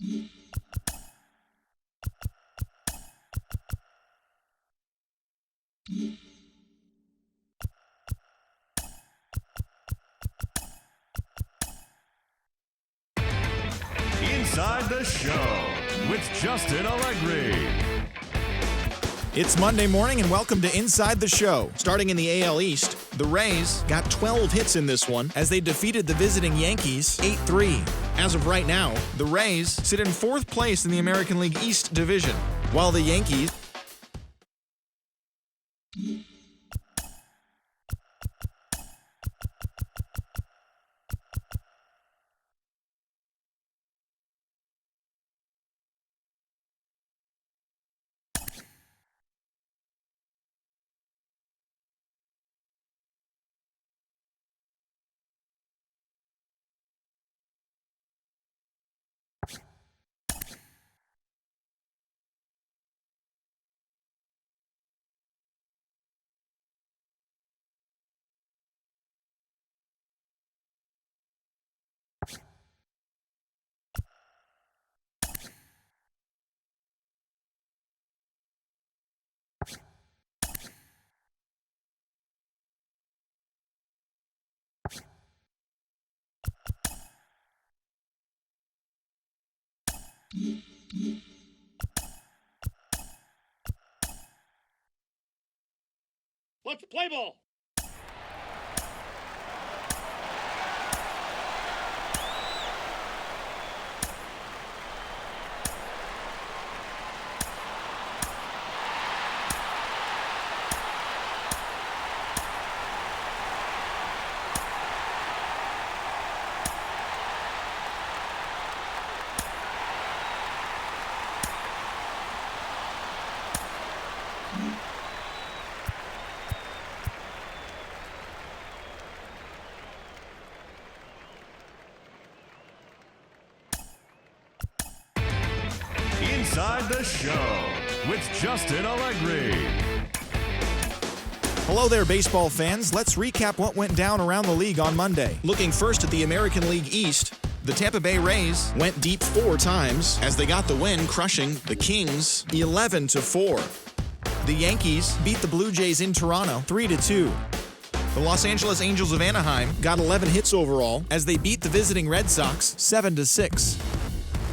Inside the Show with Justin Allegri. It's Monday morning and welcome to Inside the Show. Starting in the AL East, the Rays got 12 hits in this one as they defeated the visiting Yankees 8-3. As of right now, the Rays sit in 4th place in the American League East Division, while the Yankees Let's play ball. Inside the Show with Justin Allegri. Hello there, baseball fans. Let's recap what went down around the league on Monday. Looking first at the American League East, the Tampa Bay Rays went deep 4 times as they got the win, crushing the Kings 11-4. The Yankees beat the Blue Jays in Toronto 3-2. The Los Angeles Angels of Anaheim got 11 hits overall as they beat the visiting Red Sox 7-6.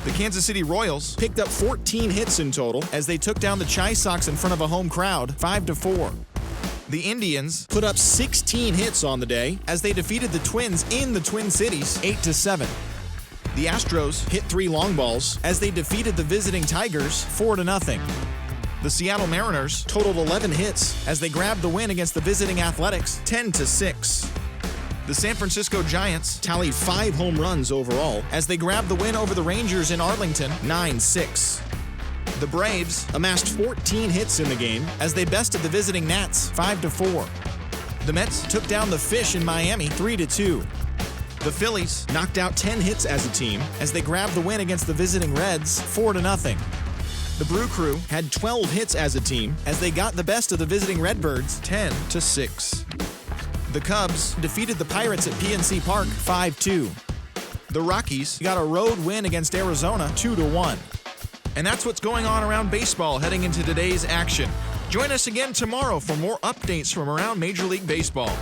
The Kansas City Royals picked up 14 hits in total as they took down the Chi Sox in front of a home crowd 5-4. The Indians put up 16 hits on the day as they defeated the Twins in the Twin Cities 8-7. The Astros hit 3 long balls as they defeated the visiting Tigers 4-0. The Seattle Mariners totaled 11 hits as they grabbed the win against the visiting Athletics 10-6. The San Francisco Giants tallied 5 home runs overall as they grabbed the win over the Rangers in Arlington 9-6. The Braves amassed 14 hits in the game as they bested the visiting Nats 5-4. The Mets took down the Fish in Miami 3-2. The Phillies knocked out 10 hits as a team as they grabbed the win against the visiting Reds 4-0. The Brew Crew had 12 hits as a team as they got the best of the visiting Redbirds 10-6. The Cubs defeated the Pirates at PNC Park 5-2. The Rockies got a road win against Arizona 2-1. And that's what's going on around baseball heading into today's action. Join us again tomorrow for more updates from around Major League Baseball.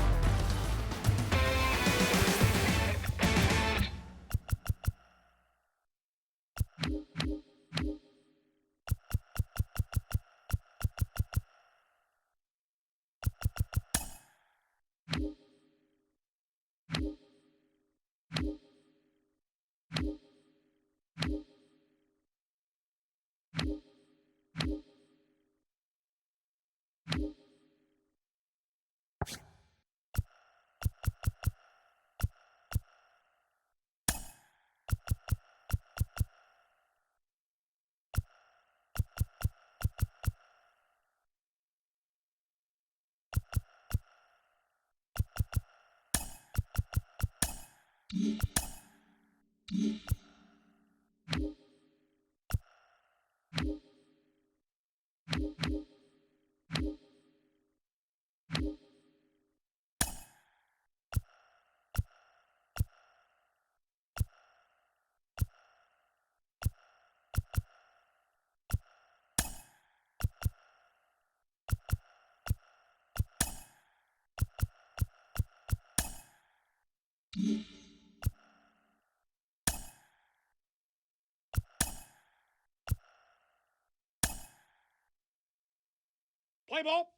Play ball.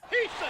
He's safe.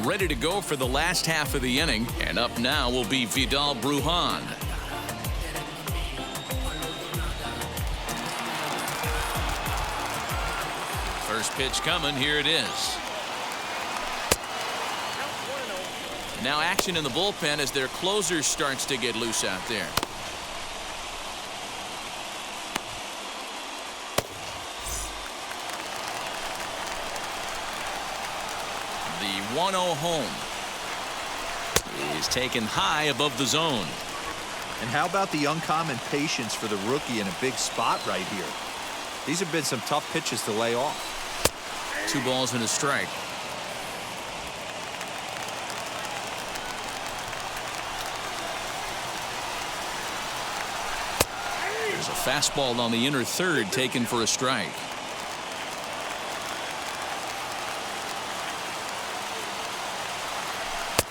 Ready to go for the last half of the inning, and up now will be Vidal Brujan. First pitch coming, here it is. Now action in the bullpen as their closer starts to get loose out there. The 1-0 home is taken high above the zone. And how about the uncommon patience for the rookie in a big spot right here? These have been some tough pitches to lay off. 2 balls and a strike. There's a fastball on the inner third taken for a strike.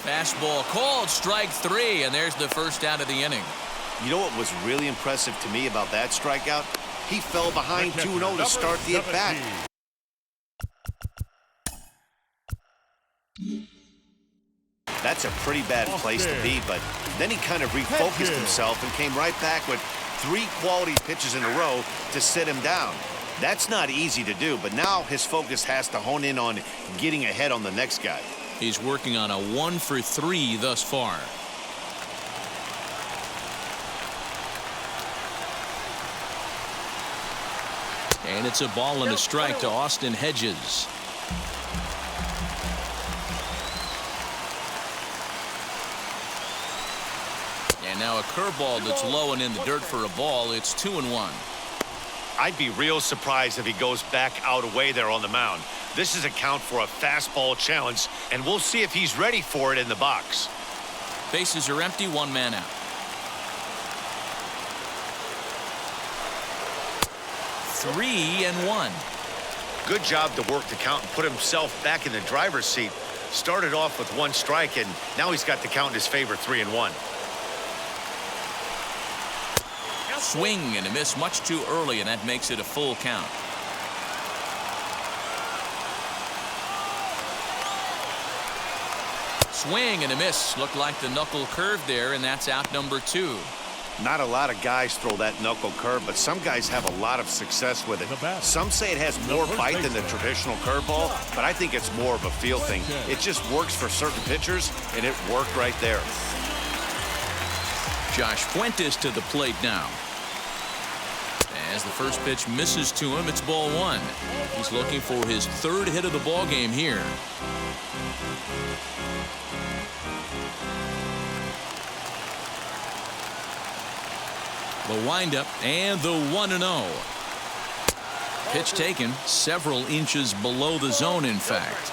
Fastball called, strike 3, and there's the first out of the inning. You know what was really impressive to me about that strikeout? He fell behind 2-0 to start the at-bat. That's a pretty bad place to be, but then he kind of refocused himself and came right back with 3 quality pitches in a row to sit him down. That's not easy to do, but now his focus has to hone in on getting ahead on the next guy. He's working on a 1-for-3 thus far. And it's a ball and a strike to Austin Hedges. And now a curveball that's low and in the dirt for a ball. It's 2-1. I'd be real surprised if he goes back out away there on the mound. This is a count for a fastball challenge, and we'll see if he's ready for it in the box. Bases are empty, 1 man out. 3-1. Good job to work the count and put himself back in the driver's seat. Started off with 1 strike, and now he's got the count in his favor, 3-1. Swing and a miss much too early, and that makes it a full count. Swing and a miss. Looked like the knuckle curve there, and that's out number 2. Not a lot of guys throw that knuckle curve, but some guys have a lot of success with it. Some say it has more bite than the traditional curveball, but I think it's more of a feel thing. It just works for certain pitchers, and it worked right there. Josh Fuentes to the plate now. As the first pitch misses to him, it's ball 1. He's looking for his 3rd hit of the ball game here. The windup and the 1-0. Pitch taken several inches below the zone, in fact.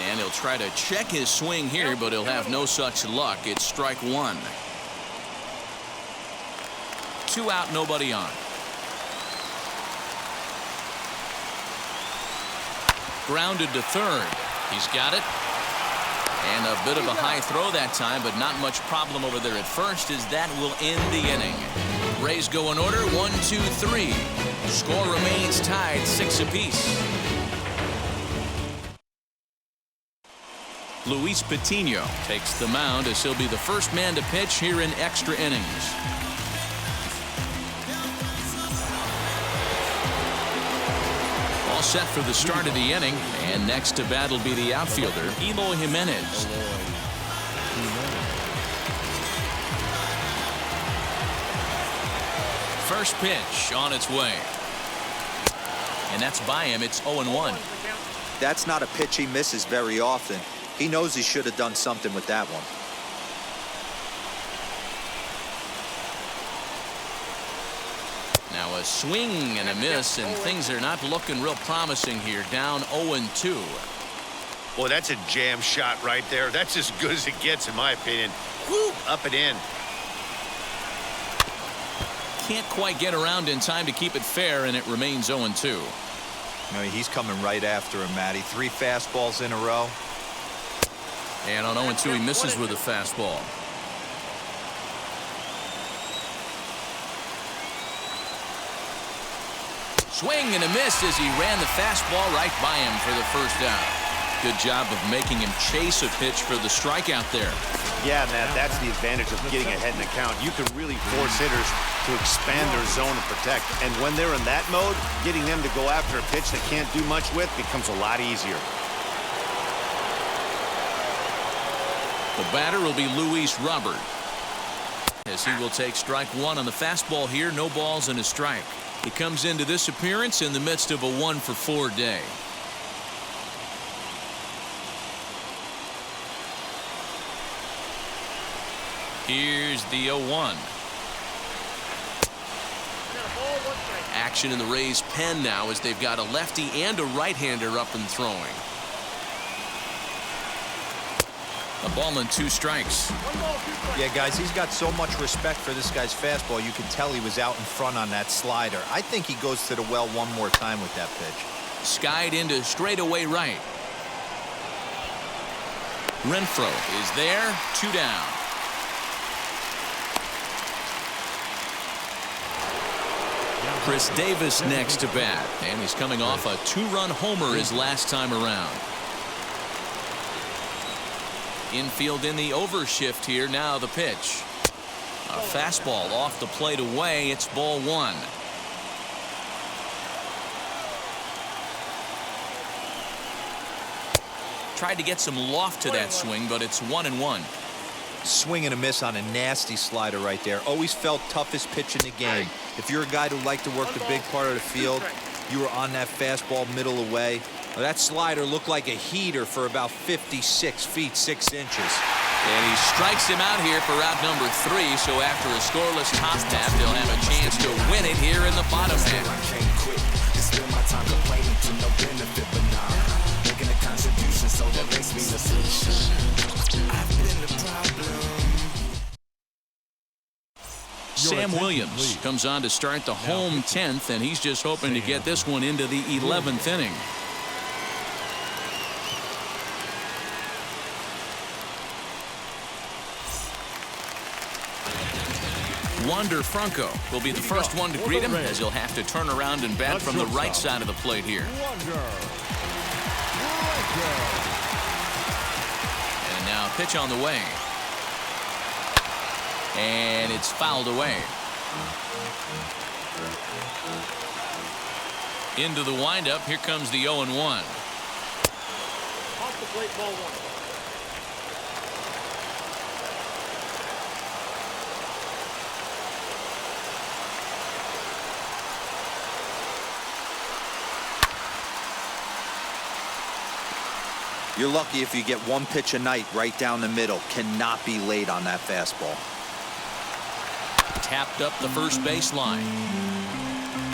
And he'll try to check his swing here, but he'll have no such luck. It's strike 1. 2 out, nobody on. Grounded to third. He's got it. And a bit of a high throw that time, but not much problem over there at first, as that will end the inning. Rays go in order, 1, 2, 3. Score remains tied, 6 apiece. Luis Patino takes the mound as he'll be the first man to pitch here in extra innings. All set for the start of the inning, and next to bat will be the outfielder Eloy Jimenez. First pitch on its way, and that's by him. It's 0-1. That's not a pitch he misses very often. He knows he should have done something with that one. Now a swing and a miss, and things are not looking real promising here. Down 0-2. Boy, that's a jam shot right there. That's as good as it gets, in my opinion. Whoop, up and in. Can't quite get around in time to keep it fair, and it remains 0-2. I mean, he's coming right after him, Matty. 3 fastballs in a row. And on 0-2, he misses with a fastball. Swing and a miss as he ran the fastball right by him for the first out. Good job of making him chase a pitch for the strikeout there. Yeah, Matt, that's the advantage of getting ahead in the count. You can really force hitters to expand their zone and protect. And when they're in that mode, getting them to go after a pitch they can't do much with becomes a lot easier. The batter will be Luis Robert, as he will take strike 1 on the fastball here. No balls and a strike. He comes into this appearance in the midst of a 1-for-4 day. Here's the 0-1. Action in the Rays' pen now as they've got a lefty and a right-hander up and throwing. A ball and 2 strikes. Yeah, guys, he's got so much respect for this guy's fastball. You can tell he was out in front on that slider. I think he goes to the well one more time with that pitch. Skied into straightaway right. Renfroe is there. 2 down. Chris Davis next to bat, and he's coming off a 2-run homer his last time around. Infield in the overshift here. Now the pitch. A fastball off the plate away. It's ball 1. Tried to get some loft to that swing, but it's 1-1. Swing and a miss on a nasty slider right there. Always felt toughest pitch in the game. If you're a guy who liked to work the big part of the field, you were on that fastball middle away. Well, that slider looked like a heater for about 56 feet 6 inches. And he strikes him out here for route number 3. So after a scoreless top half, they'll have a chance to win it here in the bottom half. Sam Williams comes on to start the home 10th, and he's just hoping to get this one into the 11th inning. Wander Franco will be the first one to greet him, as he'll have to turn around and bat from the right side of the plate here. And now pitch on the way. And it's fouled away. Into the windup. Here comes the 0-1. Off the plate, ball 1. You're lucky if you get 1 pitch a night right down the middle. Cannot be late on that fastball. Tapped up the first baseline.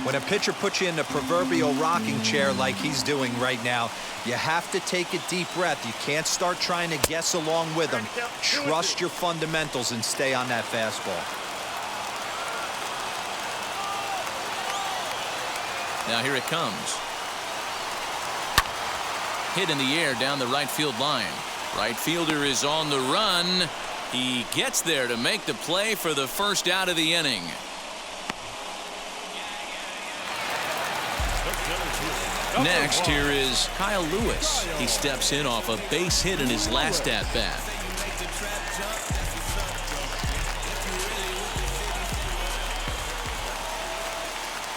When a pitcher puts you in the proverbial rocking chair like he's doing right now, you have to take a deep breath. You can't start trying to guess along with him. Trust your fundamentals and stay on that fastball. Now here it comes. Hit in the air down the right field line. Right fielder is on the run. He gets there to make the play for the first out of the inning. Next, here is Kyle Lewis. He steps in off a base hit in his last at-bat.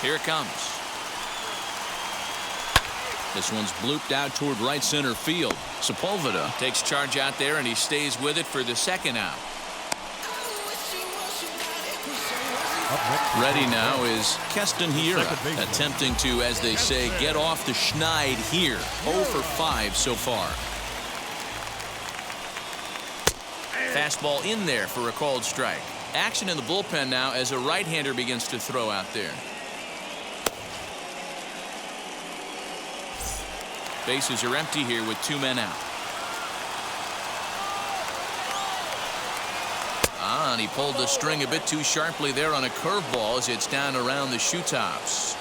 Here it comes. This one's blooped out toward right center field. Sepulveda takes charge out there, and he stays with it for the second out. Ready now is Keston Hiura, attempting to, as they say, get off the schneid here. 0 for 5 so far. Fastball in there for a called strike. Action in the bullpen now as a right-hander begins to throw out there. Bases are empty here with 2 men out. And he pulled the string a bit too sharply there on a curveball as it's down around the shoe tops.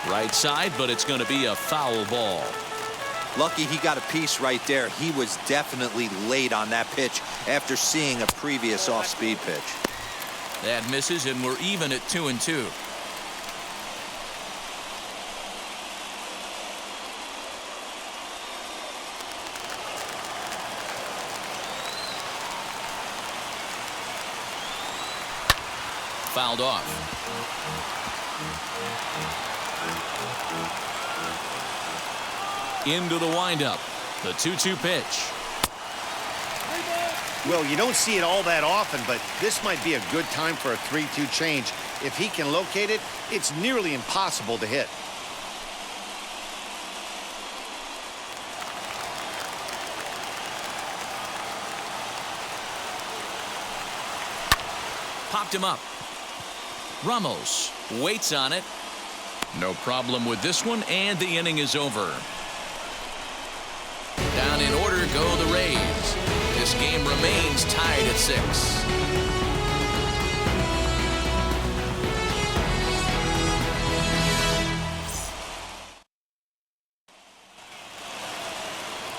Right side, but it's going to be a foul ball. Lucky he got a piece right there. He was definitely late on that pitch after seeing a previous off-speed pitch. That misses, and we're even at 2-2. Fouled off. Into the windup. The 2-2 pitch. Well, you don't see it all that often, but this might be a good time for a 3-2 change. If he can locate it, it's nearly impossible to hit. Popped him up. Ramos waits on it. No problem with this one, and the inning is over. Down in order go the Rays. This game remains tied at 6.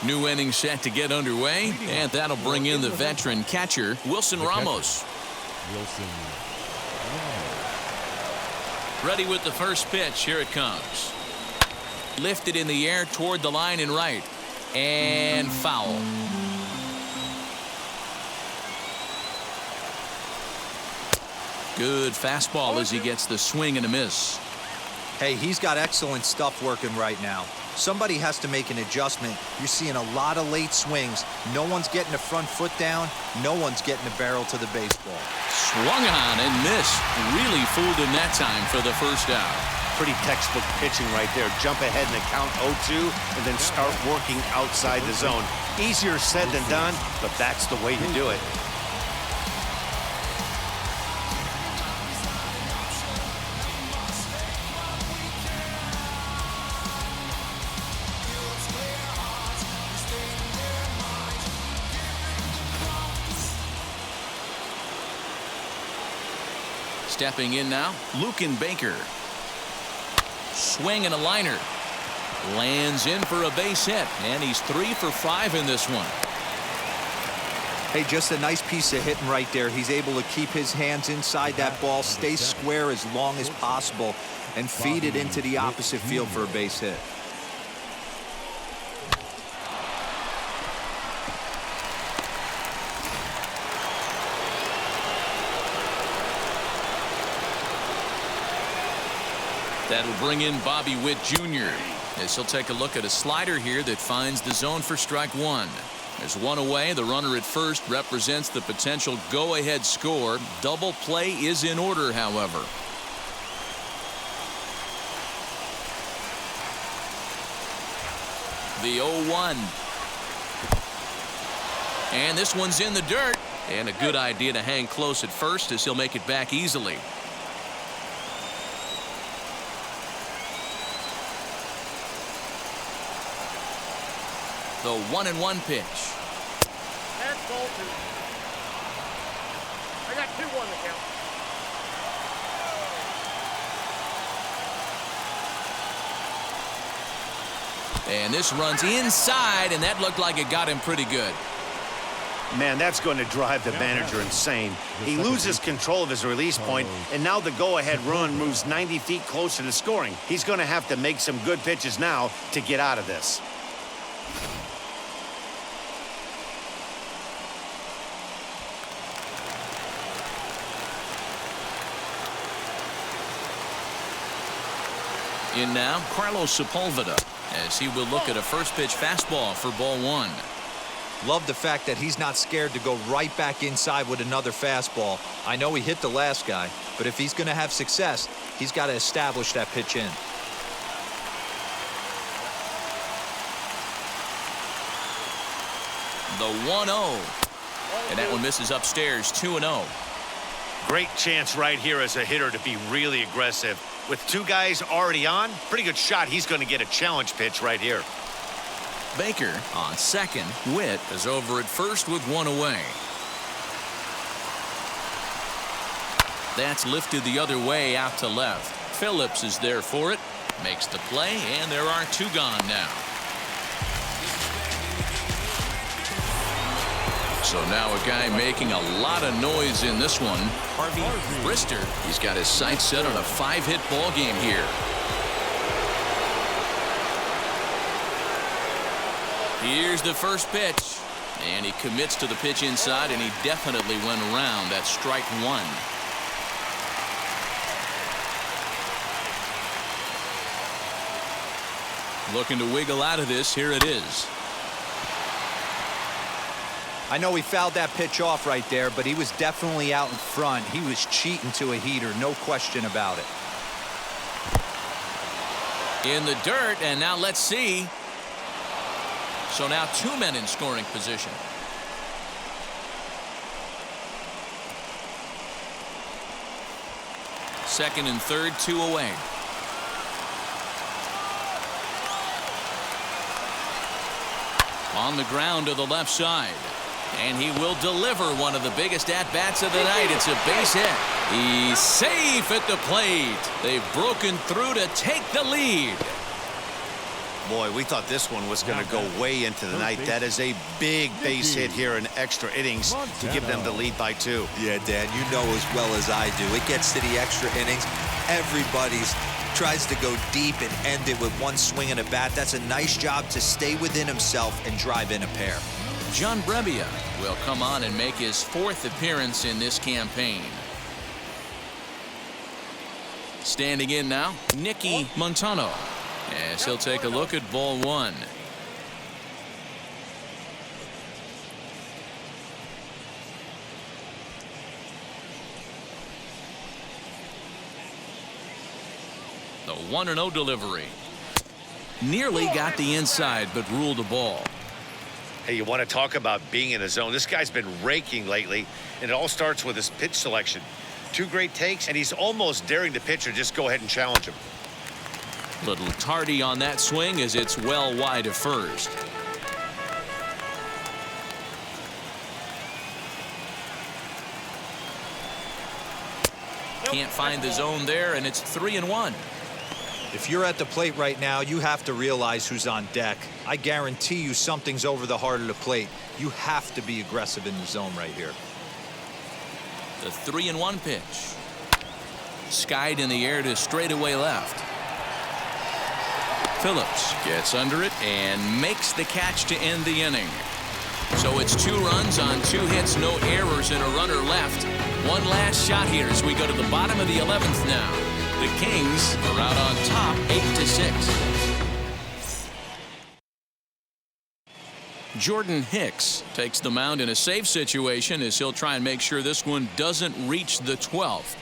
New inning set to get underway, and that'll bring in the veteran catcher, Wilson Ramos. Ready with the first pitch. Here it comes. Lifted in the air toward the line and right. And foul. Good fastball as he gets the swing and a miss. Hey, he's got excellent stuff working right now. Somebody has to make an adjustment. You're seeing a lot of late swings. No one's getting the front foot down. No one's getting the barrel to the baseball. Swung on and missed. Really fooled him that time for the first out. Pretty textbook pitching right there. Jump ahead in the count 0-2 and then start working outside the zone. Easier said than done, but that's the way to do it. Stepping in now, Luken Baker. Swing and a liner. Lands in for a base hit, and he's 3 for 5 in this one. Hey, just a nice piece of hitting right there. He's able to keep his hands inside that ball, stay square as long as possible, and feed it into the opposite field for a base hit. That'll bring in Bobby Witt Jr. as he'll take a look at a slider here that finds the zone for strike 1. There's one away. The runner at first represents the potential go-ahead score. Double play is in order, however. The 0-1. And this one's in the dirt. And a good idea to hang close at first as he'll make it back easily. The 1-1 pitch. That's ball 2. I got 2 on the count. And this runs inside, and that looked like it got him pretty good. Man, that's going to drive the manager insane. He loses control of his release point, and now the go-ahead run moves 90 feet closer to scoring. He's going to have to make some good pitches now to get out of this. In now, Carlos Sepulveda, as he will look at a first pitch fastball for ball one. Love the fact that he's not scared to go right back inside with another fastball. I know he hit the last guy, but if he's going to have success, he's got to establish that pitch in. The 1-0. And that one misses upstairs, 2-0. Great chance right here as a hitter to be really aggressive. With two guys already on, pretty good shot. He's going to get a challenge pitch right here. Baker on second. Witt is over at first with one away. That's lifted the other way out to left. Phillips is there for it. Makes the play, and there are two gone now. So now a guy making a lot of noise in this one. Harvey Brister. He's got his sights set on a 5-hit ball game here. Here's the first pitch. And he commits to the pitch inside, and he definitely went around. That's strike one. Looking to wiggle out of this. Here it is. I know he fouled that pitch off right there, but he was definitely out in front. He was cheating to a heater, no question about it. In the dirt, and now let's see. So now two men in scoring position. Second and third, two away. On the ground to the left side. And he will deliver one of the biggest at-bats of the night. It's a base hit. He's safe at the plate. They've broken through to take the lead. Boy, we thought this one was going to go way into the night. That is a big base hit here in extra innings to give them the lead by 2. Yeah, Dan, you know as well as I do. It gets to the extra innings. Everybody's tries to go deep and end it with one swing and a bat. That's a nice job to stay within himself and drive in a pair. John Brebbia will come on and make his 4th appearance in this campaign. Standing in now, Nicky Montano, as he'll take a look at ball one. The 1-0 delivery. Nearly got the inside, but ruled a ball. Hey, you want to talk about being in a zone? This guy's been raking lately, and it all starts with his pitch selection. 2 great takes, and he's almost daring the pitcher just go ahead and challenge him. Little tardy on that swing as it's well wide of first. Can't find the zone there, and it's 3-1. If you're at the plate right now, you have to realize who's on deck. I guarantee you something's over the heart of the plate. You have to be aggressive in the zone right here. The 3-1 pitch. Skied in the air to straightaway left. Phillips gets under it and makes the catch to end the inning. So it's 2 runs on 2 hits, no errors, and a runner left. One last shot here as we go to the bottom of the 11th now. The Kings are out on top 8-6. Jordan Hicks takes the mound in a safe situation as he'll try and make sure this one doesn't reach the 12th.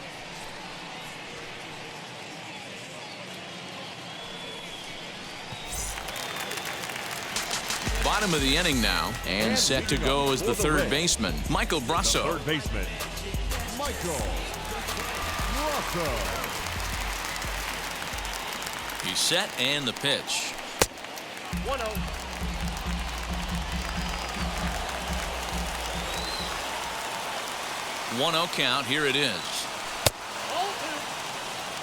Bottom of the inning now, and set to go as the third baseman, Michael Brasso. Third baseman, Michael Brasso. He's set, and the pitch. 1-0. 1-0 count. Here it is.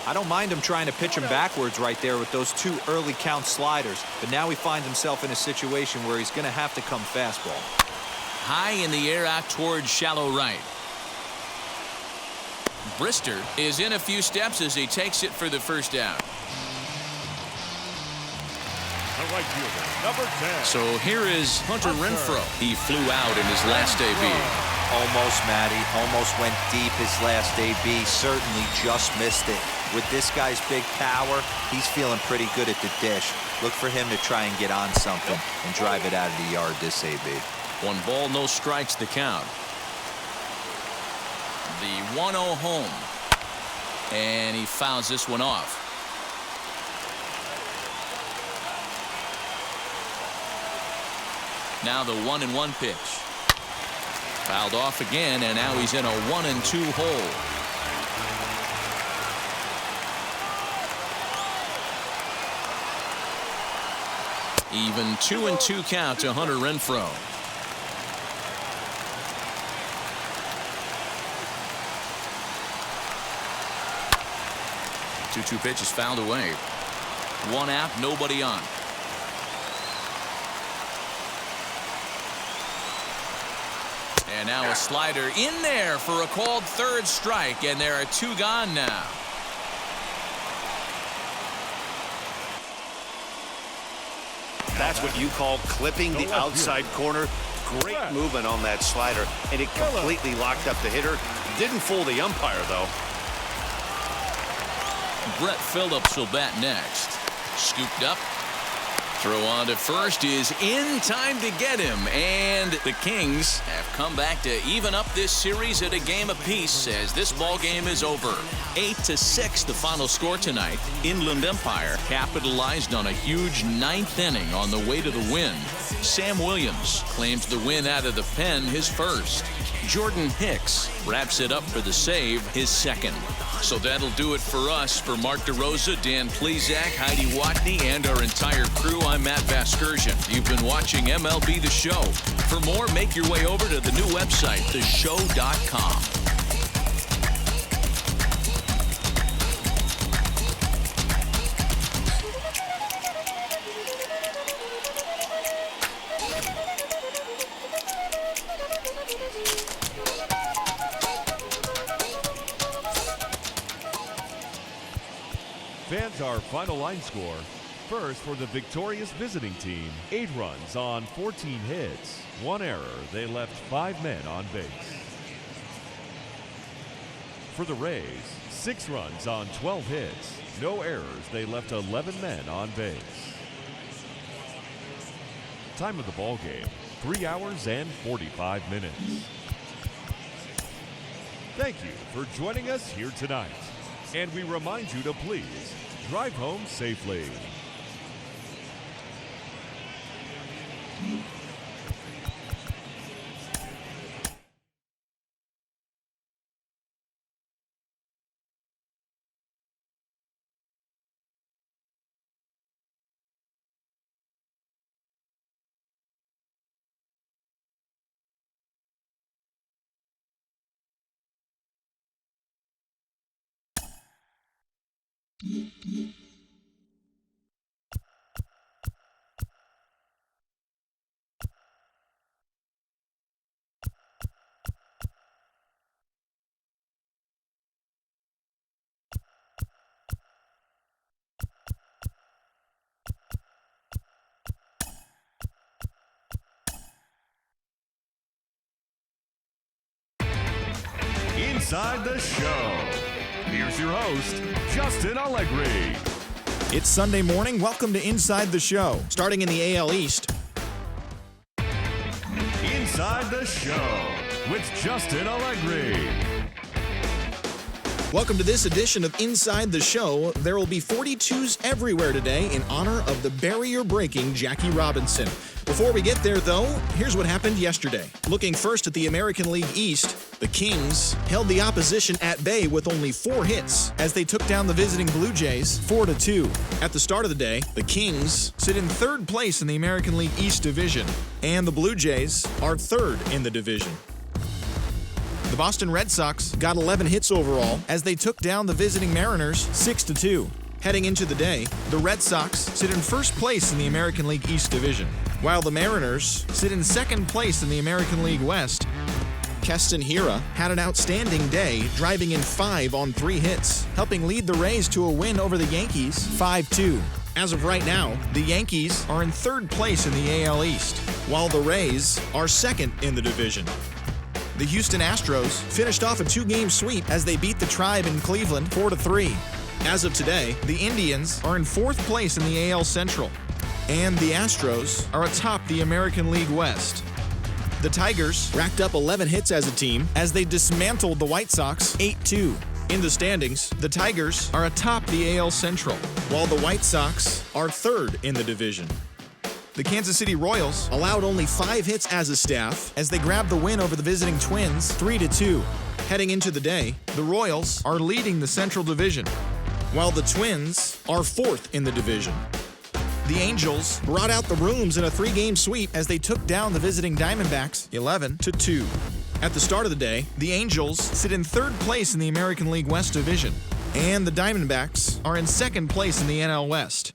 I don't mind him trying to pitch him backwards right there with those 2 early count sliders, but now he finds himself in a situation where he's going to have to come fastball. high in the air out towards shallow right. Brister is in a few steps as he takes it for the first down. The right fielder, number 10. So here is Hunter Renfroe. He flew out in his last AB. Almost, Matty. Almost went deep his last AB. Certainly just missed it. With this guy's big power, he's feeling pretty good at the dish. Look for him to try and get on something and drive it out of the yard this AB. 1 ball, no strikes the count. The 1-0 home. And he fouls this one off. Now the 1-1 pitch. Fouled off again, and now he's in a 1-2 hole. Even 2-2 count to Hunter Renfroe. The 2-2 pitch is fouled away. 1 out, nobody on. And now a slider in there for a called 3rd strike, and there are 2 gone now. That's what you call clipping the outside corner. Great movement on that slider, and it completely locked up the hitter. Didn't fool the umpire, though. Brett Phillips will bat next. Scooped up. Throw on to first is in time to get him, and the Kings have come back to even up this series at a game apiece as this ball game is over. 8-6 the final score tonight. Inland Empire capitalized on a huge 9th inning on the way to the win. Sam Williams claims the win out of the pen, his first. Jordan Hicks wraps it up for the save, his second. So that'll do it for us. For Mark DeRosa, Dan Plezak, Heidi Watney, and our entire crew, I'm Matt Vasgersian. You've been watching MLB The Show. For more, make your way over to the new website, theshow.com. Fans, our final line score. First, for the victorious visiting team, 8 runs on 14 hits. 1 error. They left 5 men on base. For the Rays, 6 runs on 12 hits. No errors. They left 11 men on base. Time of the ball game, 3 hours and 45 minutes. Thank you for joining us here tonight. And we remind you to please drive home safely. Inside the Show. Here's your host, Justin Allegri. It's Sunday morning. Welcome to Inside the Show. Starting in the AL East. Inside the Show with Justin Allegri. Welcome to this edition of Inside the Show. There will be 42s everywhere today in honor of the barrier-breaking Jackie Robinson. Before we get there, though, here's what happened yesterday. Looking first at the American League East, the Kings held the opposition at bay with only 4 hits as they took down the visiting Blue Jays 4-2. At the start of the day, the Kings sit in 3rd place in the American League East division, and the Blue Jays are 3rd in the division. The Boston Red Sox got 11 hits overall as they took down the visiting Mariners 6-2. Heading into the day, the Red Sox sit in 1st place in the American League East division. while the Mariners sit in second place in the American League West. Keston Hiura had an outstanding day, driving in 5 on 3 hits, helping lead the Rays to a win over the Yankees 5-2. As of right now, the Yankees are in 3rd place in the AL East, while the Rays are 2nd in the division. The Houston Astros finished off a 2-game sweep as they beat the Tribe in Cleveland 4-3. As of today, the Indians are in 4th place in the AL Central, and the Astros are atop the American League West. The Tigers racked up 11 hits as a team as they dismantled the White Sox 8-2. In the standings, the Tigers are atop the AL Central, while the White Sox are 3rd in the division. The Kansas City Royals allowed only 5 hits as a staff as they grabbed the win over the visiting Twins 3-2. Heading into the day, the Royals are leading the Central Division, while the Twins are 4th in the division. The Angels brought out the rooms in a 3-game sweep as they took down the visiting Diamondbacks 11-2. At the start of the day, the Angels sit in 3rd place in the American League West Division, and the Diamondbacks are in 2nd place in the NL West.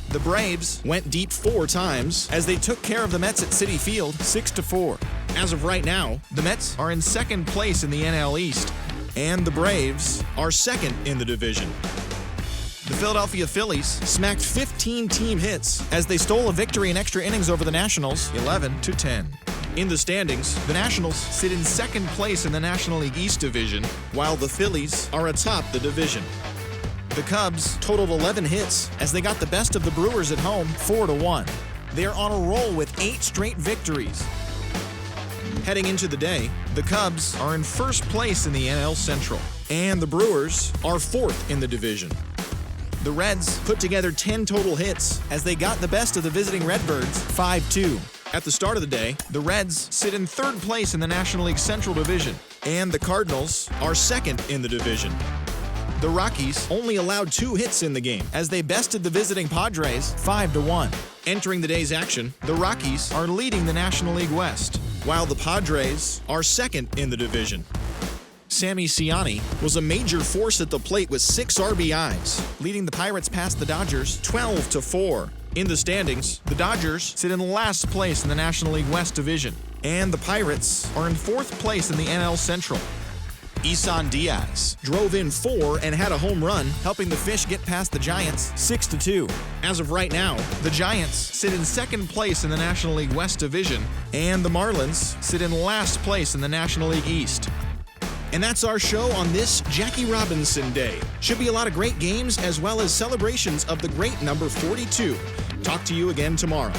The Braves went deep 4 times as they took care of the Mets at Citi Field 6-4. As of right now, the Mets are in 2nd place in the NL East, and the Braves are 2nd in the division. The Philadelphia Phillies smacked 15 team hits as they stole a victory in extra innings over the Nationals 11-10. In the standings, the Nationals sit in 2nd place in the National League East Division, while the Phillies are atop the division. The Cubs totaled 11 hits as they got the best of the Brewers at home 4-1. They are on a roll with 8 straight victories. Heading into the day, the Cubs are in 1st place in the NL Central, and the Brewers are 4th in the division. The Reds put together 10 total hits as they got the best of the visiting Redbirds 5-2. At the start of the day, the Reds sit in 3rd place in the National League Central Division, and the Cardinals are 2nd in the division. The Rockies only allowed 2 hits in the game as they bested the visiting Padres 5-1. Entering the day's action, the Rockies are leading the National League West, while the Padres are 2nd in the division. Sammy Ciani was a major force at the plate with 6 RBIs, leading the Pirates past the Dodgers 12-4. In the standings, the Dodgers sit in last place in the National League West Division, and the Pirates are in 4th place in the NL Central. Isan Diaz drove in 4 and had a home run, helping the Fish get past the Giants 6-2. As of right now, the Giants sit in 2nd place in the National League West Division, and the Marlins sit in last place in the National League East. And that's our show on this Jackie Robinson Day. Should be a lot of great games as well as celebrations of the great number 42. Talk to you again tomorrow.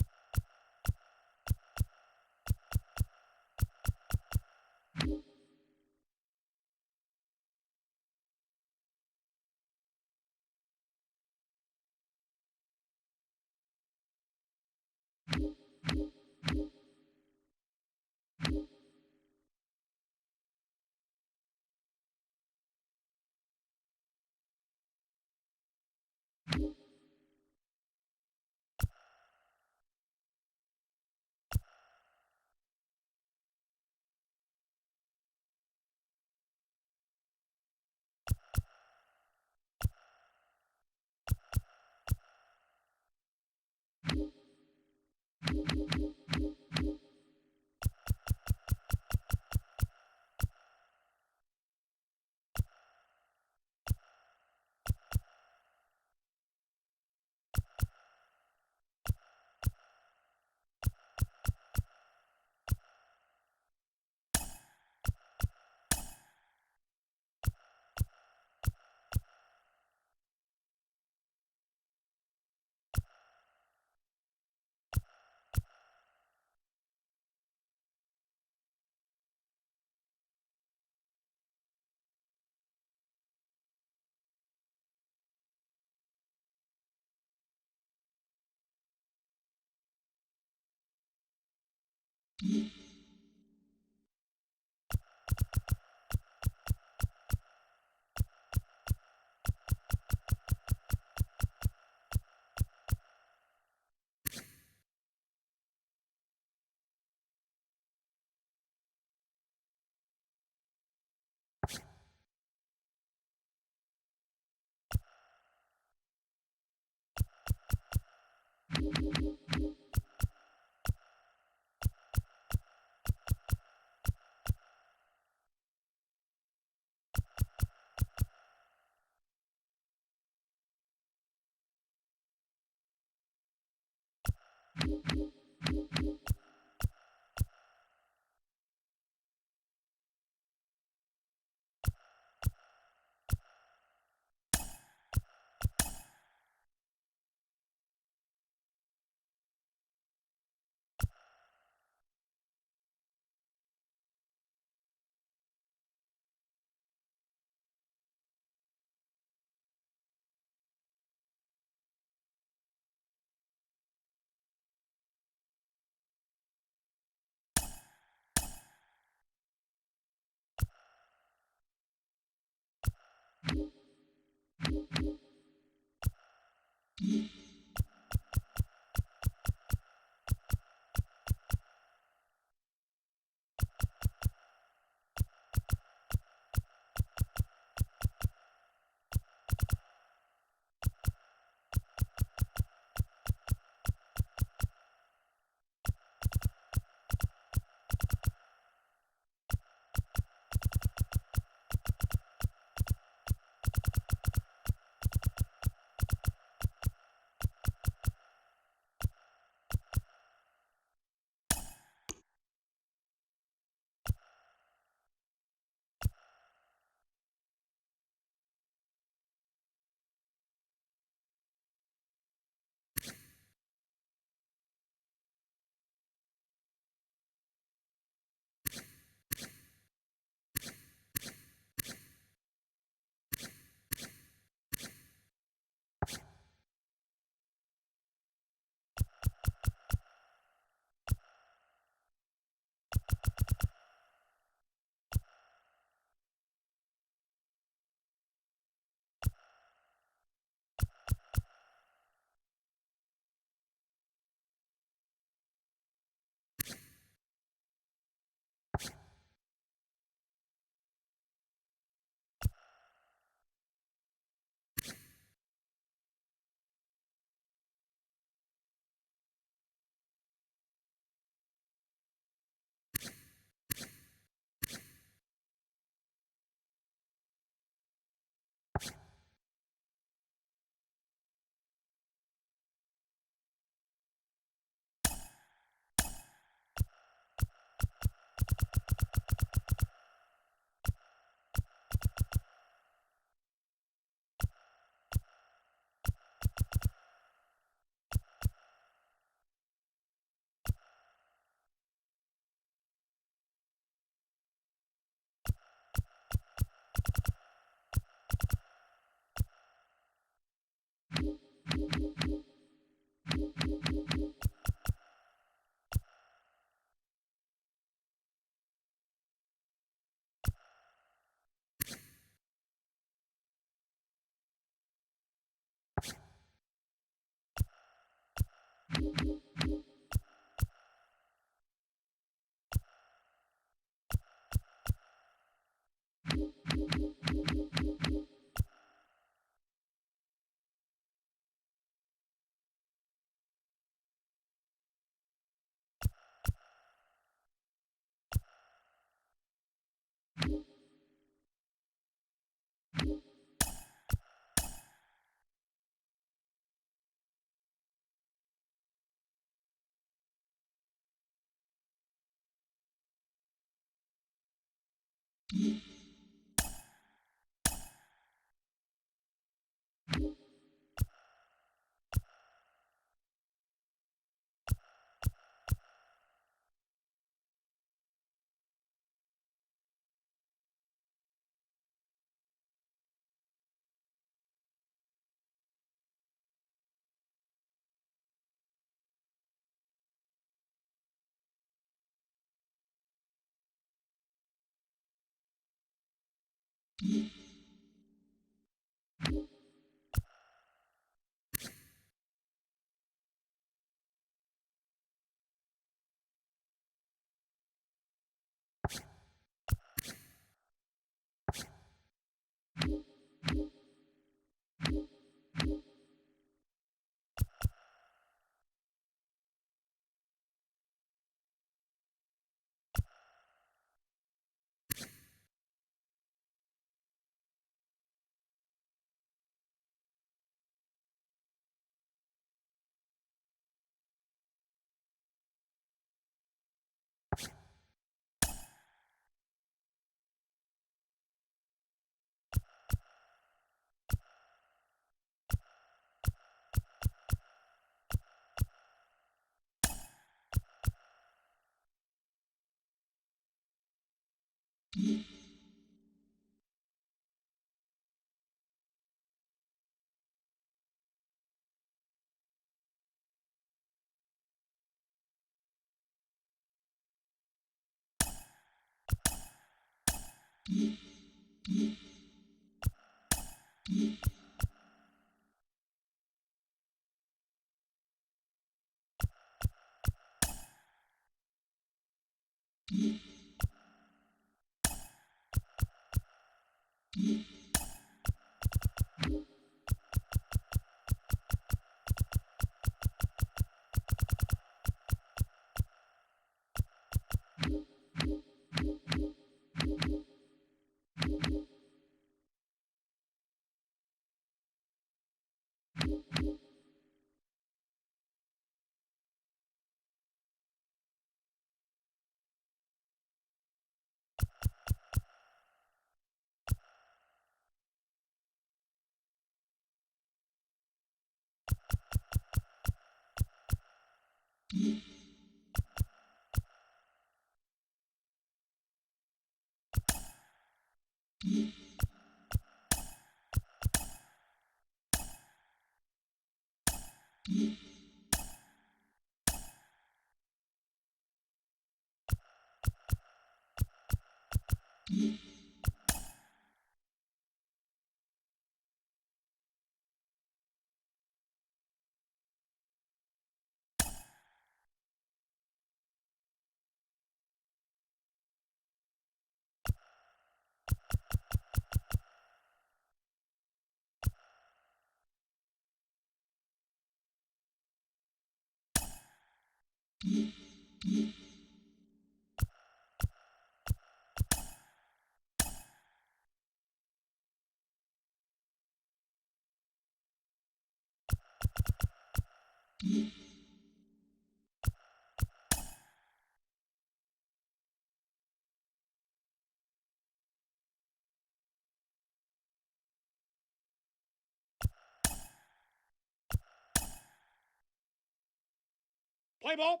Play ball.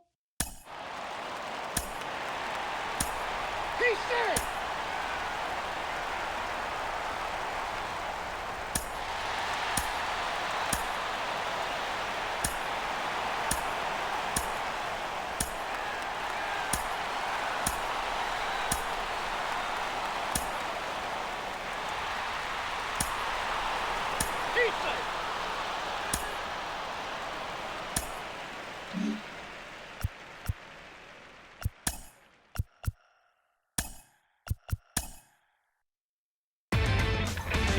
He's safe. He's safe.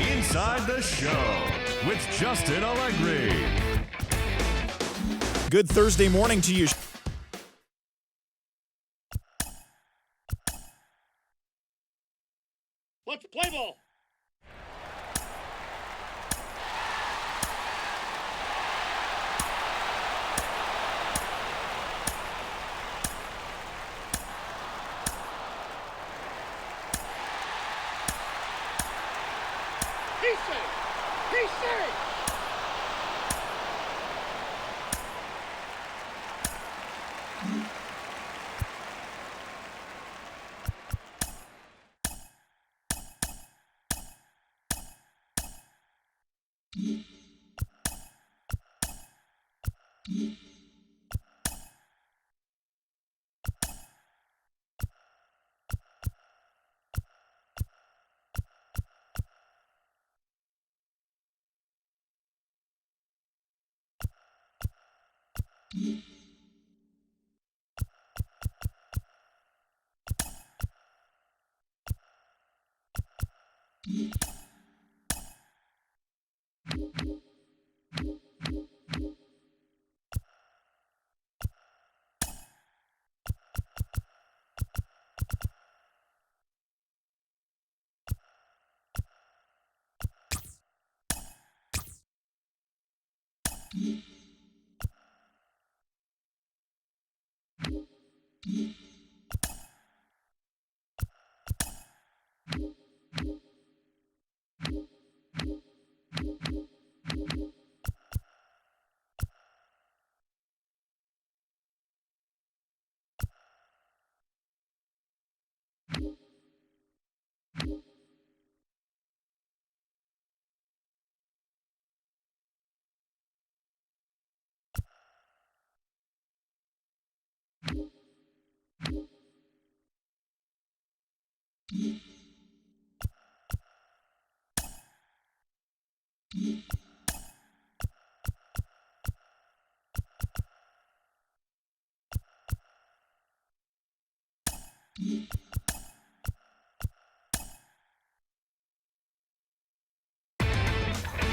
Inside the Show with Justin Allegri. Good Thursday morning to you. Let's play ball. He's safe. He's safe.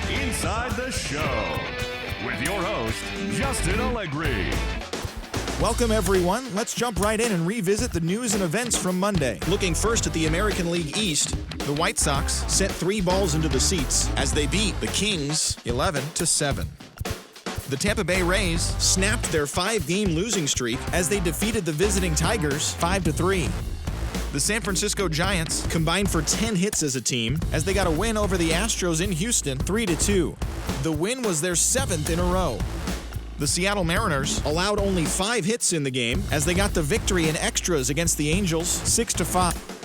Inside the Show with your host, Justin Allegri. Welcome, everyone. Let's jump right in and revisit the news and events from Monday. Looking first at the American League East, the White Sox sent 3 balls into the seats as they beat the Kings 11-7. The Tampa Bay Rays snapped their 5-game losing streak as they defeated the visiting Tigers 5-3. The San Francisco Giants combined for 10 hits as a team as they got a win over the Astros in Houston 3-2. The win was their 7th in a row. The Seattle Mariners allowed only 5 hits in the game as they got the victory in extras against the Angels 6-5.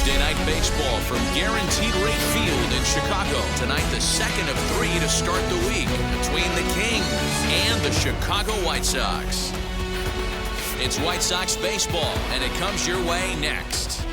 Tuesday night baseball from Guaranteed Rate Field in Chicago. Tonight, the second of 3 to start the week between the Kings and the Chicago White Sox. It's White Sox baseball, and it comes your way next.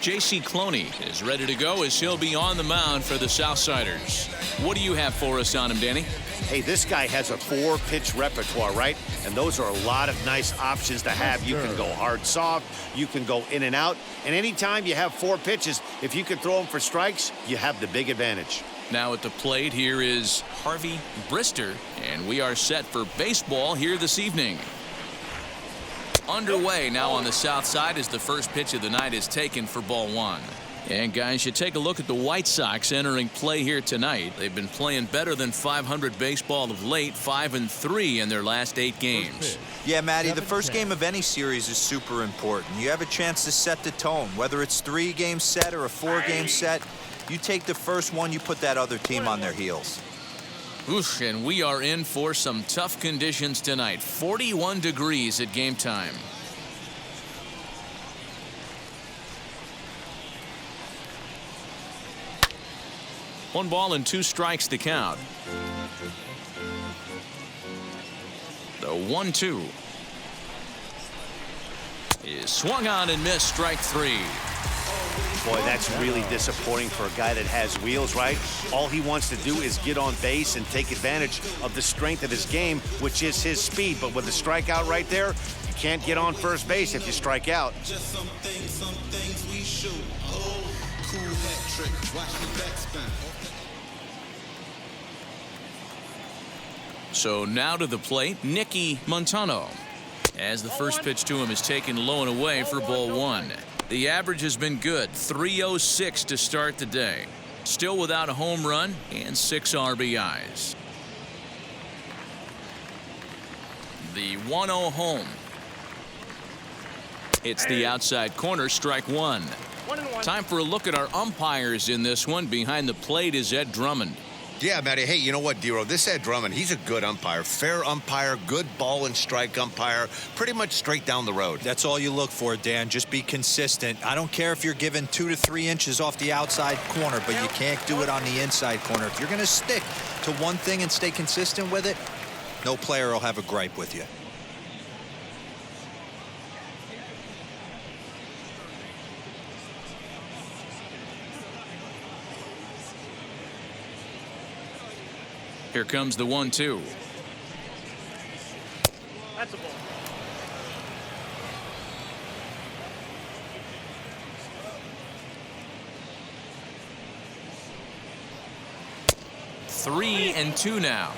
J.C. Cloney is ready to go as he'll be on the mound for the Southsiders. What do you have for us on him, Danny? Hey, this guy has a 4-pitch repertoire, right? And those are a lot of nice options to have. You can go hard, soft. You can go in and out. And anytime you have 4 pitches, if you can throw them for strikes, you have the big advantage. Now at the plate, here is Harvey Brister, and we are set for baseball here this evening. Underway now on the south side as the first pitch of the night is taken for ball 1. And guys, you take a look at the White Sox entering play here tonight. They've been playing better than .500 baseball of late, 5-3 in their last 8 games. Yeah, Matty, the first game of any series is super important. You have a chance to set the tone, whether it's 3-game set or a 4-game set. You take the first one, you put that other team on their heels. Oof, and we are in for some tough conditions tonight. 41 degrees at game time. One ball and 2 strikes to count. The 1-2 is swung on and missed, strike 3. Boy, that's really disappointing for a guy that has wheels, right? All he wants to do is get on base and take advantage of the strength of his game, which is his speed. But with a strikeout right there, you can't get on first base if you strike out. Just some things we shoot. So now to the plate, Janky Mlb. As the first pitch to him is taken low and away for ball one. The average has been good, 306 to start the day. Still without a home run and 6 RBIs. The 1-0 home. It's the outside corner, strike one. Time for a look at our umpires in this one. Behind the plate is Ed Drummond. Yeah, Matty. Hey, you know what, Dero? This Ed Drummond, he's a good umpire. Fair umpire, good ball and strike umpire. Pretty much straight down the road. That's all you look for, Dan. Just be consistent. I don't care if you're given 2 to 3 inches off the outside corner, but you can't do it on the inside corner. If you're going to stick to one thing and stay consistent with it, no player will have a gripe with you. Here comes the 1-2. That's a ball. Three and two now.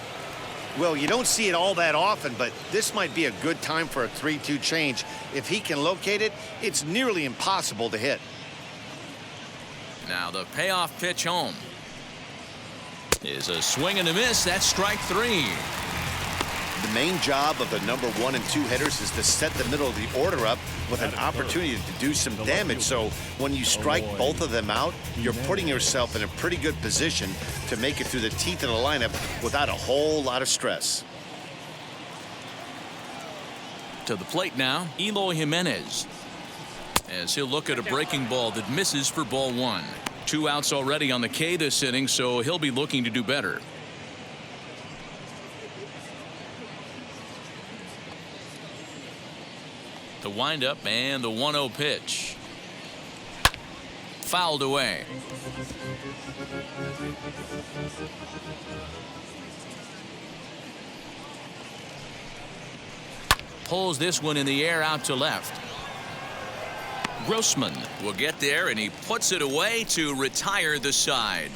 Well, you don't see it all that often, but this might be a good time for a 3-2 change. If he can locate it, it's nearly impossible to hit. Now the payoff pitch home is a swing and a miss. That's strike three. The main job of the number 1 and 2 hitters is to set the middle of the order up with an opportunity to do some damage. So when you strike both of them out, you're putting yourself in a pretty good position to make it through the teeth of the lineup without a whole lot of stress. To the plate now, Eloy Jimenez, as he'll look at a breaking ball that misses for ball one. 2 outs already on the K this inning, so he'll be looking to do better. The windup and the 1-0 pitch. Fouled away. Pulls this one in the air out to left. Grossman will get there, and he puts it away to retire the side.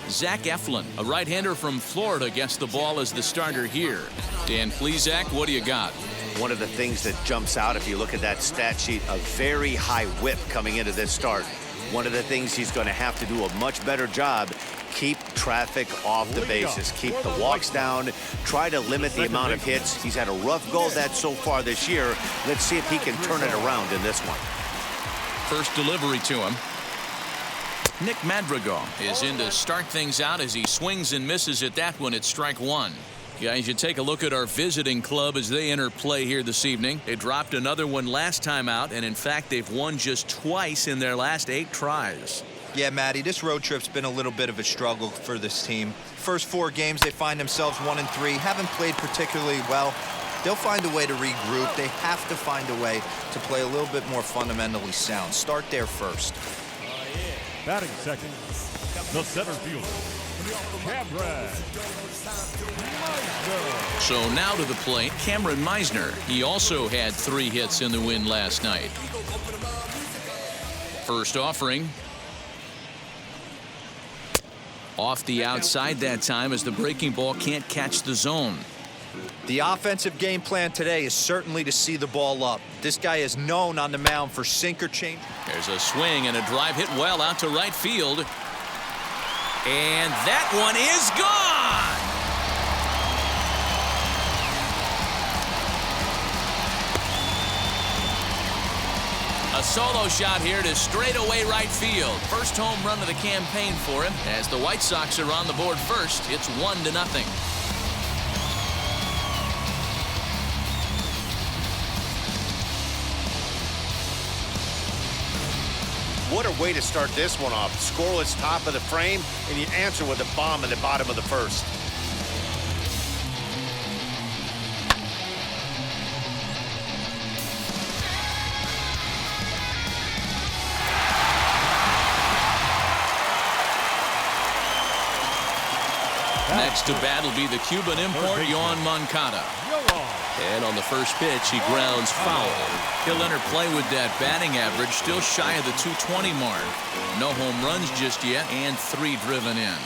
Zach Eflin, a right-hander from Florida, gets the ball as the starter here. Dan Plesac, what do you got? One of the things that jumps out if you look at that stat sheet, a very high whip coming into this start. One of the things he's going to have to do a much better job, keep traffic off the bases, keep the walks down, try to limit the amount of hits. He's had a rough go of that so far this year. Let's see if he can turn it around in this one. First delivery to him. Nick Madrigal is in to start things out as he swings and misses at that one at strike one. Guys, you take a look at our visiting club as they enter play here this evening. They dropped another one last time out, and in fact, they've won just twice in their last 8 tries. Yeah, Matty, this road trip's been a little bit of a struggle for this team. First 4 games, they find themselves 1-3, haven't played particularly well. They'll find a way to regroup. They have to find a way to play a little bit more fundamentally sound. Start there first. Batting second, the center fielder, Cameron Meisner. So now to the plate, Cameron Meisner. He also had 3 hits in the win last night. First offering. Off the outside that time as the breaking ball can't catch the zone. The offensive game plan today is certainly to see the ball up. This guy is known on the mound for sinker change. There's a swing and a drive hit well out to right field. And that one is gone. A solo shot here to straightaway right field. First home run of the campaign for him. As the White Sox are on the board first, it's 1-0. What a way to start this one off. Scoreless top of the frame, and you answer with a bomb in the bottom of the first. Next to bat will be the Cuban import, Yoan Moncada. And on the first pitch, he grounds foul. He'll enter play with that batting average, still shy of the 220 mark. No home runs just yet, and 3 driven in.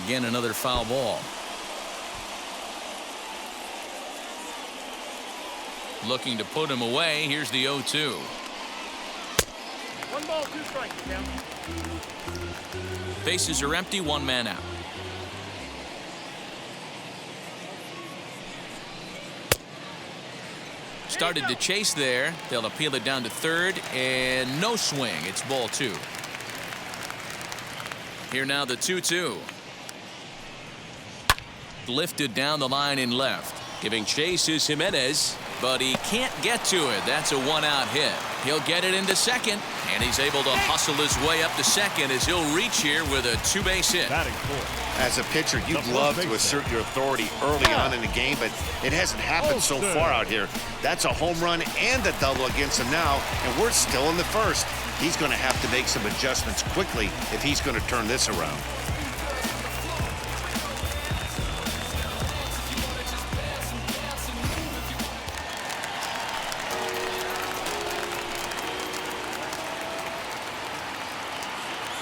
Again, another foul ball. Looking to put him away. Here's the 0-2. 1 ball, 2 strikes, Tim. Bases are empty, 1 man out. Started to chase there. They'll appeal it down to third, and no swing. It's ball 2. Here now the 2-2. Lifted down the line in left. Giving chase is Jimenez, but he can't get to it. That's a 1-out hit. He'll get it into second, and he's able to hustle his way up to second as he'll reach here with a 2-base hit. As a pitcher, you'd love to assert your authority early on in the game, but it hasn't happened so far out here. That's a home run and a double against him now, and we're still in the first. He's going to have to make some adjustments quickly if he's going to turn this around.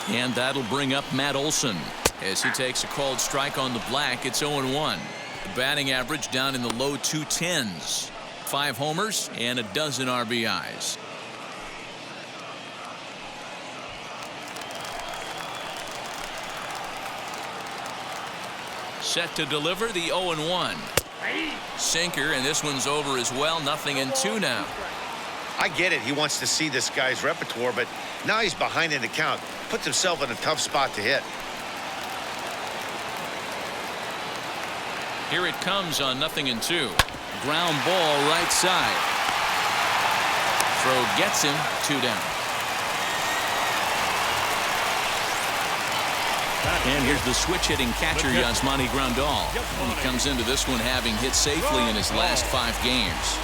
And that'll bring up Matt Olson as he takes a called strike on the black. It's 0-1. The batting average down in the low 210s. 5 homers and a dozen RBIs. Set to deliver the 0-1. Sinker, and this one's over as well. 0-2 now. I get it. He wants to see this guy's repertoire, but now he's behind in the count. Puts himself in a tough spot to hit. Here it comes on 0-2. Ground ball right side. Throw gets him. 2 down. And here's the switch hitting catcher, Yasmani Grandal. And he comes into this one having hit safely in his last 5 games.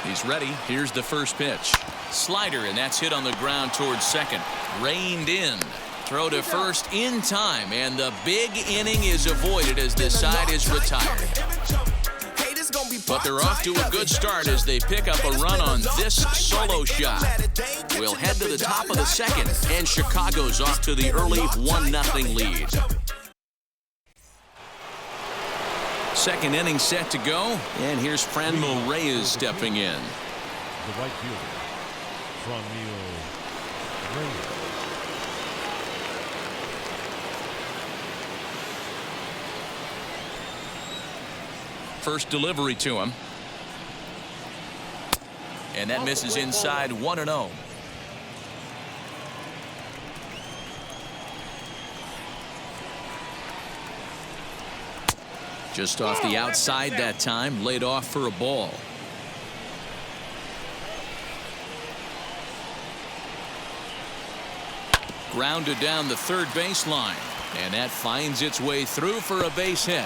He's ready. Here's the first pitch. Slider, and that's hit on the ground towards second. Reined in. Throw to first in time, and the big inning is avoided as this side is retired. But they're off to a good start as they pick up a run on this solo shot. We'll head to the top of the second, and Chicago's off to the early 1-0 lead. Second inning set to go, and here's Franmil Reyes stepping in. The right fielder, Franmil Reyes. First delivery to him. And that misses inside. 1-0. Just off the outside that time, laid off for a ball. Grounded down the third baseline, and that finds its way through for a base hit.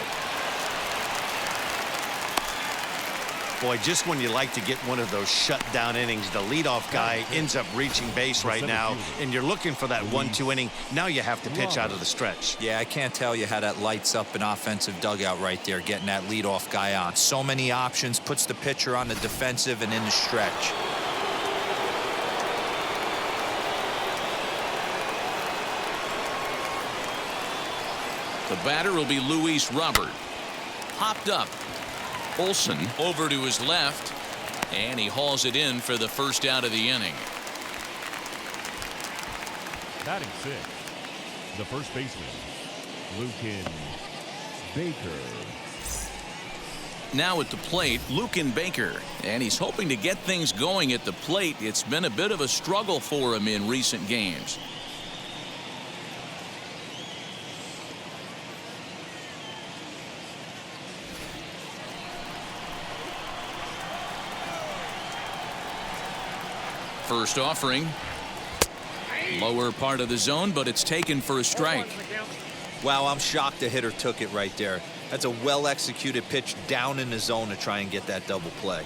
Boy, just when you like to get one of those shutdown innings, the leadoff guy ends up reaching base right now, and you're looking for that 1-2 inning. Now you have to pitch out of the stretch. Yeah, I can't tell you how that lights up an offensive dugout right there, getting that leadoff guy on. So many options, puts the pitcher on the defensive and in the stretch. The batter will be Luis Robert. Popped up. Olson over to his left, and he hauls it in for the first out of the inning. Batting 6th, the first baseman, Lucan Baker. Now at the plate, Lucan Baker, and he's hoping to get things going at the plate. It's been a bit of a struggle for him in recent games. First offering. Lower part of the zone, but it's taken for a strike. Wow, I'm shocked the hitter took it right there. That's a well-executed pitch down in the zone to try and get that double play.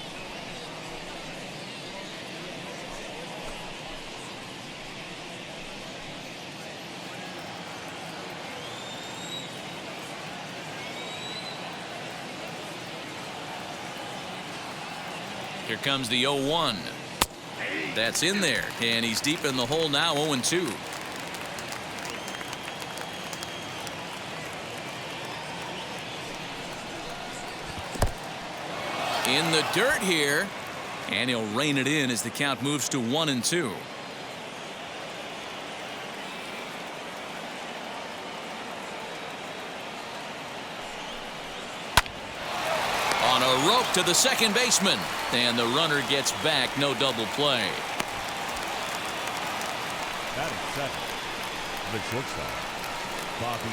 Here comes the 0-1. That's in there, and he's deep in the hole now, 0-2. In the dirt here, and he'll rein it in as the count moves to 1-2. On a rope to the second baseman, and the runner gets back. No double play. Batting second, the shortstop, Bobby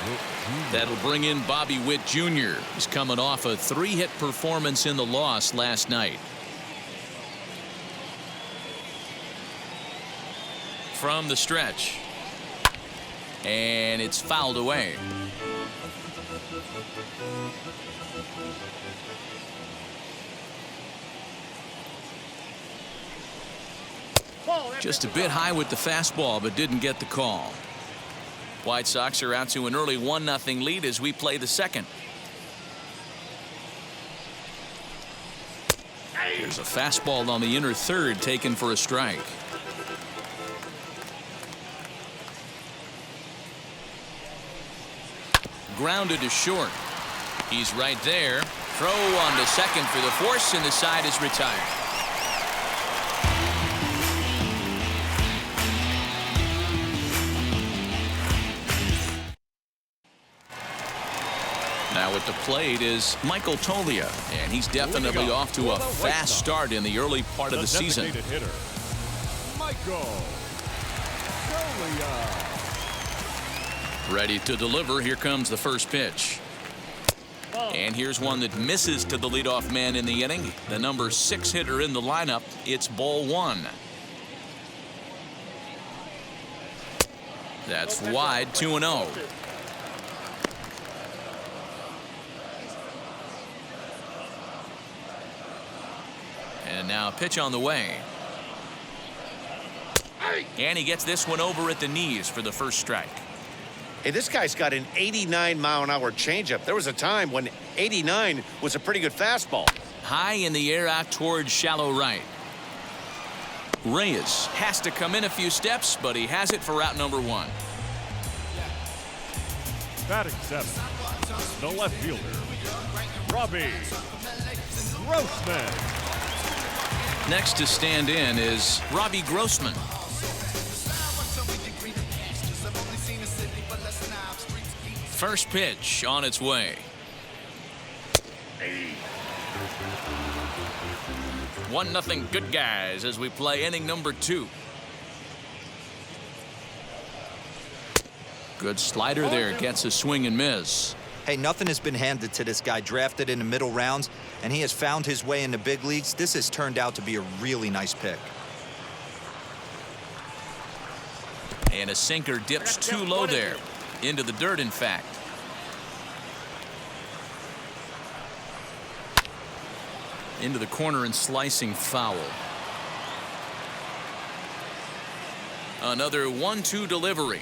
Witt Jr. That'll bring in Bobby Witt Jr. He's coming off a 3-hit performance in the loss last night. From the stretch, and it's fouled away. Just a bit high with the fastball, but didn't get the call. White Sox are out to an early 1-0 lead as we play the second. Here's a fastball on the inner third, taken for a strike. Grounded to short. He's right there. Throw on to second for the force, and the side is retired. Now at the plate is Michael Tolia, and he's definitely off to a fast start in the early part of the season. Hitter, Michael Tolia. Ready to deliver. Here comes the first pitch. And here's one that misses to the leadoff man in the inning. The number 6 hitter in the lineup. It's ball 1. That's wide, 2-0. And now a pitch on the way. And he gets this one over at the knees for the first strike. Hey, this guy's got an 89-mile-an-hour changeup. There was a time when 89 was a pretty good fastball. High in the air out towards shallow right. Reyes has to come in a few steps, but he has it for out number 1. Batting seventh, the left fielder, Robbie Grossman. Next to stand in is Robbie Grossman. First pitch on its way. 1-0 good guys as we play inning number 2. Good slider there, gets a swing and miss. Hey, nothing has been handed to this guy. Drafted in the middle rounds, and he has found his way in the big leagues. This has turned out to be a really nice pick. And a sinker dips too low there. Into the dirt, in fact. Into the corner and slicing foul. Another 1-2 delivery.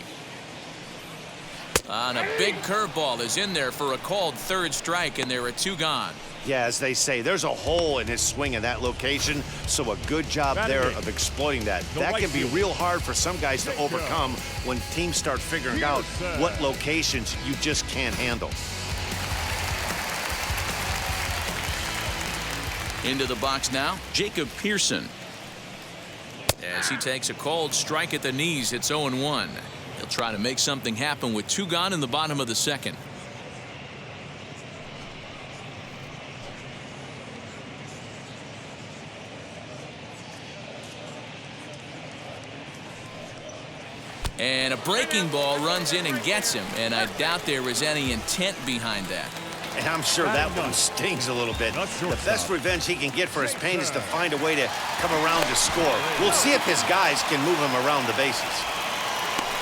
And a big curveball is in there for a called third strike, and there are 2 gone. Yeah, as they say, there's a hole in his swing in that location, so a good job there of exploiting that. That can be real hard for some guys to overcome when teams start figuring out what locations you just can't handle. Into the box now, Jacob Pearson. As he takes a called strike at the knees, it's 0-1. He'll try to make something happen with 2 gone in the bottom of the second. And a breaking ball runs in and gets him, and I doubt there was any intent behind that. And I'm sure that one stings a little bit. The best revenge he can get for his pain is to find a way to come around to score. We'll see if his guys can move him around the bases.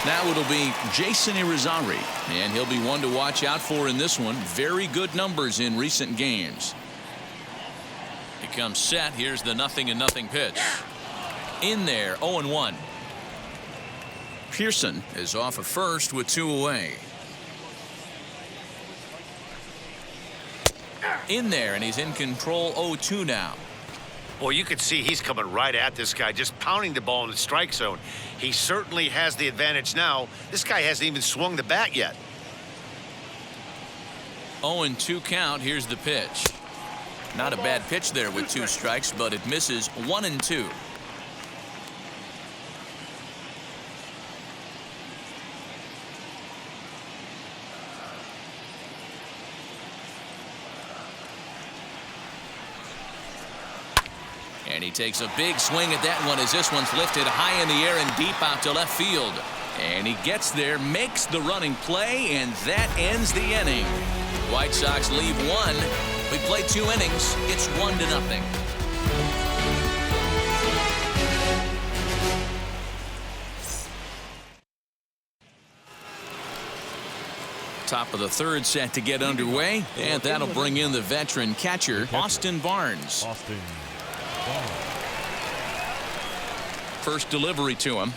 Now it'll be Jason Irizarry, and he'll be one to watch out for in this one. Very good numbers in recent games. He comes set. Here's the 0-0 pitch. In there, 0-1. Pearson is off of first with 2 away. In there, and he's in control, 0-2 now. Well, you can see he's coming right at this guy, just pounding the ball in the strike zone. He certainly has the advantage now. This guy hasn't even swung the bat yet. 0-2 count. Here's the pitch. Not a bad pitch there with 2 strikes, but it misses. 1-2. And he takes a big swing at that one as this one's lifted high in the air and deep out to left field. And he gets there, makes the running play, and that ends the inning. White Sox leave 1. We played 2 innings. It's 1-0. Top of the 3rd set to get underway, and that'll bring in the veteran catcher, Austin Barnes. First delivery to him.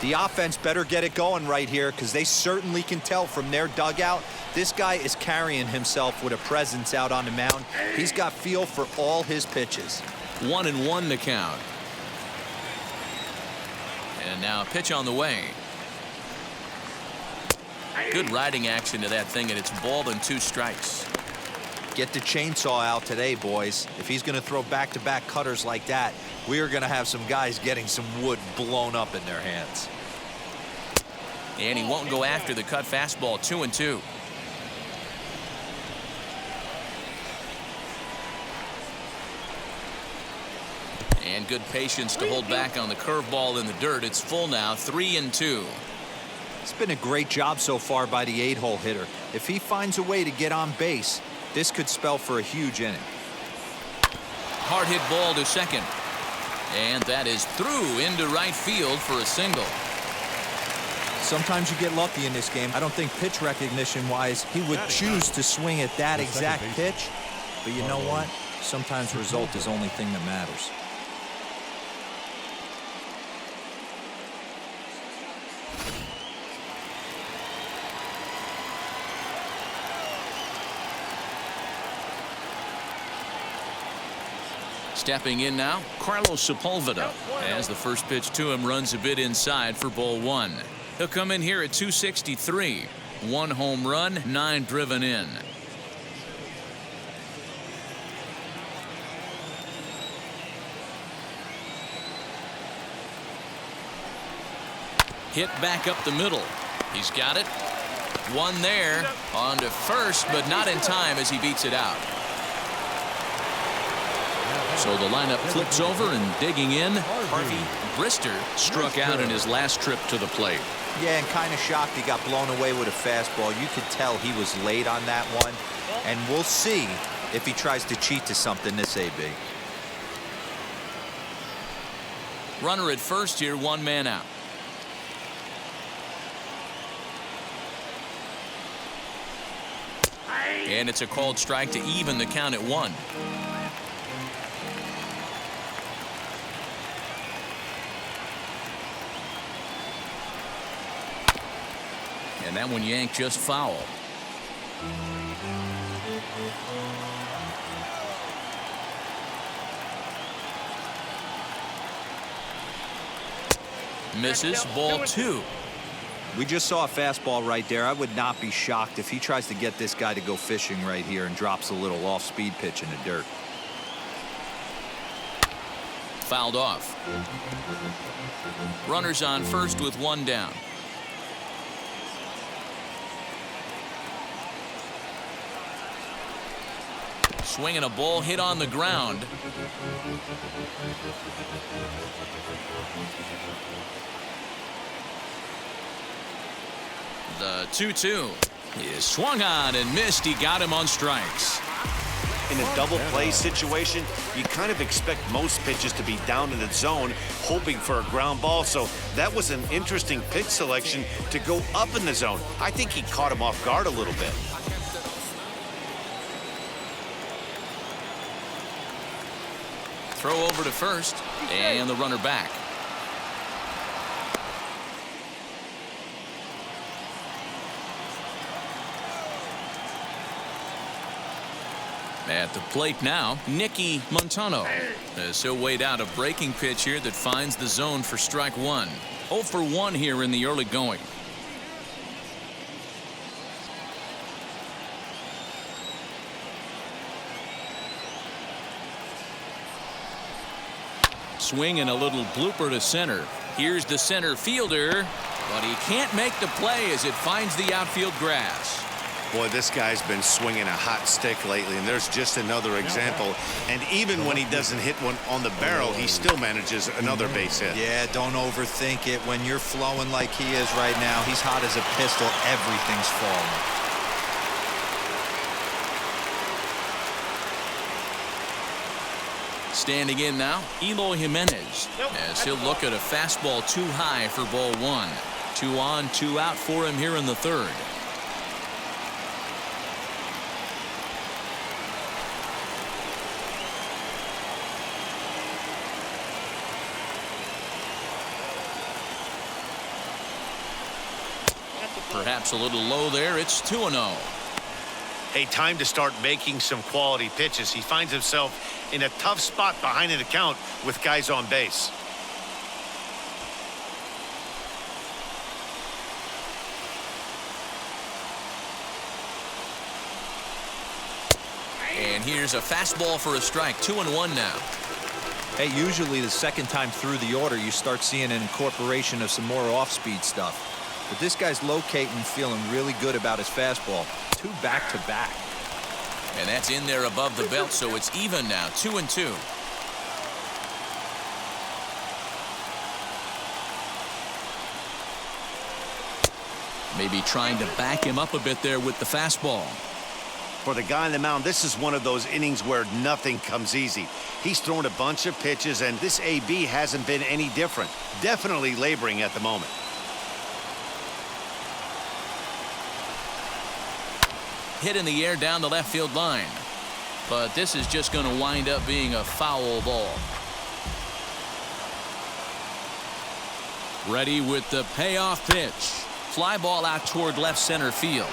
The offense better get it going right here, because they certainly can tell from their dugout this guy is carrying himself with a presence out on the mound. He's got feel for all his pitches. 1-1 to count. And now a pitch on the way. Good riding action to that thing, and it's ball and 2 strikes. Get the chainsaw out today, boys. If he's going to throw back-to-back cutters like that, we are going to have some guys getting some wood blown up in their hands. And he won't go after the cut fastball. 2-2. And good patience to hold back on the curveball in the dirt. It's full now. 3-2. It's been a great job so far by the 8-hole hitter. If he finds a way to get on base, this could spell for a huge inning. Hard hit ball to second. And that is through into right field for a single. Sometimes you get lucky in this game. I don't think pitch recognition wise he would choose to swing at that exact pitch. But you know what? Sometimes result is the only thing that matters. Stepping in now, Carlos Sepulveda, as the first pitch to him runs a bit inside for ball 1. He'll come in here at 263. 1 home run, 9 driven in. Hit back up the middle. He's got it. 1 there, on to first, but not in time as he beats it out. So the lineup flips over, and digging in, Harvey Brister struck out in his last trip to the plate. Yeah, and kind of shocked he got blown away with a fastball. You could tell he was late on that one. And we'll see if he tries to cheat to something this AB. Runner at first here, 1 man out. And it's a called strike to even the count at 1. And that one yanked just foul. Misses, ball 2. We just saw a fastball right there. I would not be shocked if he tries to get this guy to go fishing right here and drops a little off-speed pitch in the dirt. Fouled off. Runners on first with 1 down. Swinging a ball hit on the ground. The 2-2 is swung on and missed. He got him on strikes. In a double play situation, you kind of expect most pitches to be down in the zone, hoping for a ground ball. So that was an interesting pitch selection to go up in the zone. I think he caught him off guard a little bit. Throw over to first, and the runner back. At the plate now, Janky Mlb. As he'll wait out a breaking pitch here that finds the zone for strike one. 0 for 1 here in the early going. Swing and a little blooper to center. Here's the center fielder, but he can't make the play as it finds the outfield grass. Boy, this guy's been swinging a hot stick lately, and there's just another example. And even when he doesn't hit one on the barrel, he still manages another base hit. Yeah, don't overthink it. When you're flowing like he is right now, he's hot as a pistol. Everything's falling. Standing in now, Eloy Jimenez, as he'll look at a fastball too high for ball one. 2 on, 2 out for him here in the third. Perhaps a little low there. It's 2-0. Hey, time to start making some quality pitches. He finds himself in a tough spot behind an account with guys on base. And here's a fastball for a strike. 2-1 now. Hey, usually the second time through the order, you start seeing an incorporation of some more off-speed stuff. But this guy's locating and feeling really good about his fastball. 2 back-to-back. And that's in there above the belt, so it's even now. 2-2. Maybe trying to back him up a bit there with the fastball. For the guy on the mound, this is one of those innings where nothing comes easy. He's thrown a bunch of pitches, and this AB hasn't been any different. Definitely laboring at the moment. Hit in the air down the left field line. But this is just going to wind up being a foul ball. Ready with the payoff pitch. Fly ball out toward left center field.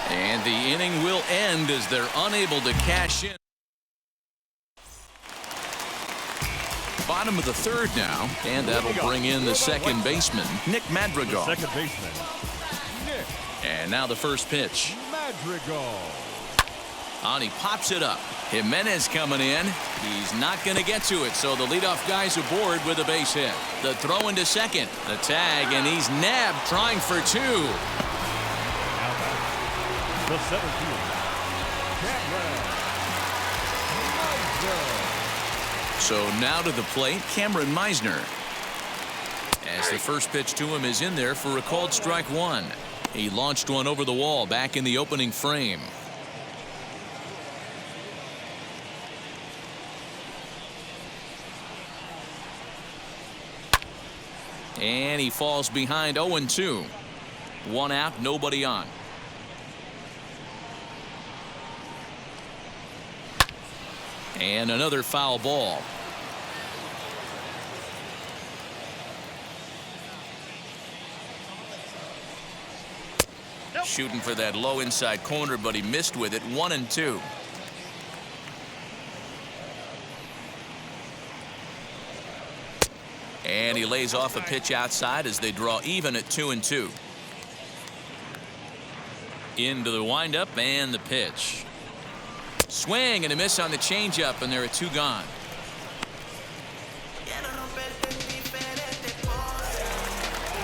And the inning will end as they're unable to cash in. Bottom of the third now, and that'll bring in the second baseman, Nick Madrigal. Second baseman, Nick And now the first pitch. Madrigal. On, he pops it up. Jimenez coming in. He's not going to get to it, so the leadoff guy's aboard with a base hit. The throw into second. The tag, and he's nabbed trying for 2. The center fielder, So now to the plate, Cameron Meisner. As the first pitch to him is in there for a called strike 1. He launched one over the wall back in the opening frame. And he falls behind 0-2. 1 out, nobody on. And another foul ball. Shooting for that low inside corner, but he missed with it. 1-2. And he lays off a pitch outside as they draw even at 2-2. Into the windup and the pitch. Swing and a miss on the changeup, and there are 2 gone.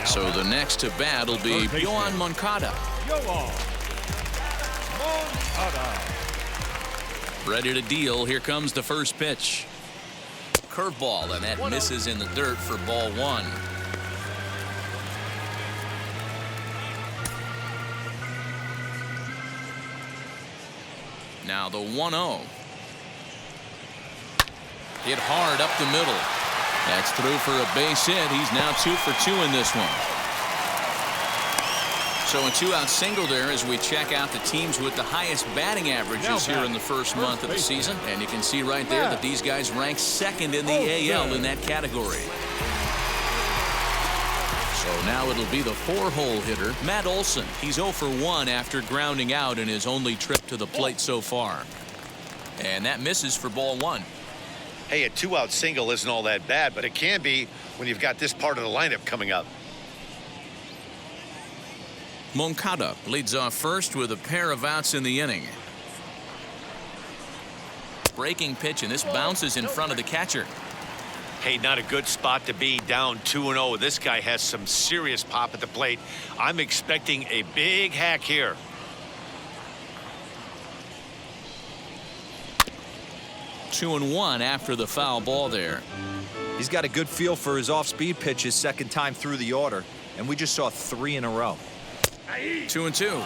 So the next to bat will be Yoan Moncada. Ready to deal. Here comes the first pitch. Curveball, and that misses in the dirt for ball 1. Now the 1-0. Hit hard up the middle. That's through for a base hit. He's now 2 for 2 in this one. So a 2-out single there as we check out the teams with the highest batting averages here in the first month of the season. And you can see right there that these guys rank second in the AL in that category. So now it'll be the 4-hole hitter, Matt Olson. He's 0 for 1 after grounding out in his only trip to the plate so far. And that misses for ball 1. Hey, a 2-out single isn't all that bad, but it can be when you've got this part of the lineup coming up. Moncada leads off first with a pair of outs in the inning. Breaking pitch, and this bounces in front of the catcher. Hey, not a good spot to be, down 2-0. This guy has some serious pop at the plate. I'm expecting a big hack here. Two and one after the foul ball there. He's got a good feel for his off-speed pitches second time through the order, and we just saw 3 in a row. 2 and 2.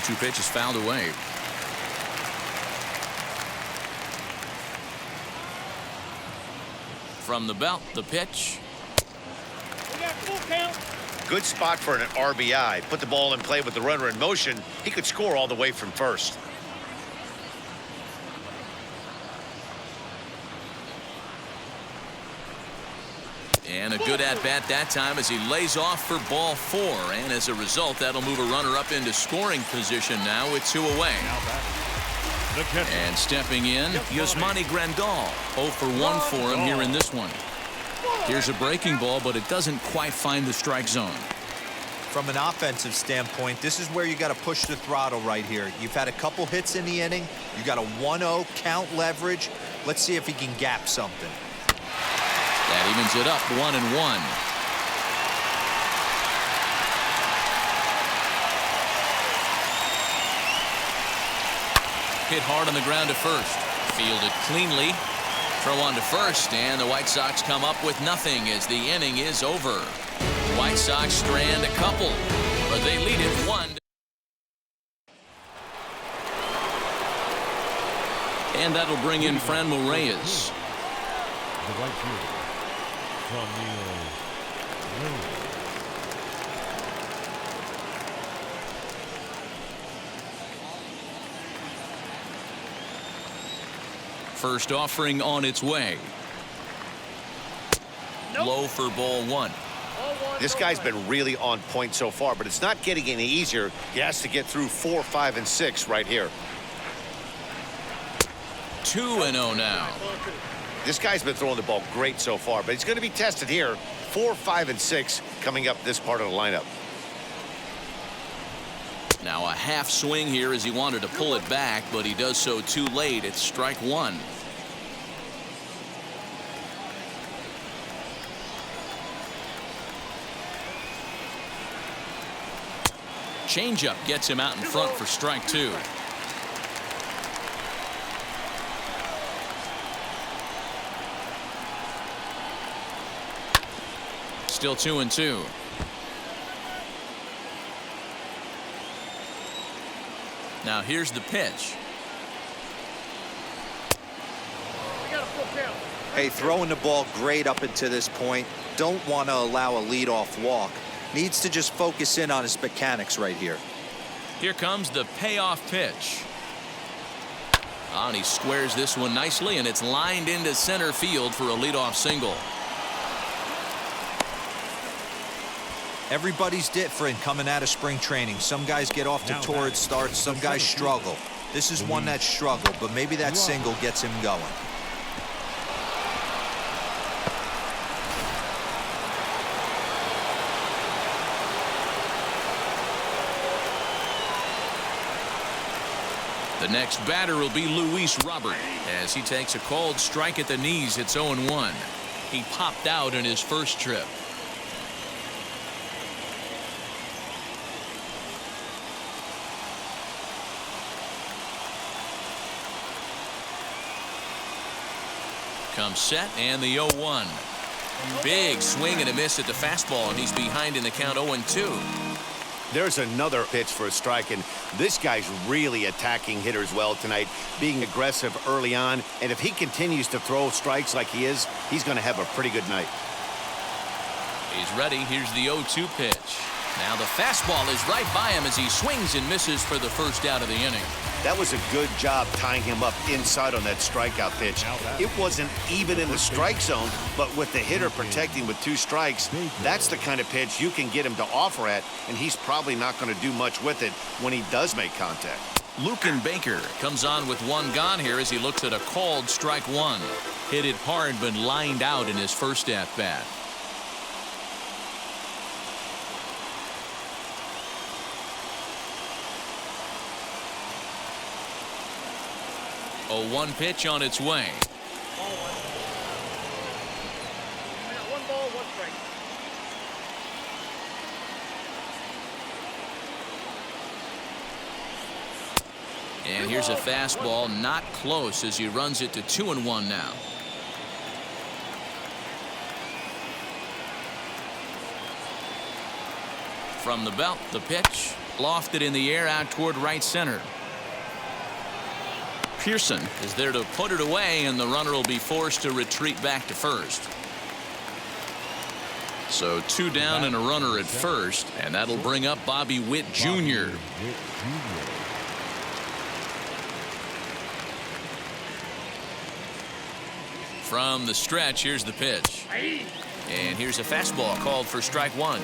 Two pitch is fouled away. From the belt, the pitch. Good spot for an RBI. Put the ball in play with the runner in motion. He could score all the way from first. And a good at-bat that time as he lays off for ball 4. And as a result, that'll move a runner up into scoring position now with 2 away. And stepping in, Yasmani Grandal. 0 for 1 for him here in this one. Here's a breaking ball, but it doesn't quite find the strike zone. From an offensive standpoint, this is where you got to push the throttle right here. You've had a couple hits in the inning. You got a 1-0 count leverage. Let's see if he can gap something. That evens it up 1 and 1. Hit hard on the ground to first. Fielded cleanly. Throw on to first, and the White Sox come up with nothing as the inning is over. White Sox strand a couple, but they lead it 1. And that'll bring in Franmil Reyes. The right fielder from the First offering on its way. Low for ball 1. This guy's been really on point so far, but it's not getting any easier. He has to get through 4, 5, and 6 right here. 2-0 now. This guy's been throwing the ball great so far, but he's going to be tested here. 4, 5, and 6 coming up this part of the lineup. Now a half swing here as he wanted to pull it back, but he does so too late. It's strike 1. Changeup gets him out in front for strike 2. Still 2 and 2. Now here's the pitch. Hey, throwing the ball great up until this point. Don't want to allow a leadoff walk. Needs to just focus in on his mechanics right here. Here comes the payoff pitch. And he squares this one nicely, and it's lined into center field for a leadoff single. Everybody's different coming out of spring training. Some guys get off to torrid starts. Some guys struggle. This is one that struggled, but maybe that single gets him going. The next batter will be Luis Robert as he takes a called strike at the knees. It's 0-1. He popped out in his first trip. comes set and the 0-1. Big swing and a miss at the fastball, and he's behind in the count 0-2. There's another pitch for a strike, and this guy's really attacking hitters well tonight, being aggressive early on. And if he continues to throw strikes like he is, he's going to have a pretty good night. He's ready. Here's the 0-2 pitch. Now the fastball is right by him as he swings and misses for the first out of the inning. That was a good job tying him up inside on that strikeout pitch. It wasn't even in the strike zone, but with the hitter protecting with 2 strikes, that's the kind of pitch you can get him to offer at, and he's probably not going to do much with it when he does make contact. Luken Baker comes on with 1 gone here as he looks at a called strike 1. Hit it hard but lined out in his first at bat. A 1 pitch on its way. Ball 1. I got 1 ball, 1 strike. And here's a fastball, not close, as he runs it to 2-1 now. From the belt, the pitch lofted in the air out toward right center. Pearson is there to put it away, and the runner will be forced to retreat back to first. So 2 down and a runner at first, and that'll bring up Bobby Witt Jr. From the stretch, here's the pitch. And here's a fastball called for strike 1.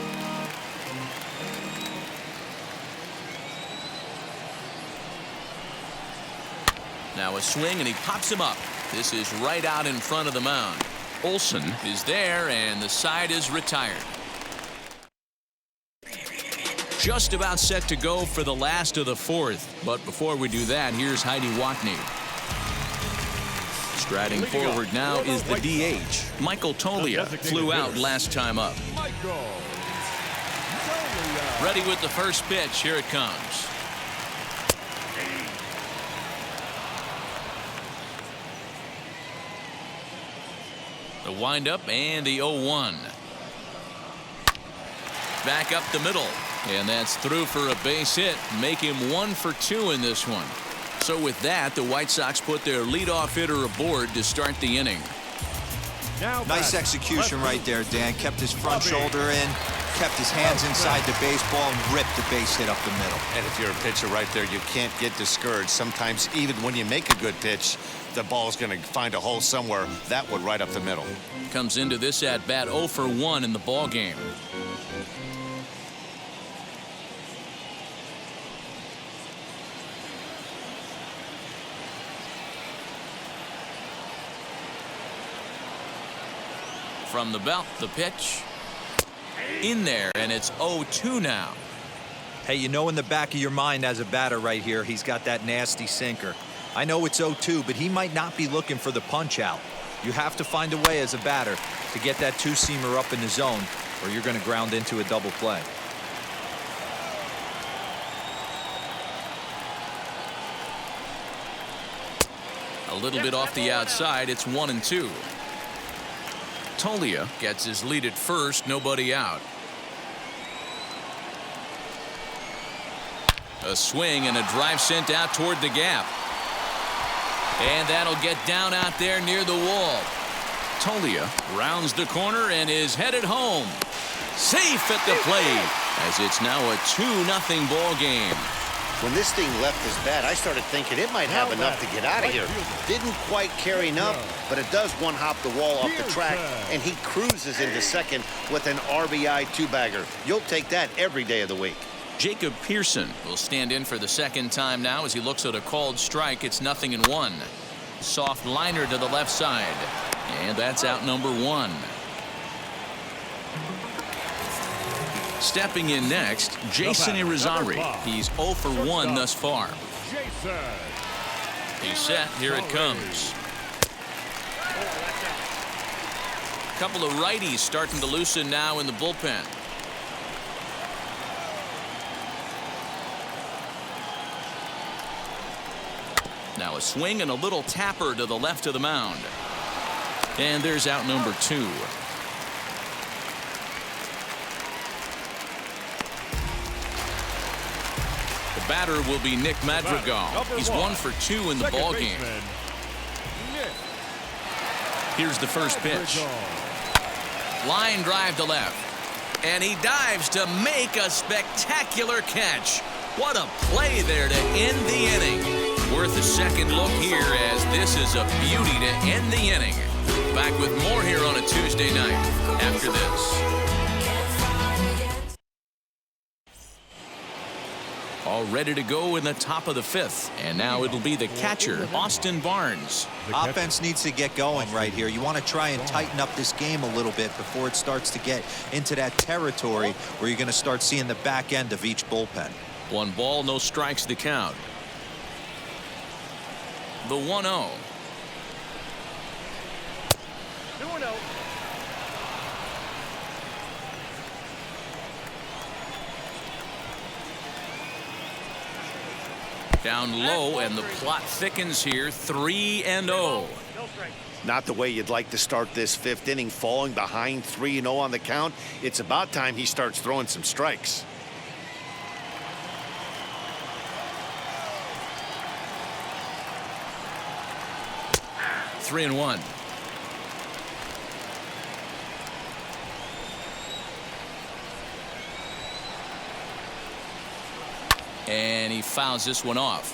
Now a swing, and he pops him up. This is right out in front of the mound. Olson is there, and the side is retired. Just about set to go for the last of the 4th. But before we do that, here's Heidi Watney. Striding forward now is the DH. Michael Tolia flew out last time up. Ready with the first pitch. Here it comes. The windup and the 0-1. Back up the middle, and that's through for a base hit. Make him 1 for 2 in this one. So with that, the White Sox put their leadoff hitter aboard to start the inning. Nice execution right there, Dan. Kept his front shoulder in, kept his hands inside the baseball, and ripped the base hit up the middle. And if you're a pitcher right there, you can't get discouraged. Sometimes even when you make a good pitch, the ball's going to find a hole somewhere. That one right up the middle. Comes into this at bat 0 for 1 in the ball game. From the belt, the pitch in there, and it's 0-2 now. Hey, you know in the back of your mind as a batter right here, he's got that nasty sinker. I know it's 0-2, but he might not be looking for the punch out. You have to find a way as a batter to get that 2-seamer up in the zone, or you're going to ground into a double play. A little bit off the outside. It's 1-2. Tolia gets his lead at first, nobody out. A swing and a drive sent out toward the gap. And that'll get down out there near the wall. Tolia rounds the corner and is headed home. Safe at the plate, as it's now a 2-0 ball game. When this thing left his bat, I started thinking it might have enough to get out of here. Didn't quite carry enough, but it does one-hop the wall off the track, and he cruises into second with an RBI 2-bagger. You'll take that every day of the week. Jacob Pearson will stand in for the second time now as he looks at a called strike. It's 0-1. Soft liner to the left side, and that's out number 1. Stepping in next, Jason Irizarry. He's 0 for 1 thus far. He's set. Here it comes. A couple of righties starting to loosen now in the bullpen. Now a swing and a little tapper to the left of the mound. And there's out number 2. The batter will be Nick Madrigal. He's 1 for 2 in the ball game. Here's the first pitch. Line drive to left. And he dives to make a spectacular catch. What a play there to end the inning. Worth a second look here, as this is a beauty to end the inning. Back with more here on a Tuesday night after this. All ready to go in the top of the 5th. And now it'll be the catcher, Austin Barnes. Offense needs to get going right here. You want to try and tighten up this game a little bit before it starts to get into that territory where you're going to start seeing the back end of each bullpen. 1 ball, no strikes the count. The 1-0. 2-0. Down low, and the plot thickens here. 3-0. Not the way you'd like to start this 5th inning, falling behind 3-0 on the count. It's about time he starts throwing some strikes. Three and 1. And he fouls this one off.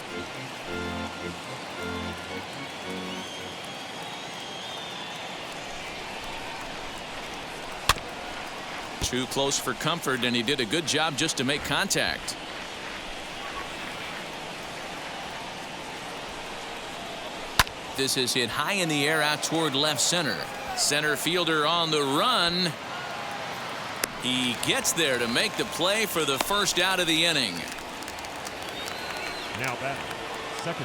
Too close for comfort, and he did a good job just to make contact. This is hit high in the air out toward left center. Center fielder on the run. He gets there to make the play for the first out of the inning. Now back.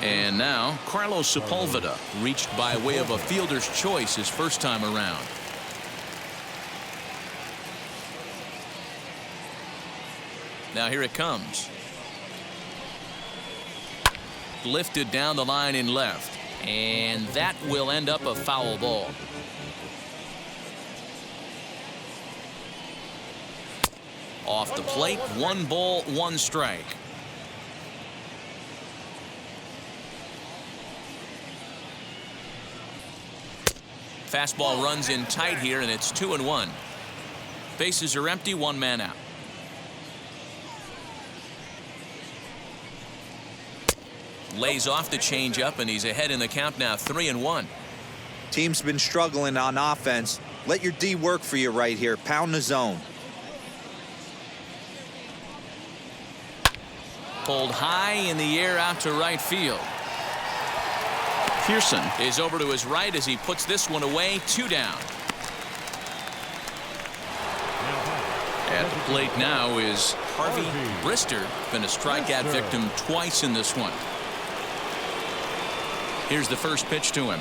And now Carlos Sepulveda, reached by way of a fielder's choice his first time around. Now here it comes. Lifted down the line in left. And that will end up a foul ball. Off the plate, 1 ball, 1 strike. Fastball runs in tight here, and it's 2-1. Bases are empty, 1 man out. Lays off the changeup, and he's ahead in the count now, 3-1. Team's been struggling on offense. Let your D work for you right here. Pound the zone. Pulled high in the air out to right field. Pearson is over to his right as he puts this one away. 2 down. At the plate now is Harvey Brister. Been a strikeout victim twice in this one. Here's the first pitch to him.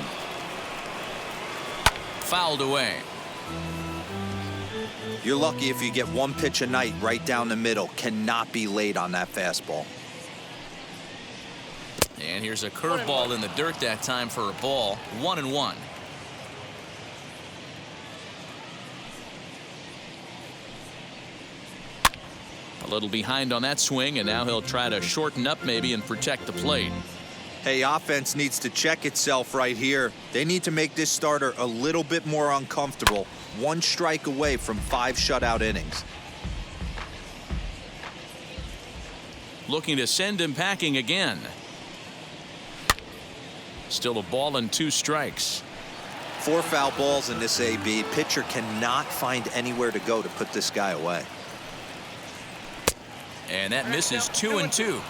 Fouled away. You're lucky if you get 1 pitch a night right down the middle. Cannot be late on that fastball. And here's a curveball in the dirt that time for a ball. 1-1. A little behind on that swing, and now he'll try to shorten up maybe and protect the plate. Hey, offense needs to check itself right here. They need to make this starter a little bit more uncomfortable. 1 strike away from 5 shutout innings. Looking to send him packing again. Still a ball and 2 strikes. 4 foul balls in this AB. Pitcher cannot find anywhere to go to put this guy away. And that misses 2-2.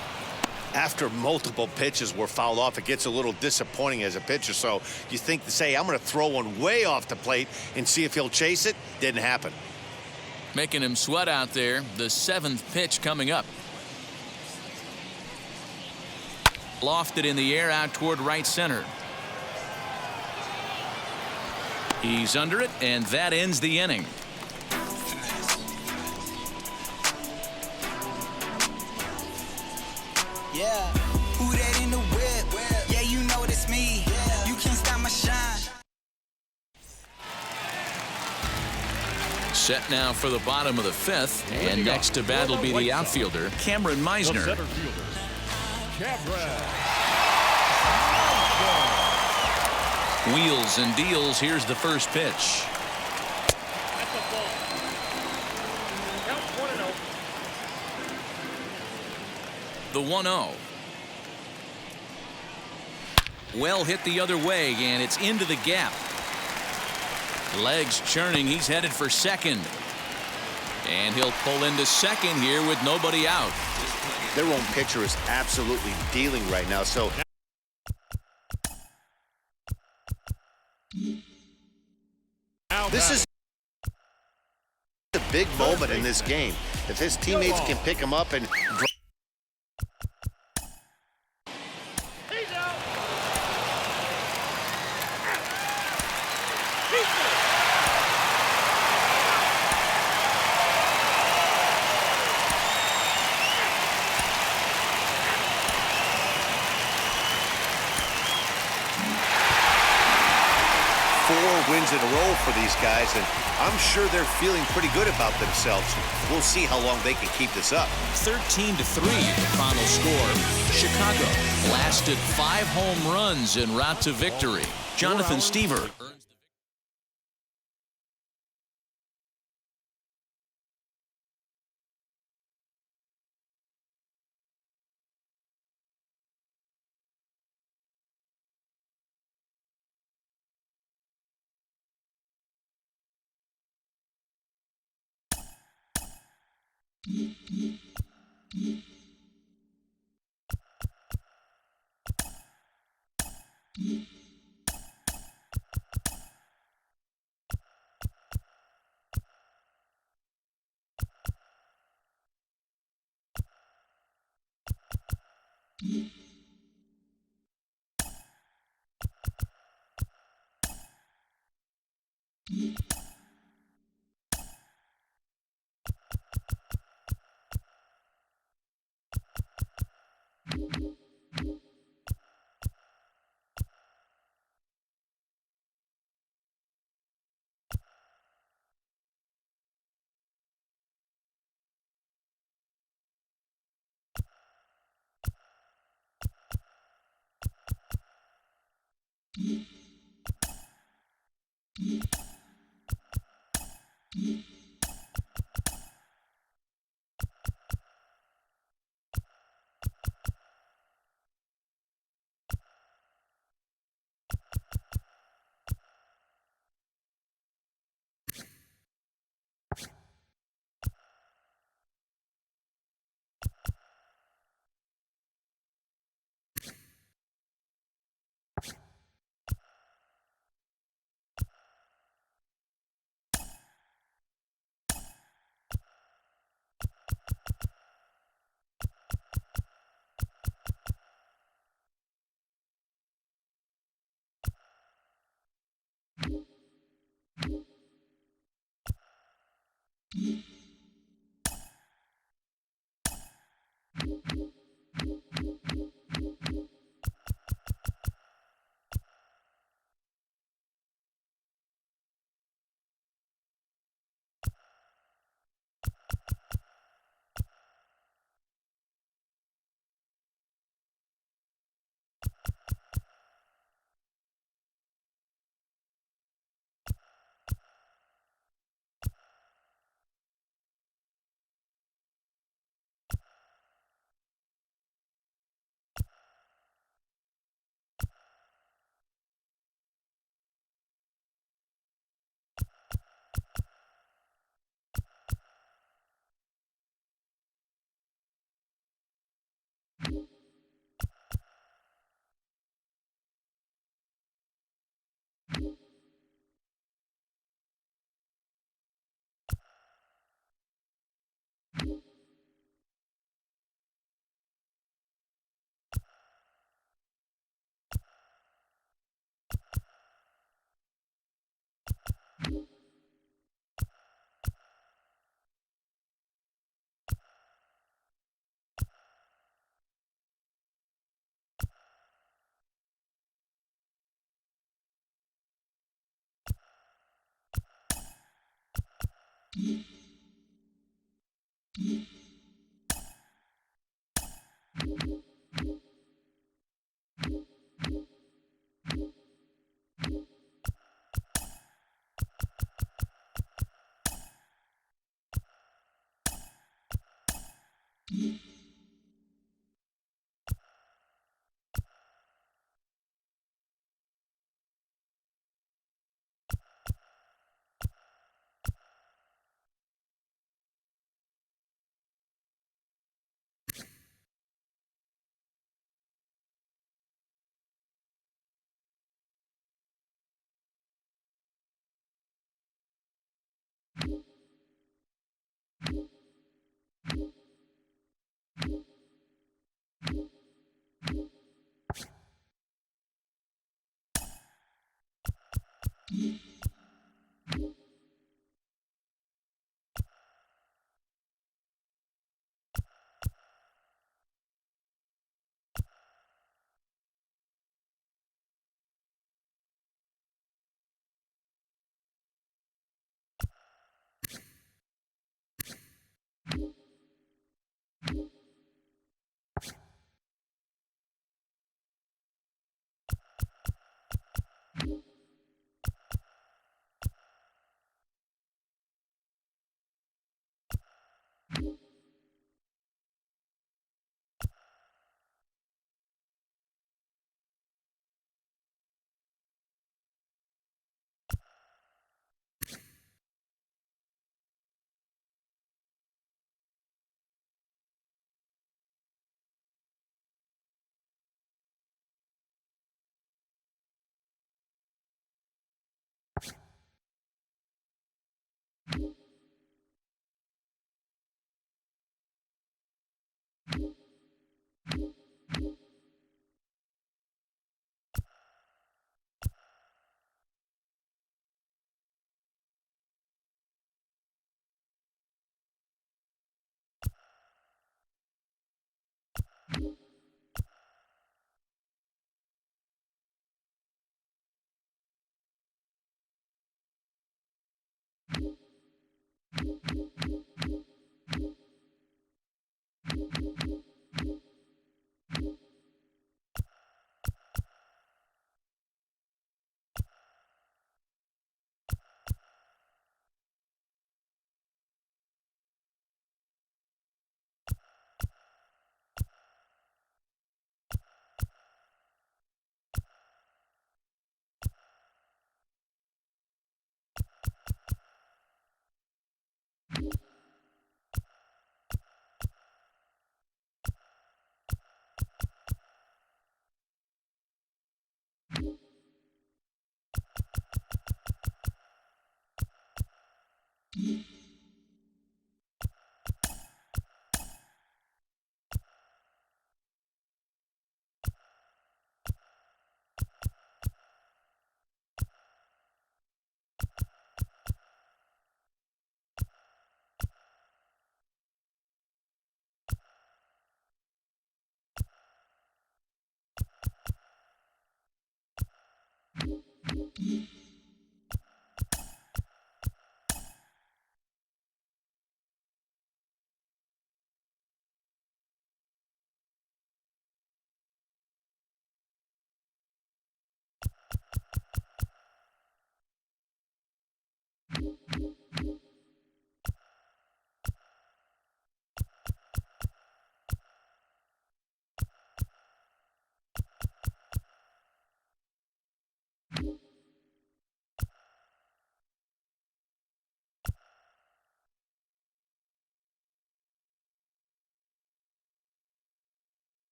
After multiple pitches were fouled off, it gets a little disappointing as a pitcher. So you think to say, I'm going to throw one way off the plate and see if he'll chase it. Didn't happen. Making him sweat out there. The 7th pitch coming up. Lofted in the air out toward right center. He's under it, and that ends the inning. Yeah, who that in the whip? Yeah, you know it's me. You can't stop my shine. Set now for the bottom of the fifth. And next to bat will be the outfielder, Cameron Meisner. The center fielder, Cameron. Wheels and deals. Here's the first pitch. That's a ball. Count 1-0. The 1-0. Well hit the other way, and it's into the gap. Legs churning. He's headed for second. And he'll pull into second here with nobody out. Their own pitcher is absolutely dealing right now. So this is a big moment in this game. If his teammates can pick him up and He's out. 4 wins in a row for these guys, and I'm sure they're feeling pretty good about themselves. We'll see how long they can keep this up. 13-3, the final score. Chicago blasted 5 home runs en route to victory. Jonathan Stever.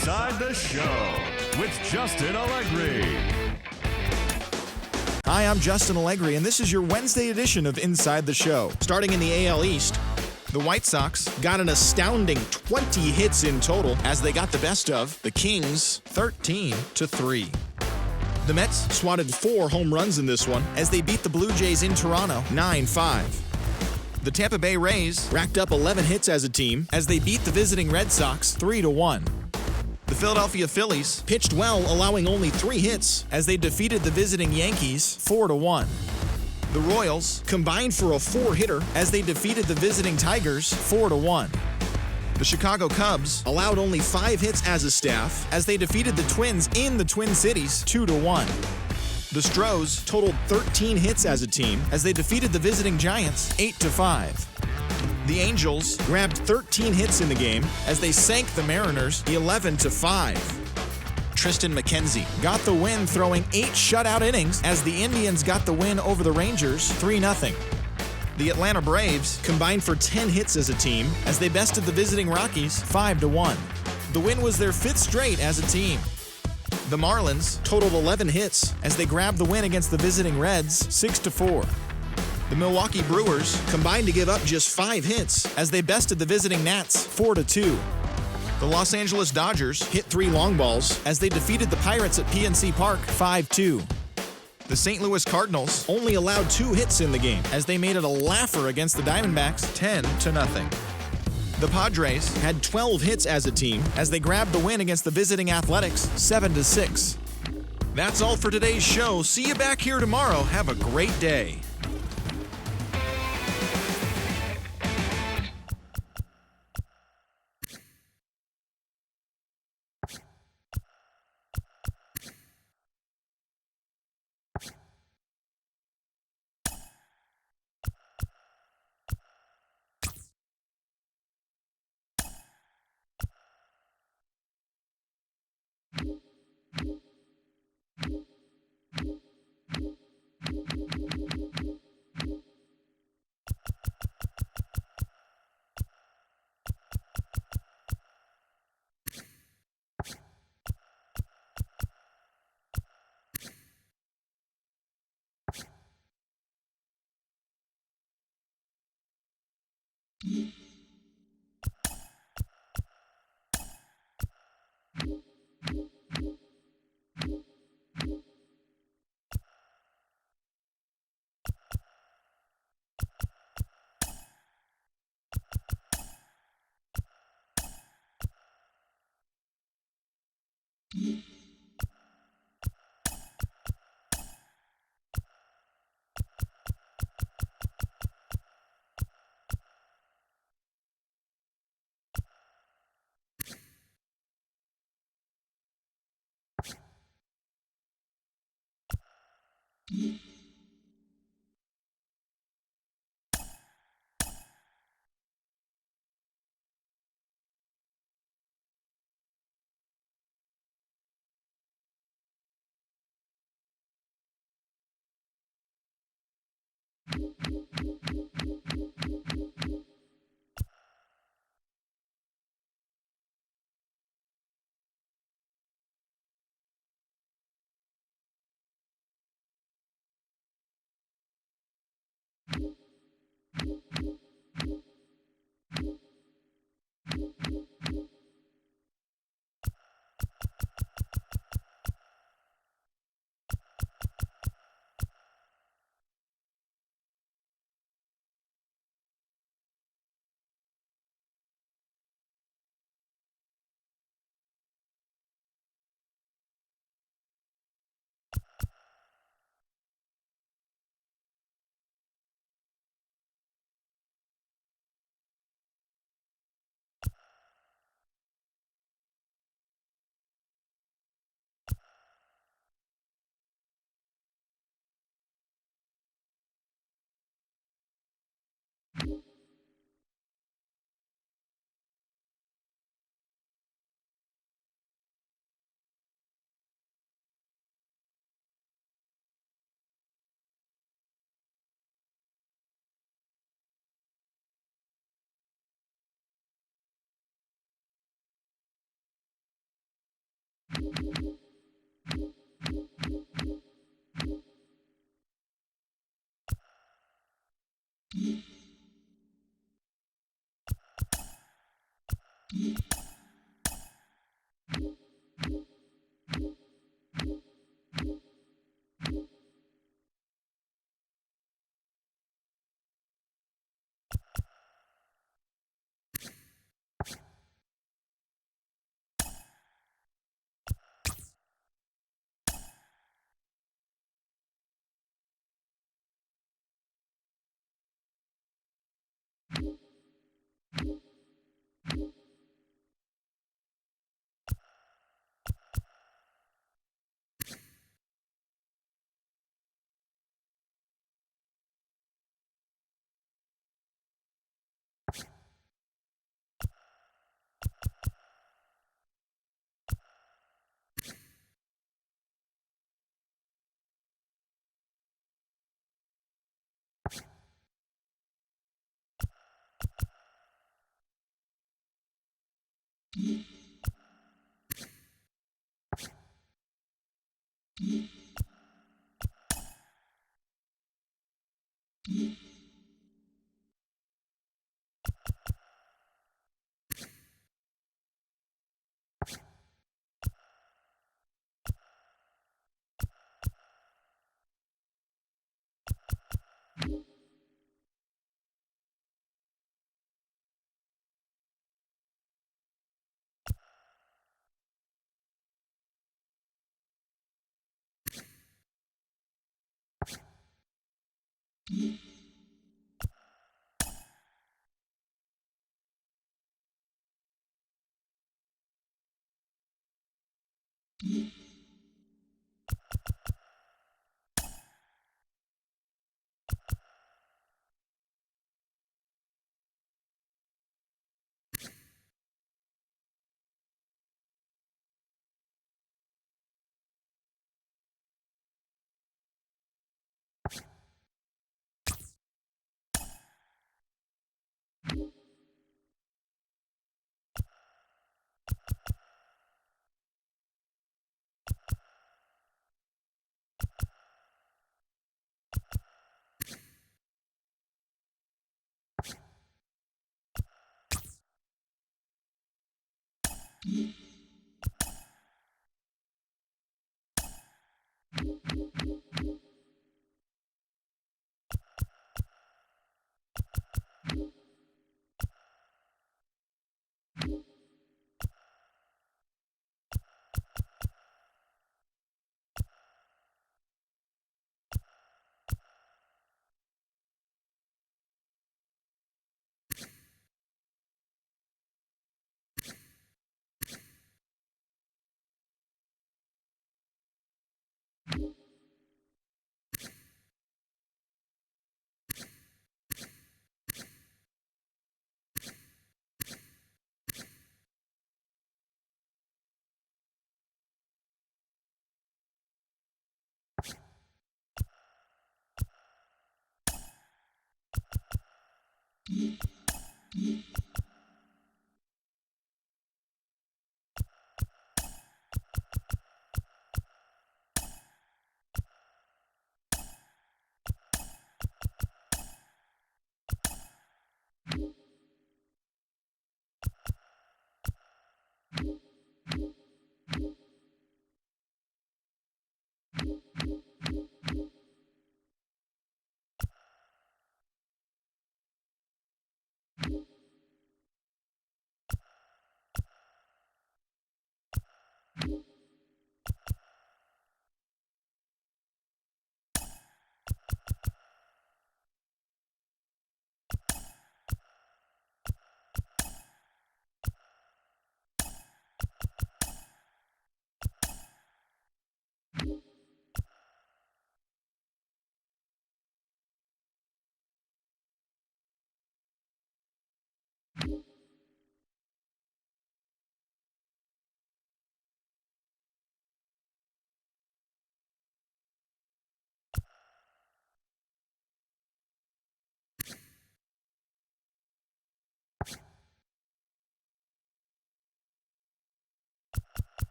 Inside the Show with Justin Allegri. Hi, I'm Justin Allegri, and this is your Wednesday edition of Inside the Show. Starting in the AL East, the White Sox got an astounding 20 hits in total as they got the best of the Kings 13-3. The Mets swatted 4 home runs in this one as they beat the Blue Jays in Toronto 9-5. The Tampa Bay Rays racked up 11 hits as a team as they beat the visiting Red Sox 3-1. The Philadelphia Phillies pitched well, allowing only 3 hits as they defeated the visiting Yankees 4-1. The Royals combined for a 4-hitter as they defeated the visiting Tigers 4-1. The Chicago Cubs allowed only 5 hits as a staff as they defeated the Twins in the Twin Cities 2-1. The Stros totaled 13 hits as a team as they defeated the visiting Giants 8-5. The Angels grabbed 13 hits in the game as they sank the Mariners 11-5. Tristan McKenzie got the win, throwing 8 shutout innings as the Indians got the win over the Rangers 3-0. The Atlanta Braves combined for 10 hits as a team as they bested the visiting Rockies 5-1. The win was their 5th straight as a team. The Marlins totaled 11 hits as they grabbed the win against the visiting Reds 6-4. The Milwaukee Brewers combined to give up just 5 hits as they bested the visiting Nats 4-2. The Los Angeles Dodgers hit 3 long balls as they defeated the Pirates at PNC Park 5-2. The St. Louis Cardinals only allowed 2 hits in the game as they made it a laugher against the Diamondbacks 10-0. The Padres had 12 hits as a team as they grabbed the win against the visiting Athletics 7-6. That's all for today's show. See you back here tomorrow. Have a great day.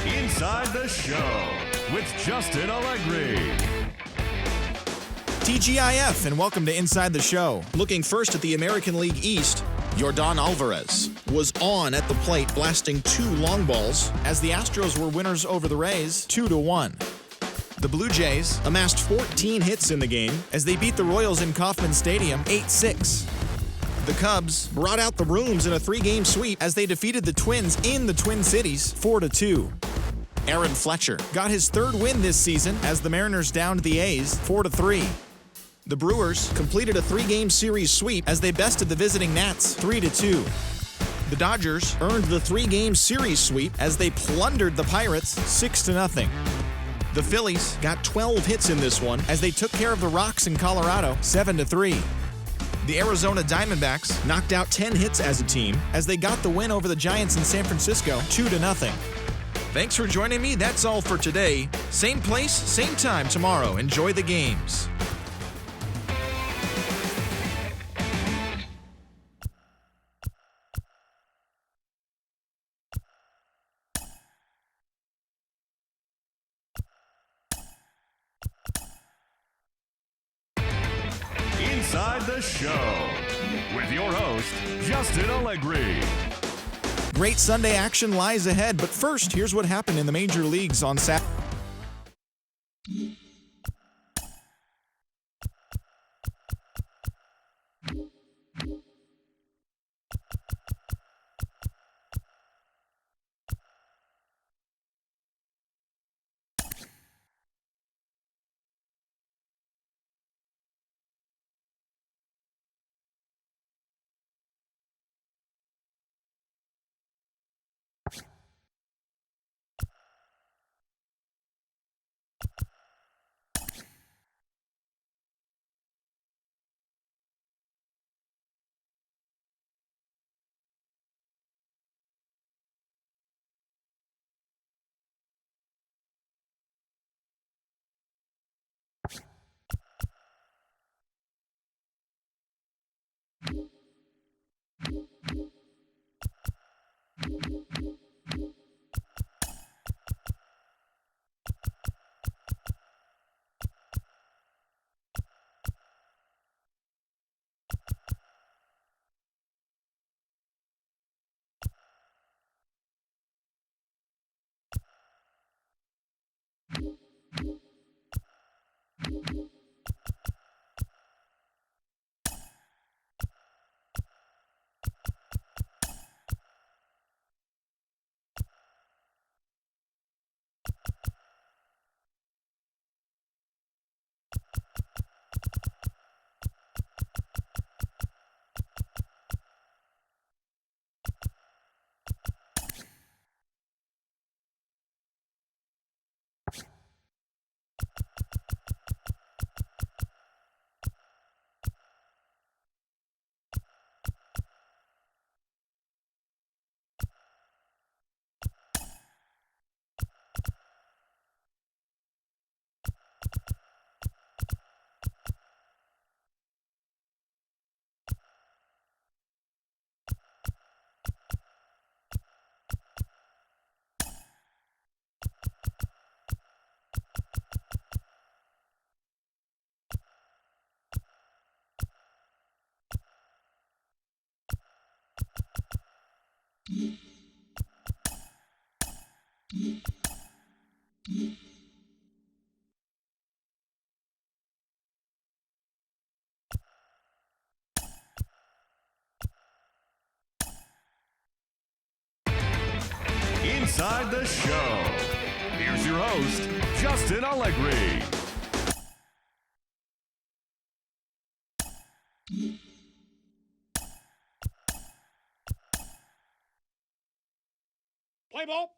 Inside the Show with Justin Allegri. TGIF, and welcome to Inside the Show. Looking first at the American League East, Yordan Alvarez was on at the plate, blasting 2 long balls as the Astros were winners over the Rays 2-1. The Blue Jays amassed 14 hits in the game as they beat the Royals in Kauffman Stadium 8-6. The Cubs brought out the brooms in a 3-game sweep as they defeated the Twins in the Twin Cities 4-2. Aaron Fletcher got his 3rd win this season as the Mariners downed the A's 4-3. The Brewers completed a 3-game series sweep as they bested the visiting Nats 3-2. The Dodgers earned the 3-game series sweep as they plundered the Pirates 6-0. The Phillies got 12 hits in this one as they took care of the Rocks in Colorado 7-3. The Arizona Diamondbacks knocked out 10 hits as a team as they got the win over the Giants in San Francisco 2-0. Thanks for joining me. That's all for today. Same place, same time tomorrow. Enjoy the games. Inside the Show with your host, Justin Allegri. Great Sunday action lies ahead, but first, here's what happened in the major leagues on Saturday. Inside the show. Here's your host, Justin Allegri. Play ball.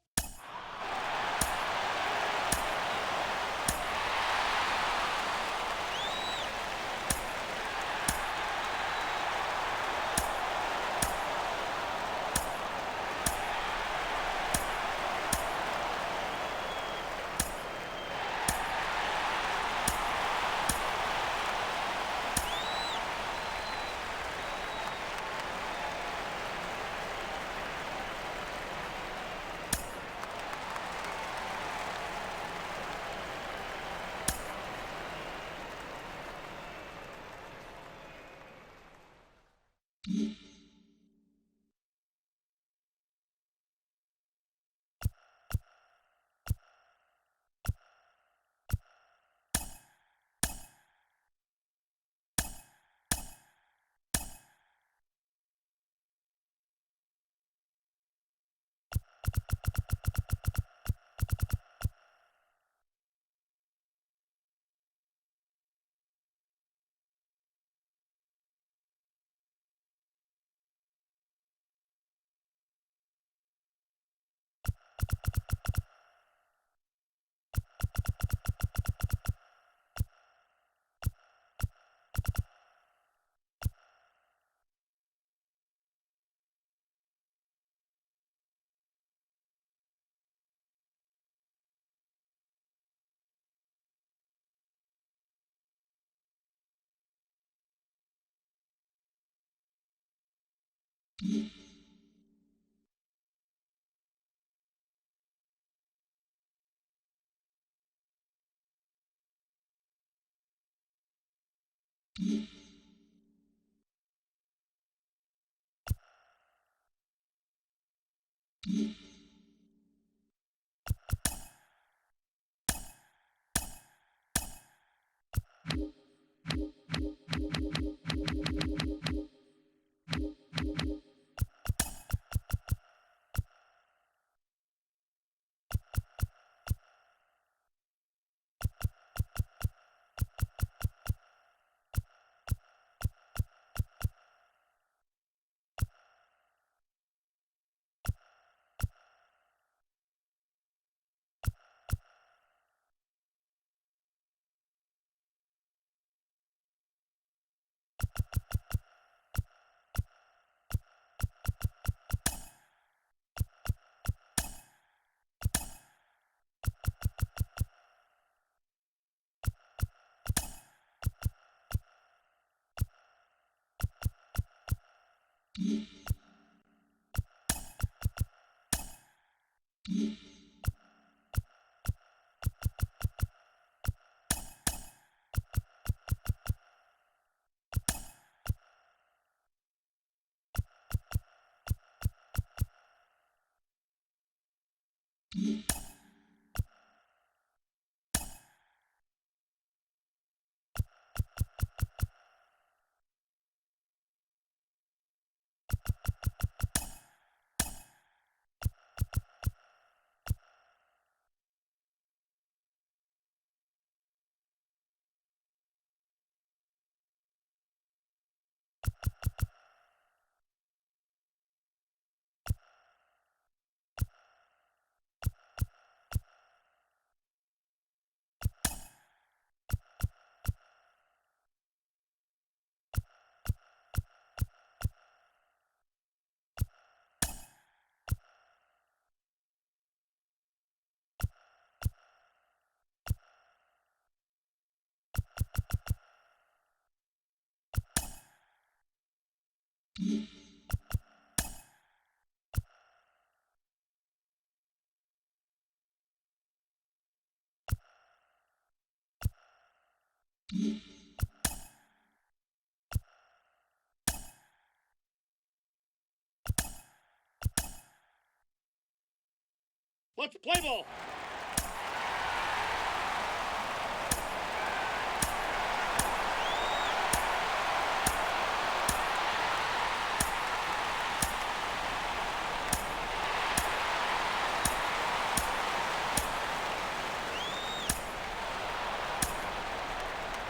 Let's play ball.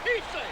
He's safe.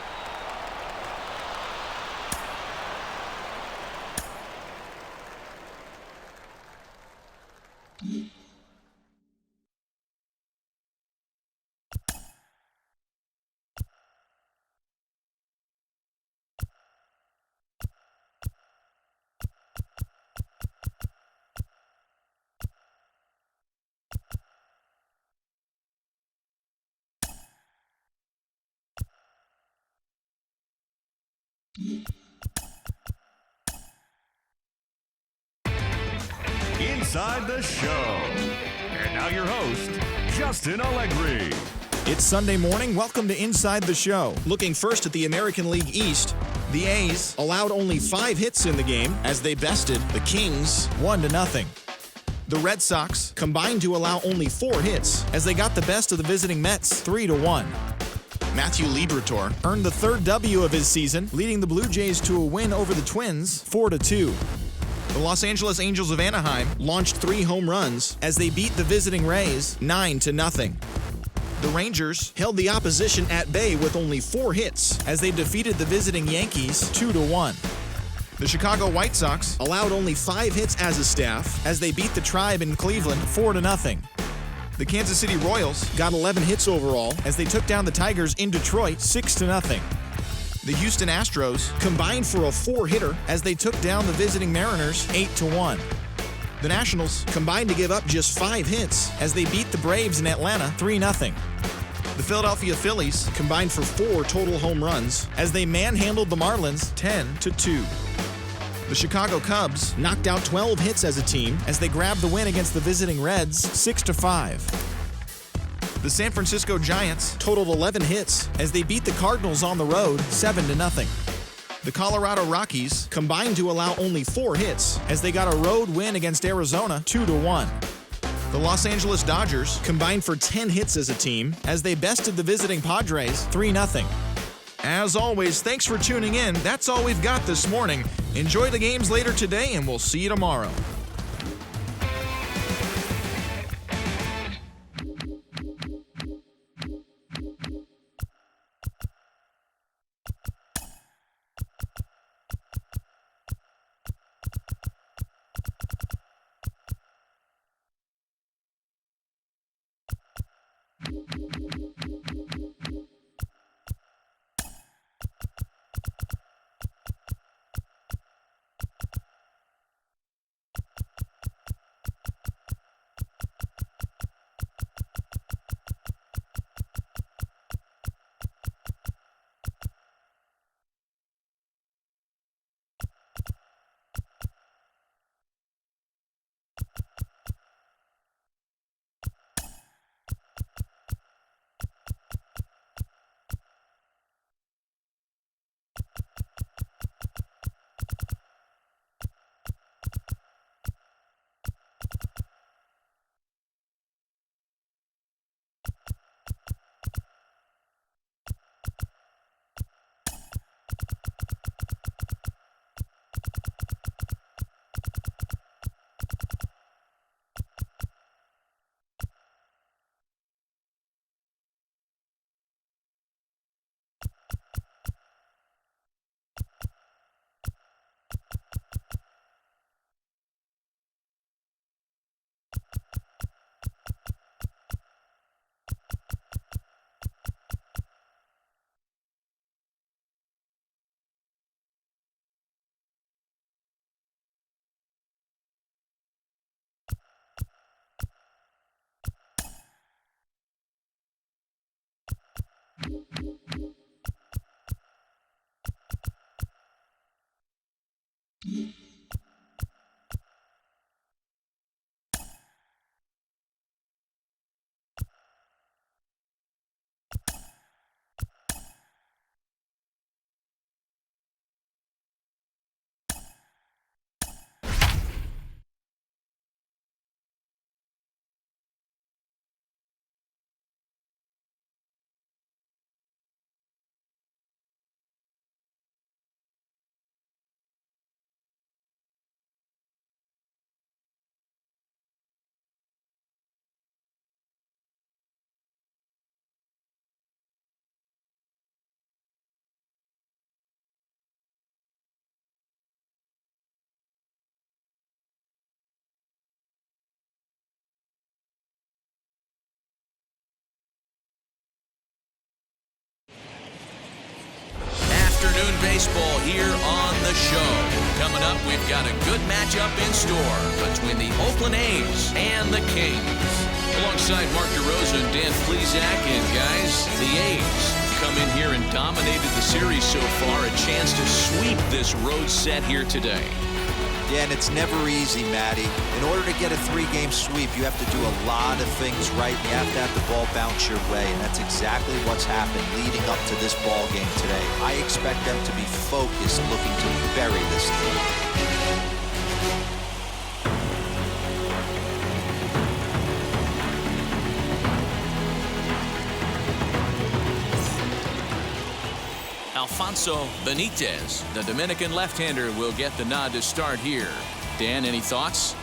Inside the Show. And now your host, Justin Allegri. It's Sunday morning. Welcome to Inside the Show. Looking first at the American League East, the A's allowed only 5 hits in the game as they bested the Kings 1-0. The Red Sox combined to allow only 4 hits as they got the best of the visiting Mets 3-1. Matthew Liberatore earned the 3rd W of his season, leading the Blue Jays to a win over the Twins 4-2. The Los Angeles Angels of Anaheim launched 3 home runs as they beat the visiting Rays 9-0. The Rangers held the opposition at bay with only 4 hits as they defeated the visiting Yankees 2-1. The Chicago White Sox allowed only 5 hits as a staff as they beat the Tribe in Cleveland 4-0. The Kansas City Royals got 11 hits overall as they took down the Tigers in Detroit 6-0. The Houston Astros combined for a 4-hitter as they took down the visiting Mariners 8-1. The Nationals combined to give up just 5 hits as they beat the Braves in Atlanta 3-0. The Philadelphia Phillies combined for 4 total home runs as they manhandled the Marlins 10-2. The Chicago Cubs knocked out 12 hits as a team as they grabbed the win against the visiting Reds 6-5. The San Francisco Giants totaled 11 hits as they beat the Cardinals on the road 7-0. The Colorado Rockies combined to allow only 4 hits as they got a road win against Arizona 2-1. The Los Angeles Dodgers combined for 10 hits as a team as they bested the visiting Padres 3-0. As always, thanks for tuning in. That's all we've got this morning. Enjoy the games later today, and we'll see you tomorrow. afternoon baseball here on the show. Coming up, we've got a good matchup in store between the Oakland A's and the Kings. Alongside Mark DeRosa and Dan Plesac, and guys, the A's come in here and dominated the series so far. A chance to sweep this road set here today. Yeah, and it's never easy, Matty. In order to get a 3-game sweep, you have to do a lot of things right, and you have to have the ball bounce your way, and that's exactly what's happened leading up to this ball game today. I expect them to be focused, looking to bury this team. Alfonso Benitez, the Dominican left-hander, will get the nod to start here. Dan, any thoughts?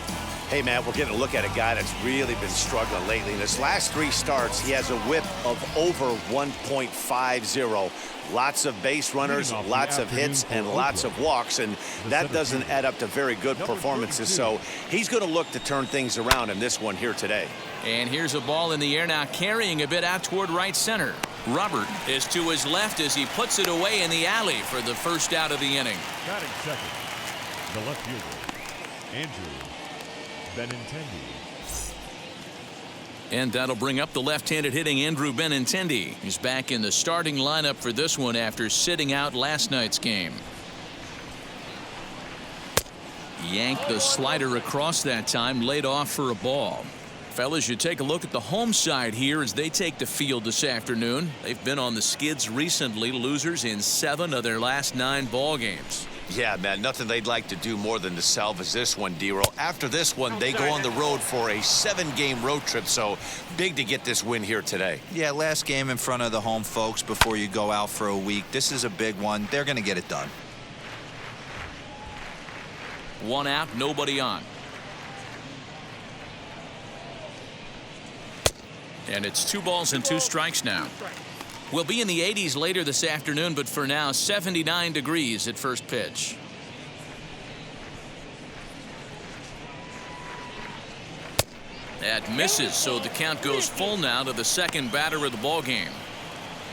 Hey, man, we're getting a look at a guy that's really been struggling lately. In his last 3 starts, he has a whip of over 1.50. Lots of base runners, lots of hits, and lots of walks, and that doesn't add up to very good performances. So he's going to look to turn things around in this one here today. And here's a ball in the air now, carrying a bit out toward right center. Robert is to his left as he puts it away in the alley for the first out of the inning. Batting second, the left fielder, Andrew Benintendi. And that'll bring up the left-handed hitting Andrew Benintendi. He's back in the starting lineup for this one after sitting out last night's game. Yanked the slider across that time, laid off for a ball. Fellas, you take a look at the home side here as they take the field this afternoon. They've been on the skids recently, losers in 7 of their last 9 ball games. Yeah, man, nothing they'd like to do more than to salvage this one, D-Roll. After this one, they go on the road for a 7-game road trip, so big to get this win here today. Yeah, last game in front of the home folks before you go out for a week. This is a big one. They're going to get it done. 1 out, nobody on. And it's 2 balls and 2 strikes now. We'll be in the 80s later this afternoon, but for now, 79 degrees at first pitch. That misses, so the count goes full now to the second batter of the ball game.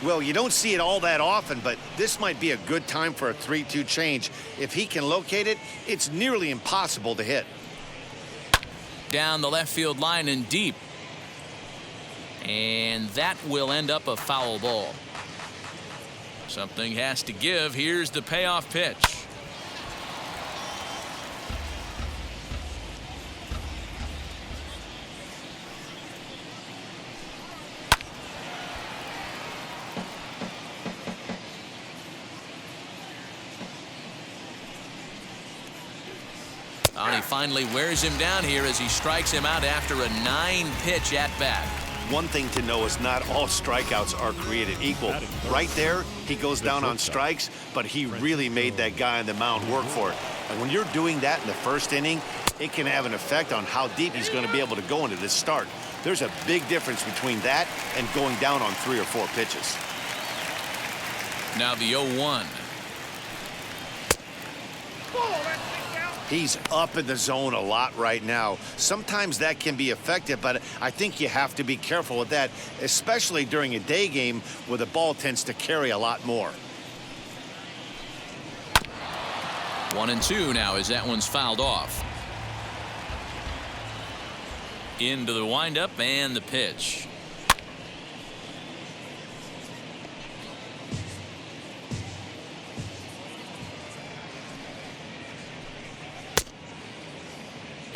Well, you don't see it all that often, but this might be a good time for a 3-2 change. If he can locate it, it's nearly impossible to hit. Down the left field line and deep. And that will end up a foul ball. Something has to give. Here's the payoff pitch. And he finally wears him down here as he strikes him out after a 9-pitch at bat. One thing to know is not all strikeouts are created equal. Right there, he goes down on strikes, but he really made that guy on the mound work for it. And when you're doing that in the first inning, it can have an effect on how deep he's going to be able to go into this start. There's a big difference between that and going down on 3 or 4 pitches. Now the 0-1. He's up in the zone a lot right now. Sometimes that can be effective, but I think you have to be careful with that, especially during a day game where the ball tends to carry a lot more. 1-2 now as that one's fouled off. Into the windup and the pitch.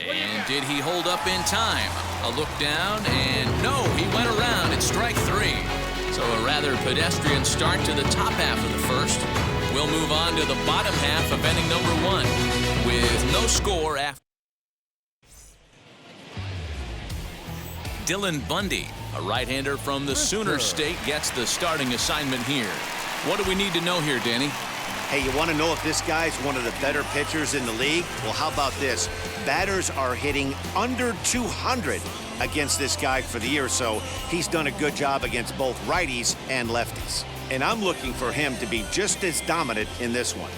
And did he hold up in time? A look down, and no, he went around. It's strike 3. So a rather pedestrian start to the top half of the first. We'll move on to the bottom half of inning number 1 with no score after. Dylan Bundy, a right-hander from the Sooner State, gets the starting assignment here. What do we need to know here, Danny? Hey, you want to know if this guy's one of the better pitchers in the league? Well, how about this? Batters are hitting under 200 against this guy for the year, so he's done a good job against both righties and lefties. And I'm looking for him to be just as dominant in this one.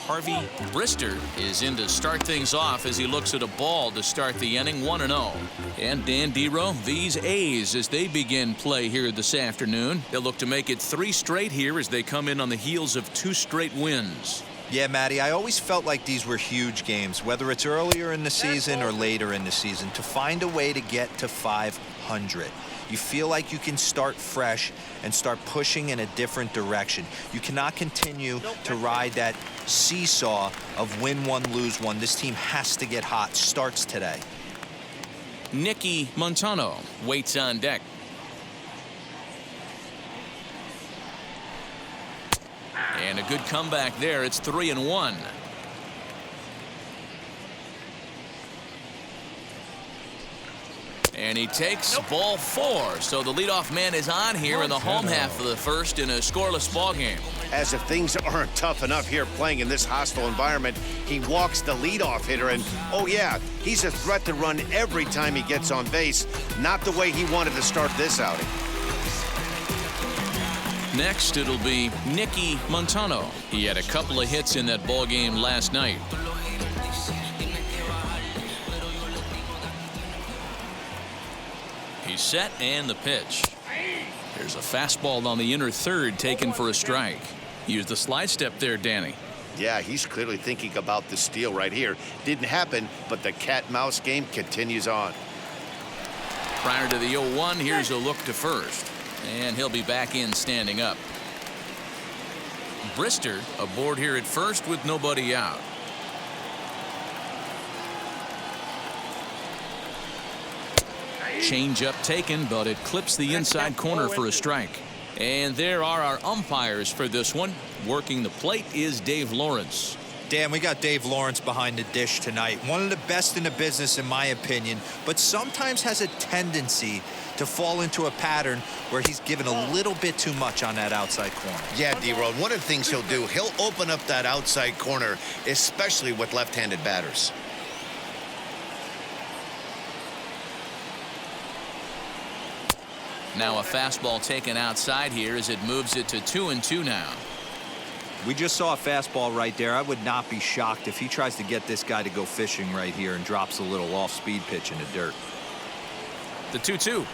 Harvey Brister is in to start things off as he looks at a ball to start the inning, 1-0. And Dan Dero, these A's, as they begin play here this afternoon, they'll look to make it 3 straight here as they come in on the heels of 2 straight wins. Yeah, Matty, I always felt like these were huge games, whether it's earlier in the season or later in the season, to find a way to get to 500. You feel like you can start fresh and start pushing in a different direction. You cannot continue to ride that seesaw of win one, lose one. This team has to get hot. Starts today. Nicky Montano waits on deck. And a good comeback there. It's 3-1. And he takes ball 4. So the leadoff man is on here in the home half of the first in a scoreless ball game. As if things aren't tough enough here playing in this hostile environment, he walks the leadoff hitter, and oh yeah, he's a threat to run every time he gets on base. Not the way he wanted to start this outing. Next, it'll be Nicky Montano. He had a couple of hits in that ball game last night. He's set, and the pitch. There's a fastball on the inner third taken for a strike. Use the slide step there, Danny. Yeah, he's clearly thinking about the steal right here. Didn't happen, but the cat-mouse game continues on. Prior to the 0-1, here's a look to first. And he'll be back in standing up. Brister aboard here at first with nobody out. Change up taken, but it clips the inside corner for a strike. And there are our umpires for this one. Working the plate is Dave Lawrence. Dan, we got Dave Lawrence behind the dish tonight. One of the best in the business, in my opinion, but sometimes has a tendency to fall into a pattern where he's given a little bit too much on that outside corner. Yeah, D-Road, one of the things he'll do, he'll open up that outside corner, especially with left-handed batters. Now a fastball taken outside here as it moves it to 2-2 now. We just saw a fastball right there. I would not be shocked if he tries to get this guy to go fishing right here and drops a little off-speed pitch in the dirt. The 2-2.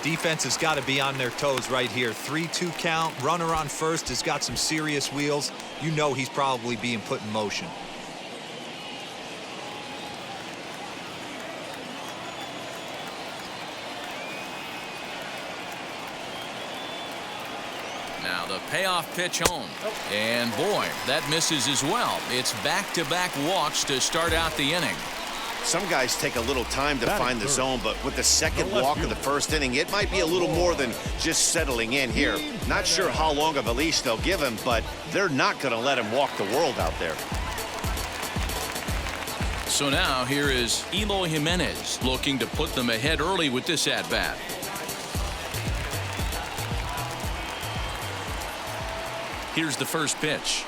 Defense has got to be on their toes right here. 3-2 count. Runner on first has got some serious wheels. You know he's probably being put in motion. Now the payoff pitch home. And boy, that misses as well. It's back-to-back walks to start out the inning. Some guys take a little time to find the zone, but with the second walk of the first inning, it might be a little more than just settling in here. Not sure how long of a leash they'll give him, but they're not going to let him walk the world out there. So now here is Eloy Jimenez looking to put them ahead early with this at-bat. Here's the first pitch.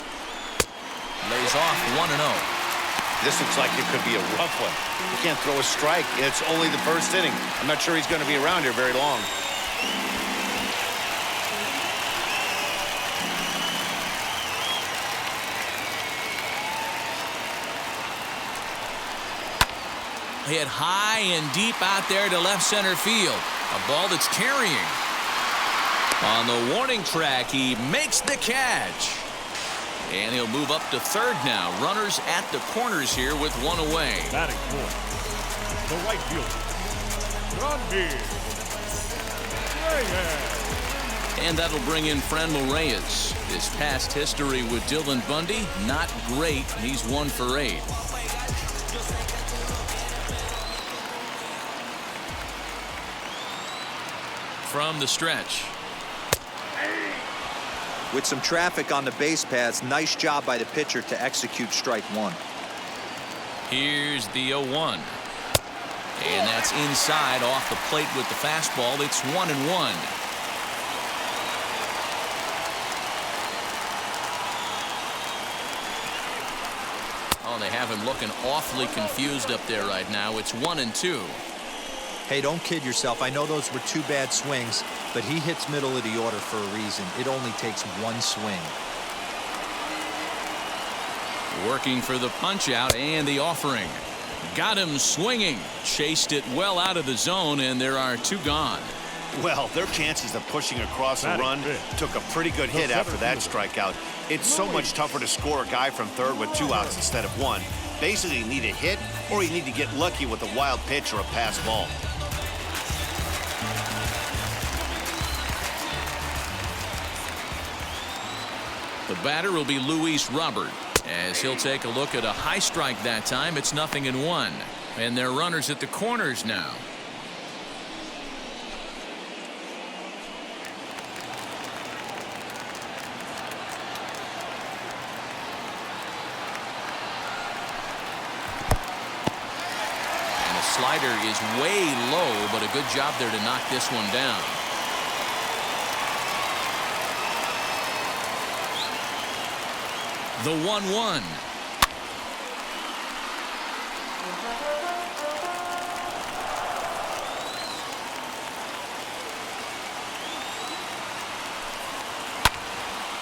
Lays off 1-0. This looks like it could be a rough one. You can't throw a strike. It's only the first inning. I'm not sure he's going to be around here very long. Hit high and deep out there to left center field. A ball that's carrying. On the warning track, he makes the catch. And he'll move up to third now. Runners at the corners here with one away. Batting fourth, the right fielder, Janky Mlb. And that'll bring in Franmil Reyes. His past history with Dylan Bundy, not great. He's 1 for 8. From the stretch. With some traffic on the base paths, nice job by the pitcher to execute strike one. Here's the 0-1. And that's inside off the plate with the fastball. It's 1-1. Oh, they have him looking awfully confused up there right now. It's 1-2. Hey, don't kid yourself. I know those were 2 bad swings, but he hits middle of the order for a reason. It only takes 1 swing. Working for the punch out and the offering. Got him swinging. Chased it well out of the zone, and there are 2 gone. Well, their chances of pushing across a run took a pretty good hit after that strikeout. It's so much tougher to score a guy from third with 2 outs instead of 1. Basically, you need a hit or you need to get lucky with a wild pitch or a pass ball. The batter will be Luis Robert, as he'll take a look at a high strike that time. It's 0-1, and they're runners at the corners now. And the slider is way low, but a good job there to knock this one down. The 1-1.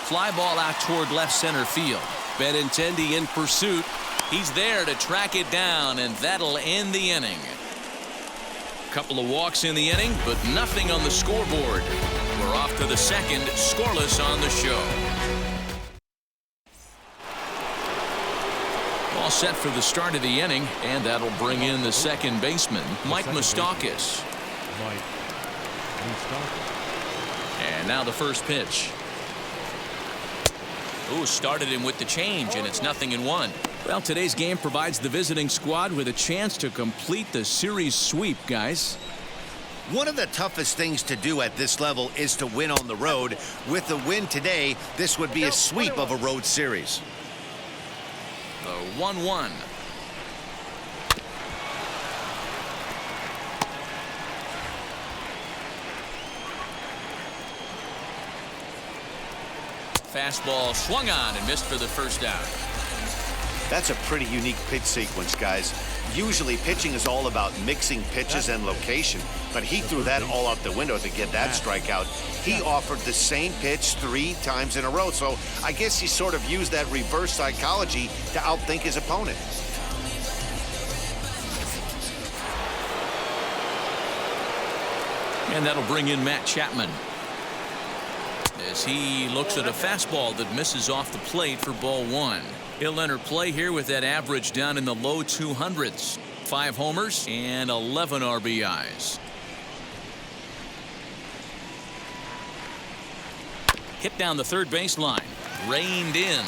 Fly ball out toward left center field. Benintendi in pursuit. He's there to track it down, and that'll end the inning. Couple of walks in the inning, but nothing on the scoreboard. We're off to the second, scoreless on the show. All set for the start of the inning, and that'll bring in the second baseman, Mike Moustakas. And now the first pitch. Ooh, started him with the change, and it's 0-1. Well, today's game provides the visiting squad with a chance to complete the series sweep, guys. One of the toughest things to do at this level is to win on the road. With the win today, this would be a sweep of a road series. The 1-1. Fastball swung on and missed for the first out. That's a pretty unique pitch sequence, guys. Usually pitching is all about mixing pitches and location, but he threw that all out the window to get that strikeout. He offered the same pitch 3 times in a row, so I guess he sort of used that reverse psychology to outthink his opponent. And that'll bring in Matt Chapman, as he looks at a fastball that misses off the plate for ball 1. He'll enter play here with that average down in the low 200s. 5 homers and 11 RBIs. Hit down the third baseline. Reined in.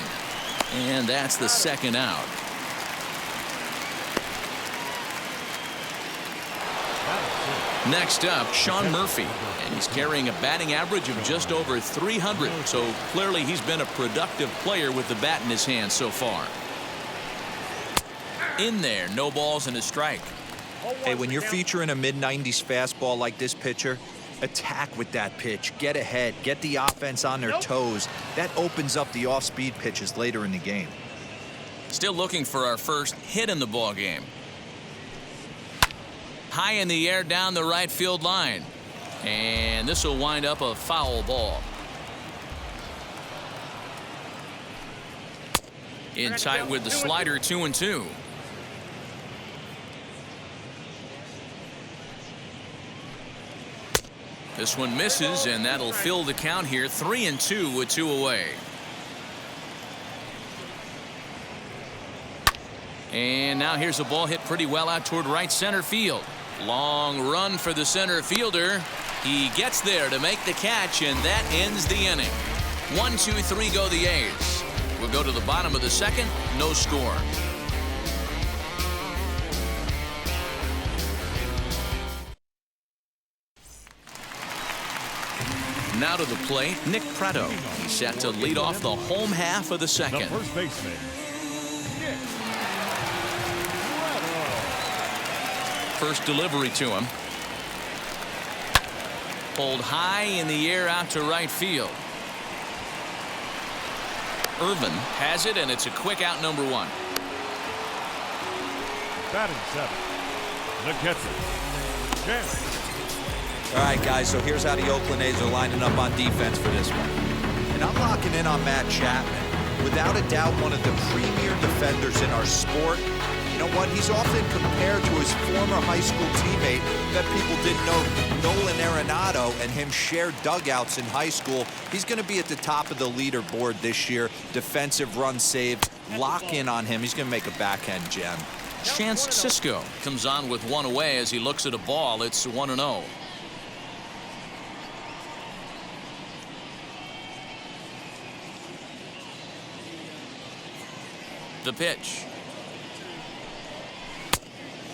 And that's the second out. Next up, Sean Murphy. And he's carrying a batting average of just over 300. So clearly he's been a productive player with the bat in his hand so far. In there, no balls and a strike. Hey, when you're featuring a mid-90s fastball like this pitcher, attack with that pitch. Get ahead. Get the offense on their toes. That opens up the off-speed pitches later in the game. Still looking for our first hit in the ball game. High in the air down the right field line. And this will wind up a foul ball. In tight with the slider, 2-2. This one misses, and that'll fill the count here. 3-2 with 2 away. And now here's a ball hit pretty well out toward right center field. Long run for the center fielder. He gets there to make the catch, and that ends the inning. 1-2-3 go the A's. We'll go to the bottom of the second. No score. Now to the plate, Nick Pratto. He's set to lead off the home half of the second. The first baseman, Nick Pratto. First delivery to him. Pulled high in the air out to right field. Irvin has it, and it's a quick out, number 1. Batting 7. The catcher, Janky. All right, guys, so here's how the Oakland A's are lining up on defense for this one. And I'm locking in on Matt Chapman. Without a doubt, one of the premier defenders in our sport. You know what? He's often compared to his former high school teammate that people didn't know, Nolan Arenado, and him shared dugouts in high school. He's going to be at the top of the leaderboard this year. Defensive run saved. Lock in on him. He's going to make a backhand gem. Chance Sisco comes on with one away as he looks at a ball. It's 1-0. The pitch.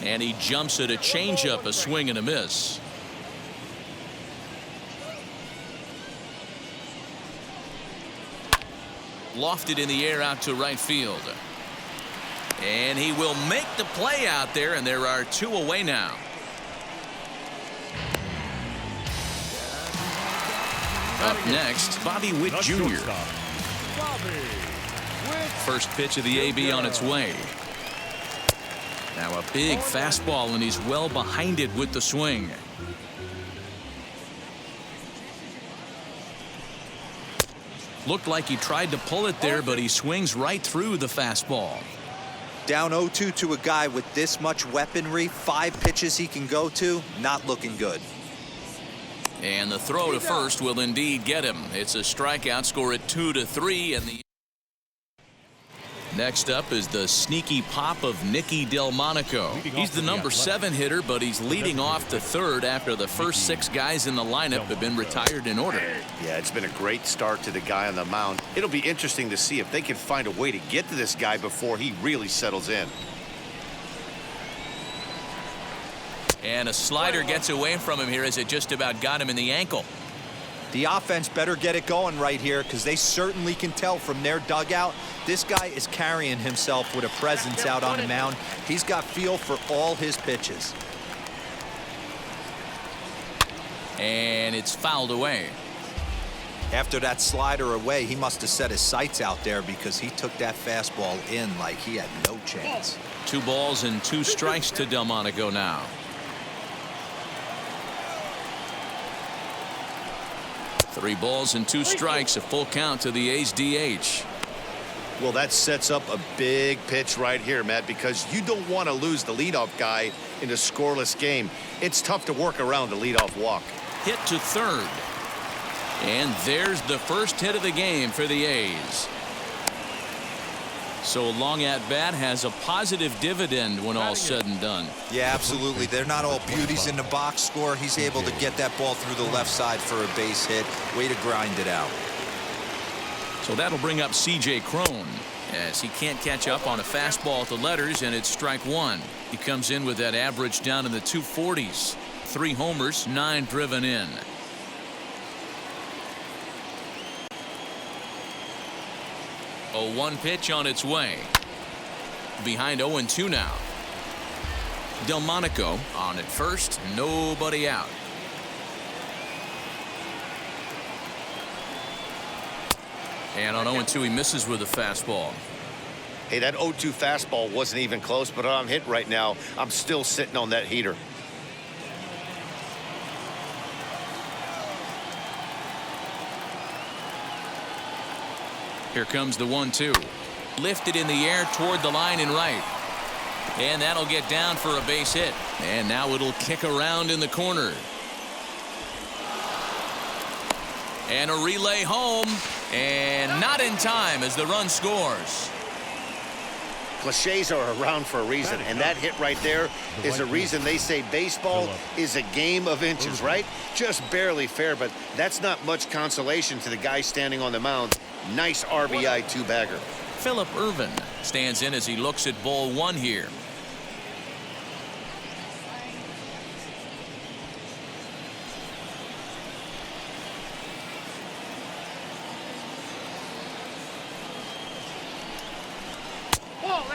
And he jumps at a changeup, a swing and a miss. Lofted in the air out to right field. And he will make the play out there, and there are 2 away now. Up next, Bobby Witt Jr. First pitch of the AB on its way. Now a big fastball, and he's well behind it with the swing. Looked like he tried to pull it there, but he swings right through the fastball. Down 0-2 to a guy with this much weaponry, 5 pitches he can go to, not looking good. And the throw to first will indeed get him. It's a strikeout, score at 2-3, and the next up is the sneaky pop of Nicky Delmonico. He's the number 7 hitter, but he's leading off the third after the first 6 guys in the lineup have been retired in order. Yeah, it's been a great start to the guy on the mound. It'll be interesting to see if they can find a way to get to this guy before he really settles in. And a slider gets away from him here as it just about got him in the ankle. The offense better get it going right here, because they certainly can tell from their dugout this guy is carrying himself with a presence out on the mound. He's got feel for all his pitches. And it's fouled away. After that slider away, he must have set his sights out there, because he took that fastball in like he had no chance. 2 balls and 2 strikes to Delmonico now. Three balls and 2 strikes, a full count to the A's DH. Well, that sets up a big pitch right here, Matt, because you don't want to lose the leadoff guy in a scoreless game. It's tough to work around the leadoff walk. Hit to third. And there's the first hit of the game for the A's. So a long at bat has a positive dividend when all's said and done. Yeah, absolutely. They're not all beauties in the box score. He's able to get that ball through the left side for a base hit. Way to grind it out. So that'll bring up C.J. Cron as he can't catch up on a fastball at the letters, and it's strike 1. He comes in with that average down in the 240s. 3 homers, 9 driven in. A 1 pitch on its way. Behind 0-2 now. Delmonico on at first, nobody out. And on 0-2 he misses with a fastball. Hey, that 0-2 fastball wasn't even close, but I'm hit right now. I'm still sitting on that heater. Here comes the 1-2. Lifted in the air toward the line and right. And that'll get down for a base hit. And now it'll kick around in the corner. And a relay home. And not in time as the run scores. Cliches are around for a reason, and that hit right there is a reason they say baseball is a game of inches, right? Just barely fair, but that's not much consolation to the guy standing on the mound. Nice RBI 2-bagger. Phillip Ervin stands in as he looks at ball 1 here.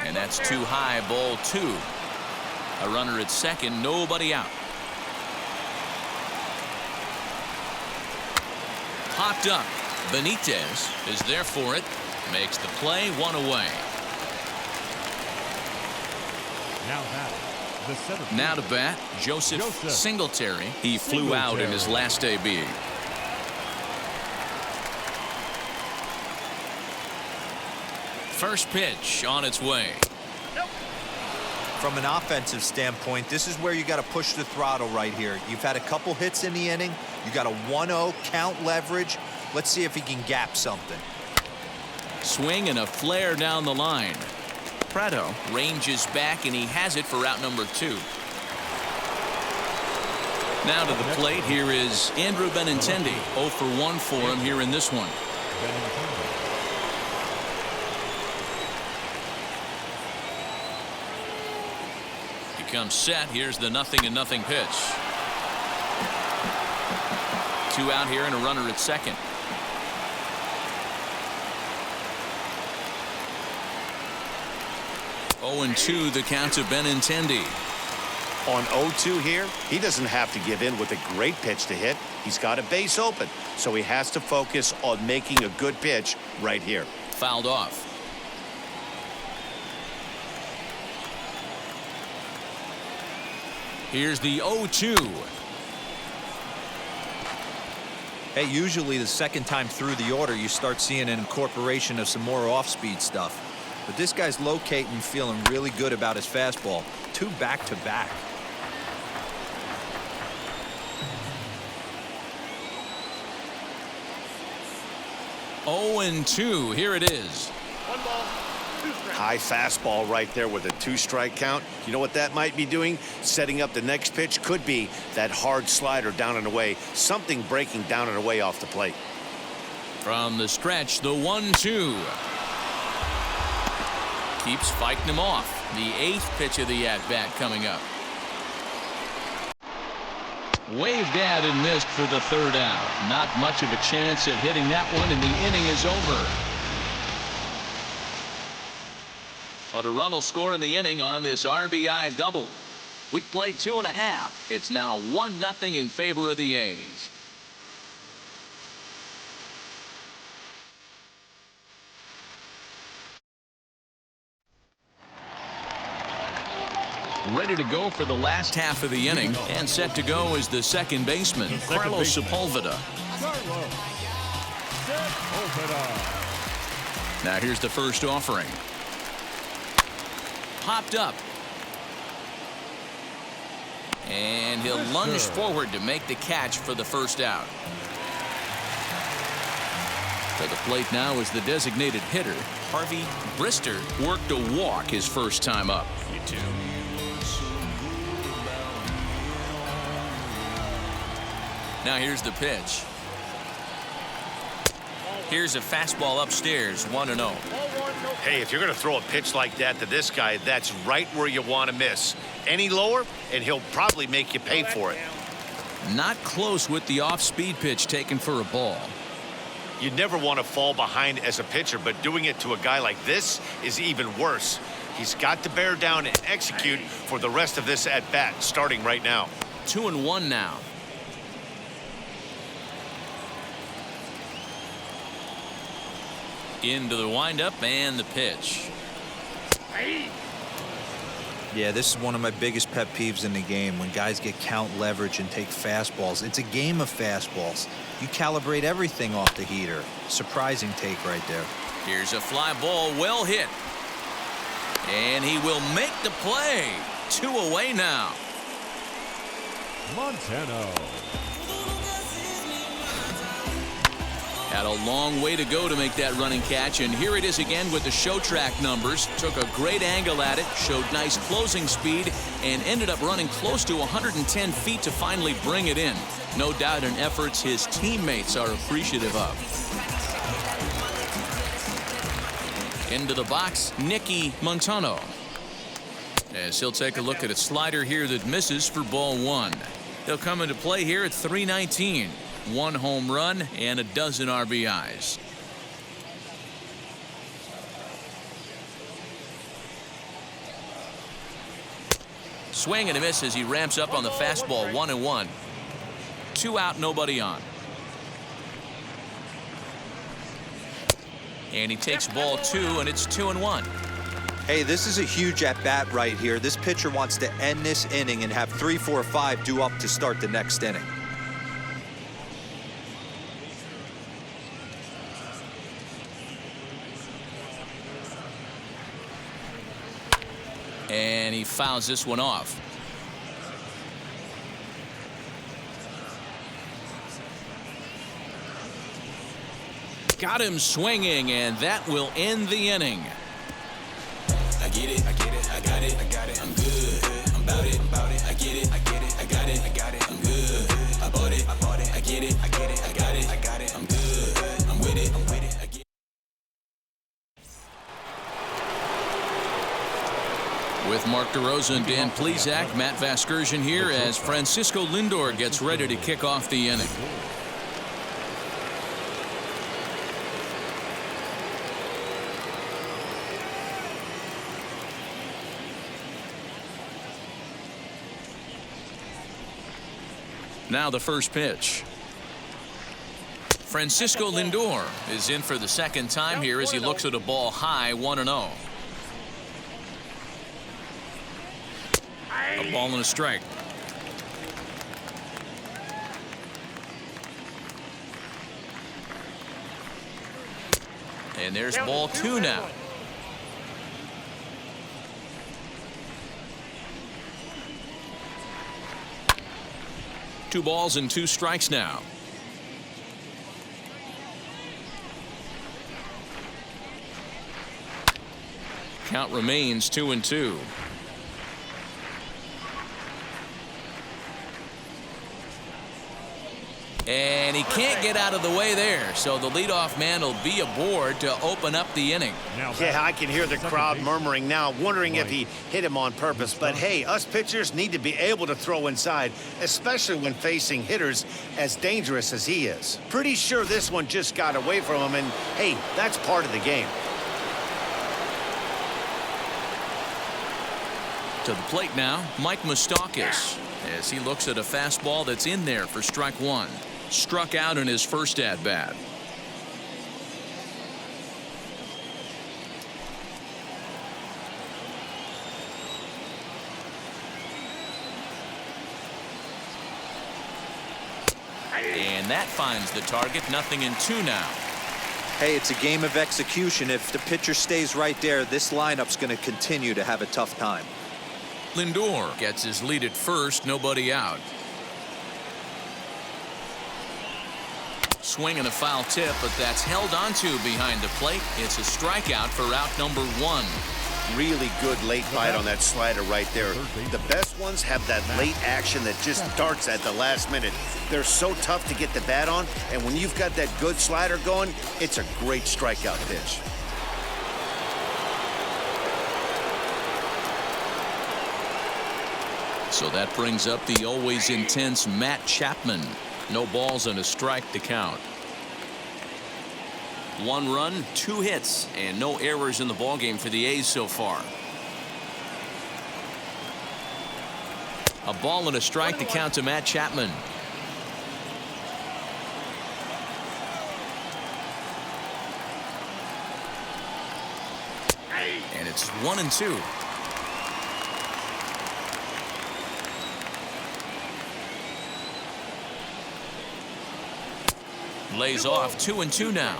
And that's too high, ball 2. A runner at second, nobody out. Popped up. Benitez is there for it. Makes the play, 1 away. Now to bat, Joseph Singletary. He flew out in his last AB. First pitch on its way. From an offensive standpoint, this is where you got to push the throttle right here. You've had a couple hits in the inning. You got a 1-0 count leverage. Let's see if he can gap something. Swing and a flare down the line. Prado ranges back, and he has it for out number 2. Now to the plate, here is Andrew Benintendi. 0 for 1 for him here in this one. He comes set. Here's the 0-0 pitch. 2 out here and a runner at second. Oh, and 2 the count to Benintendi. On 0-2 here, he doesn't have to give in with a great pitch to hit. He's got a base open, so he has to focus on making a good pitch right here. Fouled off. Here's the 0-2. Hey, usually the second time through the order, you start seeing an incorporation of some more off-speed stuff. But this guy's locating, feeling really good about his fastball. 2 back-to-back. Oh, and 2. Here it is. 1 ball, 2 strikes. High fastball right there with a 2-strike count. You know what that might be doing? Setting up the next pitch. Could be that hard slider down and away. Something breaking down and away off the plate. From the stretch, the 1-2. Keeps fighting him off. The 8th pitch of the at-bat coming up. Waved at and missed for the 3rd out. Not much of a chance at hitting that one, and the inning is over. But a run will score in the inning on this RBI double. We played 2.5. It's now 1-0 in favor of the A's. Ready to go for the last half of the inning, and set to go is the second baseman, Carlos Sepulveda. Now here's the first offering. Popped up. And he'll lunge forward to make the catch for the first out. To the plate now is the designated hitter, Harvey Brister. Worked a walk his first time up. Now here's the pitch. Here's a fastball upstairs, 1-0. Hey, if you're going to throw a pitch like that to this guy, that's right where you want to miss. Any lower, and he'll probably make you pay for it. Not close with the off-speed pitch taken for a ball. You never want to fall behind as a pitcher, but doing it to a guy like this is even worse. He's got to bear down and execute for the rest of this at-bat, starting right now. 2-1 now. Into the windup and the pitch. Yeah, this is one of my biggest pet peeves in the game, when guys get count leverage and take fastballs. It's a game of fastballs. You calibrate everything off the heater. Surprising take right there. Here's a fly ball, well hit. And he will make the play. 2 away now. Montano. Had a long way to go to make that running catch, and here it is again with the show track numbers. Took a great angle at it, showed nice closing speed, and ended up running close to 110 feet to finally bring it in. No doubt an effort his teammates are appreciative of. Into the box, Janky Mlb. As he'll take a look at a slider here that misses for ball 1. He'll come into play here at 319. 1 home run and a dozen RBIs. Swing and a miss as he ramps up on the fastball. 1-1. 2 out, nobody on. And he takes ball 2, and it's 2-1. Hey, this is a huge at-bat right here. This pitcher wants to end this inning and have 3, 4, 5 due up to start the next inning. And he fouls this one off. Got him swinging, and that will end the inning. I get it, I get it, I got it, I got it, I'm good, I'm about it, I get it, I get it, I got it, I got it, I'm good, I bought it, I get it, I get it, I got it, I got it, I'm good, I'm with it, I get it. With Mark DeRosa and Dan Plesac, Matt Vasgersian here as Francisco Lindor gets ready to kick off the inning. Now the first pitch. Francisco Lindor is in for the second time here as he looks at a ball high, 1-0. A ball and a strike. And there's ball 2 now. Two balls and 2 strikes now. Count remains 2-2. And he can't get out of the way there, so the leadoff man will be aboard to open up the inning. Yeah, I can hear the crowd murmuring now, wondering if he hit him on purpose. But hey, us pitchers need to be able to throw inside, especially when facing hitters as dangerous as he is. Pretty sure this one just got away from him, and hey, that's part of the game. To the plate now, Mike Moustakas, as he looks at a fastball that's in there for strike 1. Struck out in his first at-bat. And that finds the target. 0-2 now. Hey, it's a game of execution. If the pitcher stays right there, this lineup's going to continue to have a tough time. Lindor gets his lead at first, nobody out. Swing and a foul tip, but that's held onto behind the plate. It's a strikeout for out number 1. Really good late bite on that slider right there. The best ones have that late action that just starts at the last minute. They're so tough to get the bat on, and when you've got that good slider going, it's a great strikeout pitch. So that brings up the always intense Matt Chapman. No balls and a strike to count. 1 run, 2 hits, and no errors in the ballgame for the A's so far. A ball and a strike to count to Matt Chapman. And it's 1-2. Lays off. 2-2 now.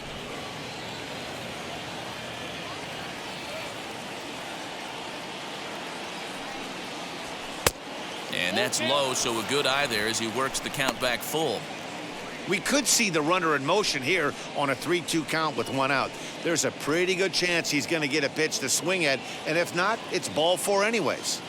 And that's low, so a good eye there as he works the count back full. We could see the runner in motion here on a 3-2 count with 1 out. There's a pretty good chance he's going to get a pitch to swing at, and if not, it's ball 4 anyways.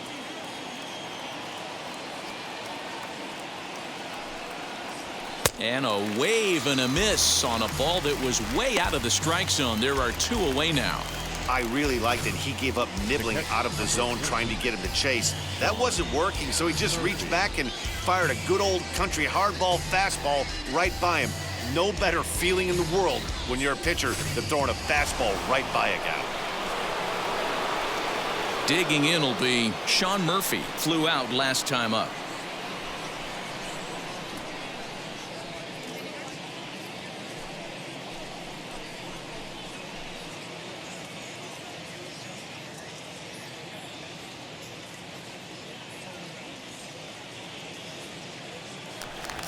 And a wave and a miss on a ball that was way out of the strike zone. There are 2 away now. I really liked it. He gave up nibbling out of the zone trying to get him to chase. That wasn't working, so he just reached back and fired a good old country hardball fastball right by him. No better feeling in the world when you're a pitcher than throwing a fastball right by a guy. Digging in will be Sean Murphy. Flew out last time up.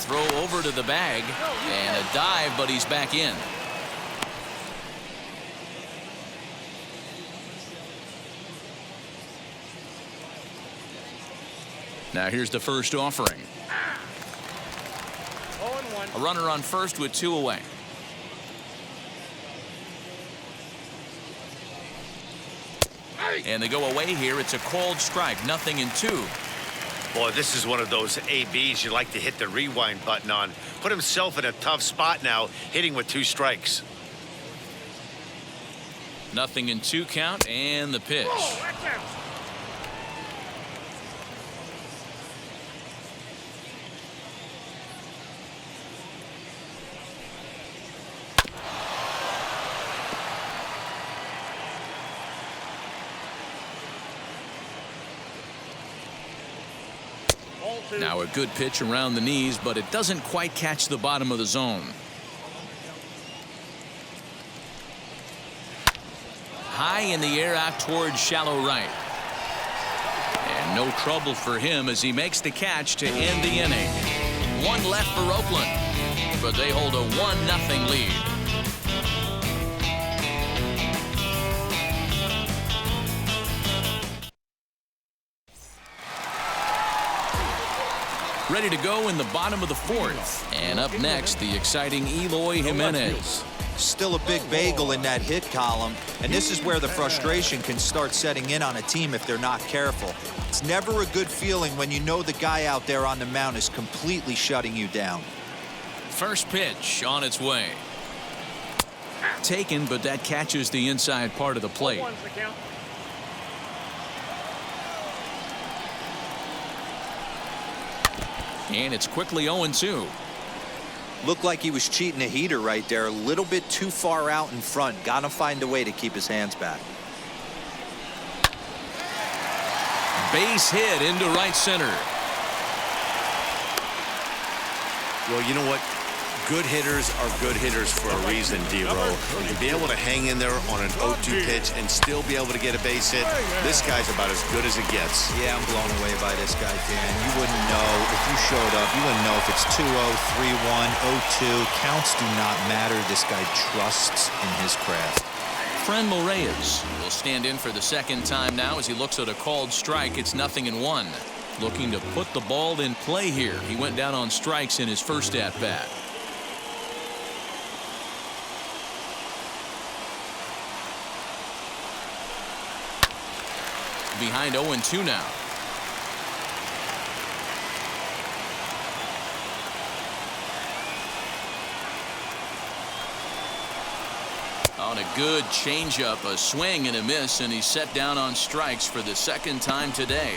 Throw over to the bag and a dive, but he's back in. Now here's the first offering. 0-1. A runner on first with 2 away. And they go away here. It's a called strike. 0-2. Boy, this is one of those ABs you like to hit the rewind button on. Put himself in a tough spot now, hitting with 2 strikes. 0-2 count, and the pitch. Oh, that's out. Now a good pitch around the knees, but it doesn't quite catch the bottom of the zone. High in the air out towards shallow right. And no trouble for him as he makes the catch to end the inning. 1 left for Oakland, but they hold a 1-0 lead. Ready to go in the bottom of the 4th. And up next, the exciting Eloy Jimenez. Still a big bagel in that hit column, and this is where the frustration can start setting in on a team if they're not careful. It's never a good feeling when you know the guy out there on the mound is completely shutting you down. First pitch on its way. Taken, but that catches the inside part of the plate. And it's quickly 0-2. Looked like he was cheating a heater right there. A little bit too far out in front. Got to find a way to keep his hands back. Base hit into right center. Well, you know what? Good hitters are good hitters for a reason, D-Row. To be able to hang in there on an 0-2 pitch and still be able to get a base hit, this guy's about as good as it gets. Yeah, I'm blown away by this guy, Dan. You wouldn't know if you showed up. You wouldn't know if it's 2-0, 3-1, 0-2. Counts do not matter. This guy trusts in his craft. Franmil Reyes will stand in for the second time now as he looks at a called strike. It's 0-1. Looking to put the ball in play here. He went down on strikes in his first at-bat. Behind 0-2 now. On a good changeup, a swing and a miss, and he's set down on strikes for the second time today.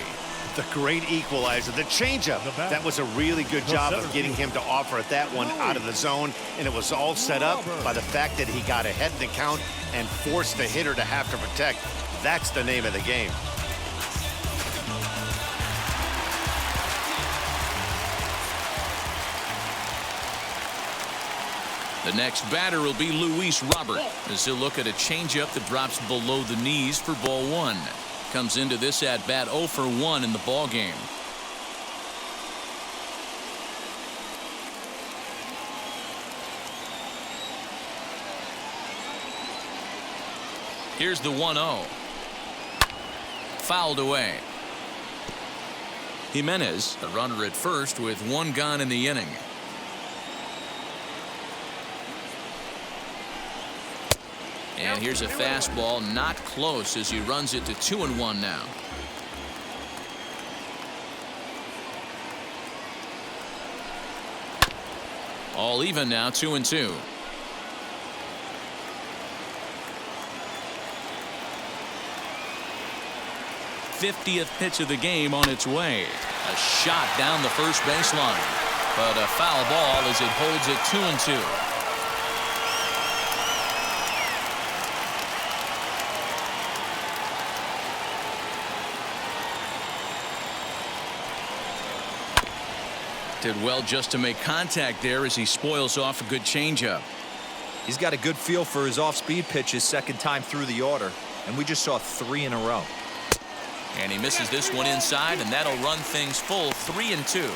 The great equalizer, the changeup. That was a really good job of getting him to offer at that one out of the zone, and it was all set up by the fact that he got ahead in the count and forced the hitter to have to protect. That's the name of the game. The next batter will be Luis Robert as he'll look at a changeup that drops below the knees for ball 1. Comes into this at bat 0 for 1 in the ball game. Here's the 1-0. Fouled away. Jimenez, a runner at first with 1 gone in the inning. And here's a fastball not close as he runs it to 2-1 now. All even now, 2-2. '50th pitch of the game on its way. A shot down the first baseline, but a foul ball as it holds it 2-2. Did well just to make contact there as he spoils off a good changeup. He's got a good feel for his off-speed pitches second time through the order, and we just saw 3 in a row. And he misses this one inside, and that'll run things full 3-2.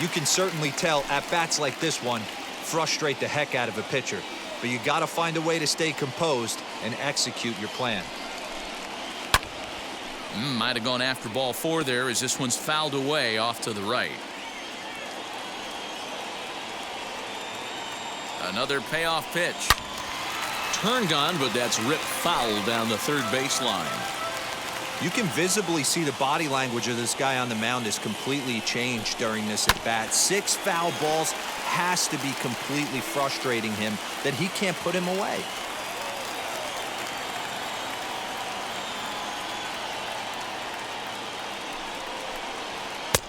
You can certainly tell at bats like this one frustrate the heck out of a pitcher, but you got to find a way to stay composed and execute your plan. Might have gone after ball 4 there as this one's fouled away off to the right. Another payoff pitch. Turned on, but that's ripped foul down the third baseline. You can visibly see the body language of this guy on the mound is completely changed during this at bat. 6 foul balls has to be completely frustrating him that he can't put him away.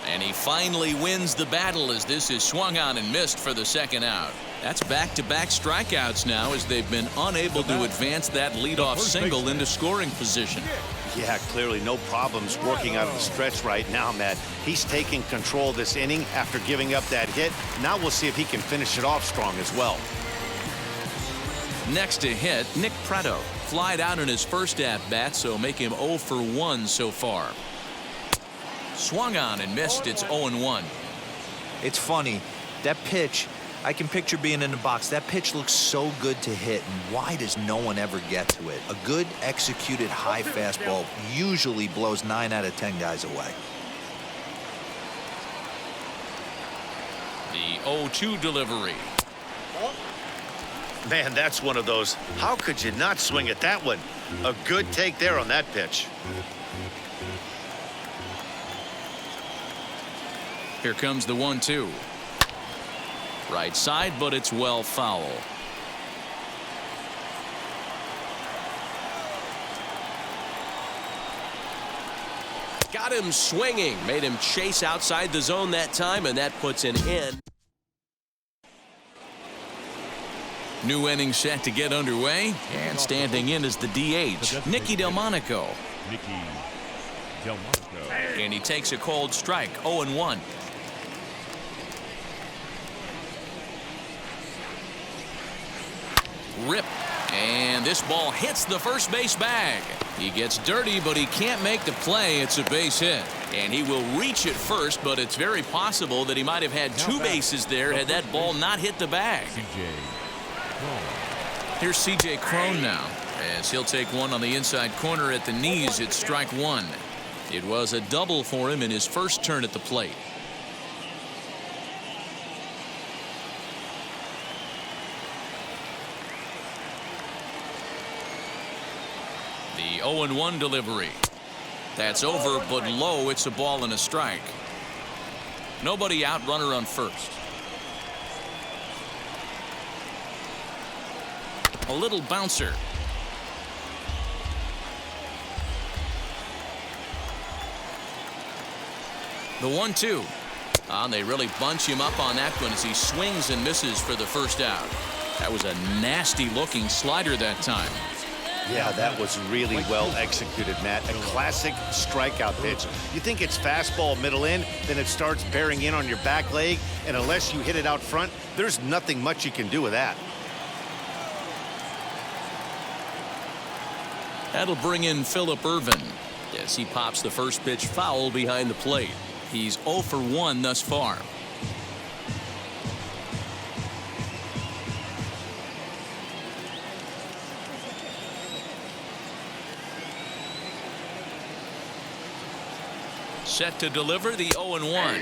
And he finally wins the battle as this is swung on and missed for the second out. That's back-to-back strikeouts now as they've been unable to advance that leadoff single into scoring position. Yeah, clearly no problems working out of the stretch right now, Matt. He's taking control of this inning after giving up that hit. Now we'll see if he can finish it off strong as well. Next to hit, Nick Prado flied out in his first at-bat, so make him 0 for 1 so far. Swung on and missed. It's 0-1. It's funny. That pitch, I can picture being in the box. That pitch looks so good to hit, and why does no one ever get to it? A good executed high fastball usually blows 9 out of 10 guys away. The 0-2 delivery. Man, that's one of those. How could you not swing at that one? A good take there on that pitch. Here comes the 1-2. Right side, but it's well foul. Got him swinging. Made him chase outside the zone that time, and that puts an end. New inning set to get underway, and standing in is the DH, Nicky Delmonico. And he takes a cold strike, 0-1. Rip, and this ball hits the first base bag. He gets dirty, but he can't make the play. It's a base hit, and he will reach it first, but it's very possible that he might have had 2 bases there had that ball not hit the bag. Here's C.J. Cron now, as he'll take one on the inside corner at the knees. It's strike 1. It was a double for him in his first turn at the plate. The 0-1 delivery. That's over, but low. It's a ball and a strike. Nobody out, runner on first. A little bouncer. The 1-2. And they really bunch him up on that one as he swings and misses for the first out. That was a nasty looking slider that time. Yeah, that was really well executed, Matt. A classic strikeout pitch. You think it's fastball middle in, then it starts bearing in on your back leg, and unless you hit it out front, there's nothing much you can do with that. That'll bring in Phillip Ervin as he pops the first pitch foul behind the plate. He's 0 for 1 thus far. Set to deliver the 0-1.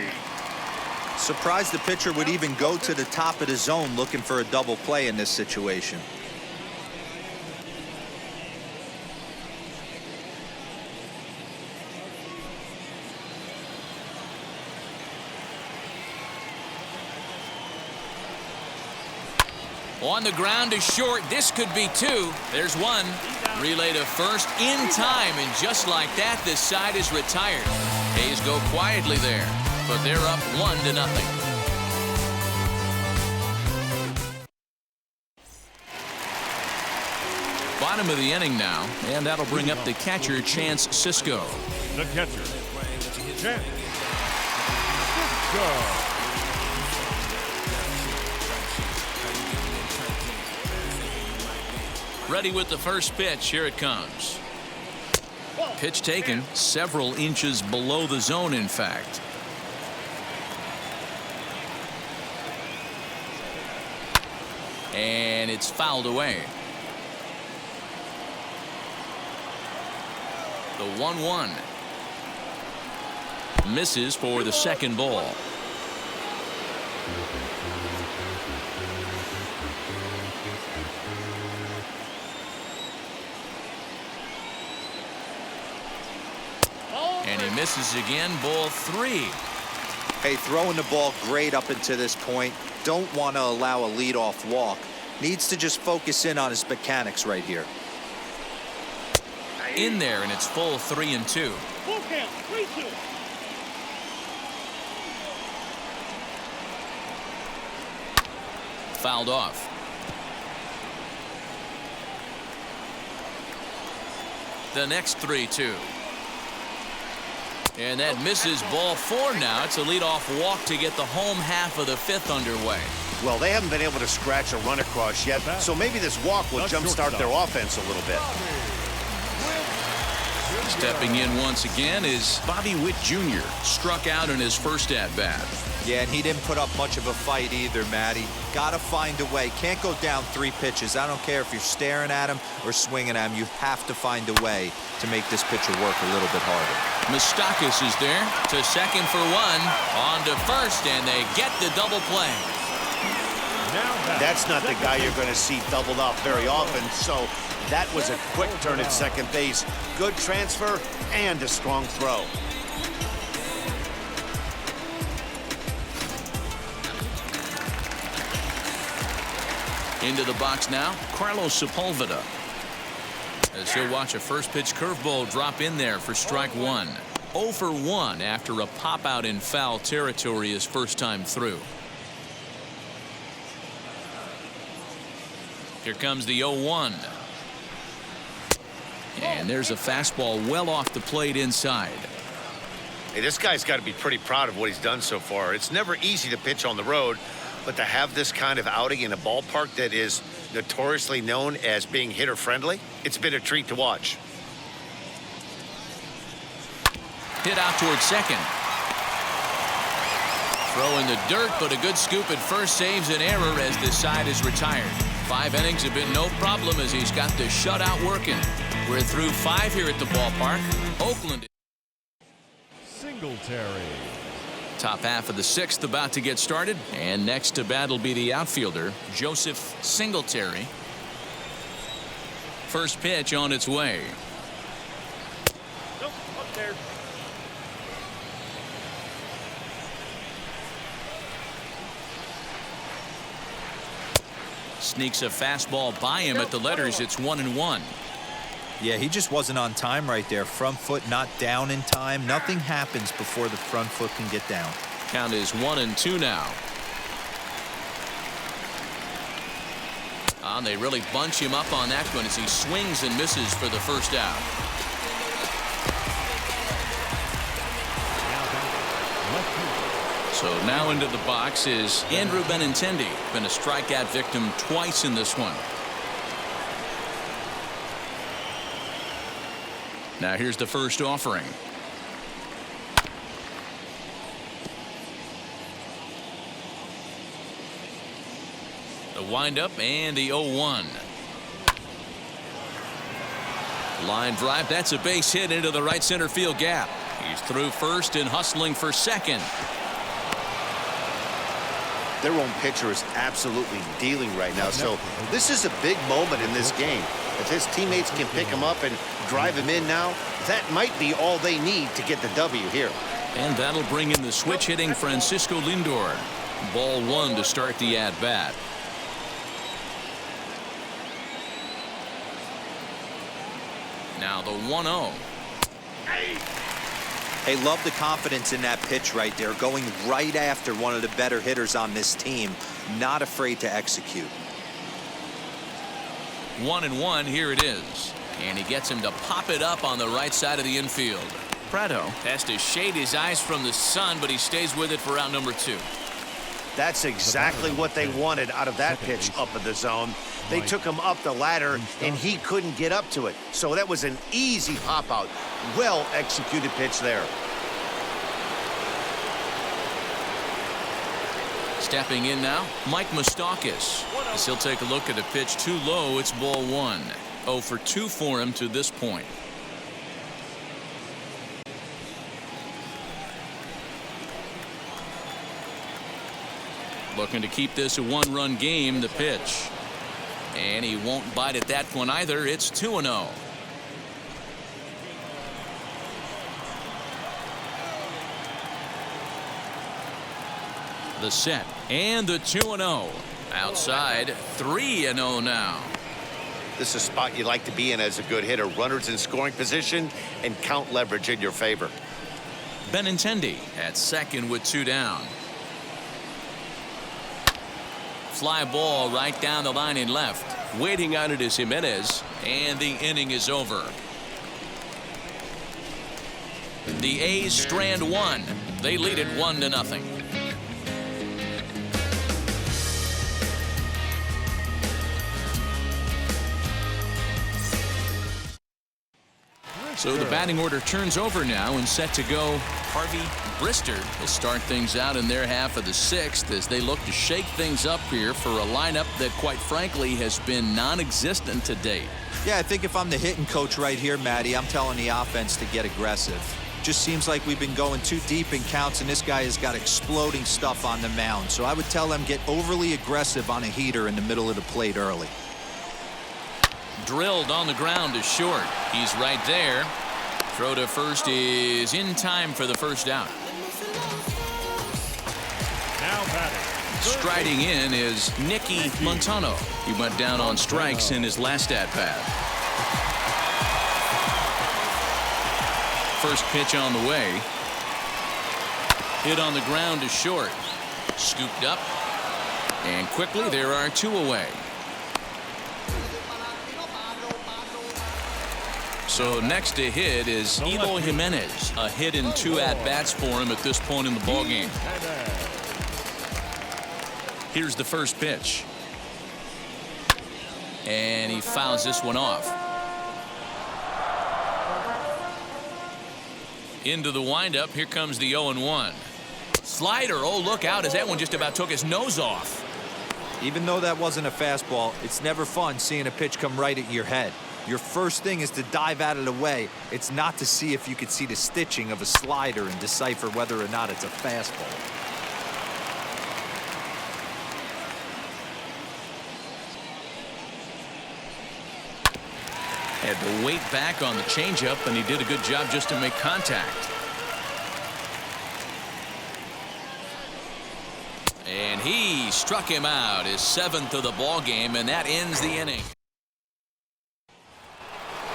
Surprised the pitcher would even go to the top of the zone looking for a double play in this situation. On the ground to short. This could be 2. There's 1. Relay to first in time, and just like that, this side is retired. A's go quietly there, but they're up 1-0. Bottom of the inning now, and that'll bring up the catcher, Chance Sisco. The catcher, Chance Sisco. Ready with the first pitch. Here it comes. Pitch taken several inches below the zone, in fact. And it's fouled away. The 1-1. Misses for the second ball. And he misses again, ball 3. Hey, throwing the ball great up until this point. Don't want to allow a leadoff walk. Needs to just focus in on his mechanics right here. In there, and it's full 3-2. Full count, 3-2. Fouled off. The next 3-2. And that misses, ball 4 now. It's a leadoff walk to get the home half of the 5th underway. Well, they haven't been able to scratch a run across yet, so maybe this walk will jumpstart their offense a little bit. Stepping in once again is Bobby Witt Jr. Struck out in his first at-bat. Yeah, and he didn't put up much of a fight either, Matty. Got to find a way. Can't go down 3 pitches. I don't care if you're staring at him or swinging at him. You have to find a way to make this pitcher work a little bit harder. Moustakas is there to second for 1. On to first, and they get the double play. That's not the guy you're going to see doubled up very often, so that was a quick turn at second base. Good transfer and a strong throw. Into the box now, Carlos Sepulveda. As he'll watch a first pitch curveball drop in there for strike 1. 0 for 1 after a pop out in foul territory his first time through. Here comes the 0-1. And there's a fastball well off the plate inside. Hey, this guy's got to be pretty proud of what he's done so far. It's never easy to pitch on the road, but to have this kind of outing in a ballpark that is notoriously known as being hitter friendly, it's been a treat to watch. Hit out towards second. Throw in the dirt, but a good scoop at first saves an error as this side is retired. 5 innings have been no problem as he's got the shutout working. We're through 5 here at the ballpark. Oakland. Singletary. Top half of the 6th about to get started, and next to bat will be the outfielder Joseph Singletary. First pitch on its way. Nope, up there. Sneaks a fastball by him at the letters. It's 1-1. Yeah, he just wasn't on time right there. Front foot not down in time. Nothing happens before the front foot can get down. Count is 1-2 now. And they really bunch him up on that one as he swings and misses for the first out. So now into the box is Andrew Benintendi. Been a strikeout victim twice in this one. Now here's the first offering. The windup and the 0-1. Line drive. That's a base hit into the right center field gap. He's through first and hustling for second. Their own pitcher is absolutely dealing right now, so this is a big moment in this game. If his teammates can pick him up and drive him in now, that might be all they need to get the W here. And that'll bring in the switch hitting Francisco Lindor. Ball 1 to start the at-bat. Now the 1-0. Hey, love the confidence in that pitch right there. Going right after one of the better hitters on this team. Not afraid to execute. 1-1. Here it is. And he gets him to pop it up on the right side of the infield. Prado has to shade his eyes from the sun, but he stays with it for out number 2. That's exactly what they wanted out of that pitch up in the zone. They took him up the ladder, and he couldn't get up to it. So that was an easy pop-out. Well-executed pitch there. Stepping in now, Mike Moustakas. As he'll take a look at a pitch too low, it's ball 1. 0 for 2 for him to this point. Looking to keep this a 1-run game. The pitch. And he won't bite at that one either. It's 2-0. The set and the 2-0. Outside 3-0 now. This is a spot you like to be in as a good hitter. Runners in scoring position and count leverage in your favor. Benintendi at second with 2 down. Fly ball right down the line in left. Waiting on it is Jimenez, and the inning is over. The A's strand 1. They lead it 1-0. So the batting order turns over now and set to go. Harvey Brister will start things out in their half of the 6th as they look to shake things up here for a lineup that quite frankly has been non-existent to date. Yeah, I think if I'm the hitting coach right here, Matty, I'm telling the offense to get aggressive. Just seems like we've been going too deep in counts, and this guy has got exploding stuff on the mound. So I would tell them get overly aggressive on a heater in the middle of the plate early. Drilled on the ground to short. He's right there. Throw to first is in time for the first out. Now batting. Striding in is Nicky Montano. He went down on strikes in his last at-bat. First pitch on the way. Hit on the ground to short. Scooped up. And quickly there are 2 away. So next to hit is Eloy Jimenez. A hit in 2 at-bats for him at this point in the ballgame. Here's the first pitch. And he fouls this one off. Into the windup. Here comes the 0-1. Slider. Oh, look out as that one just about took his nose off. Even though that wasn't a fastball, it's never fun seeing a pitch come right at your head. Your first thing is to dive out of the way. It's not to see if you could see the stitching of a slider and decipher whether or not it's a fastball. Had to wait back on the changeup, and he did a good job just to make contact. And he struck him out, his 7th of the ball game, and that ends the inning.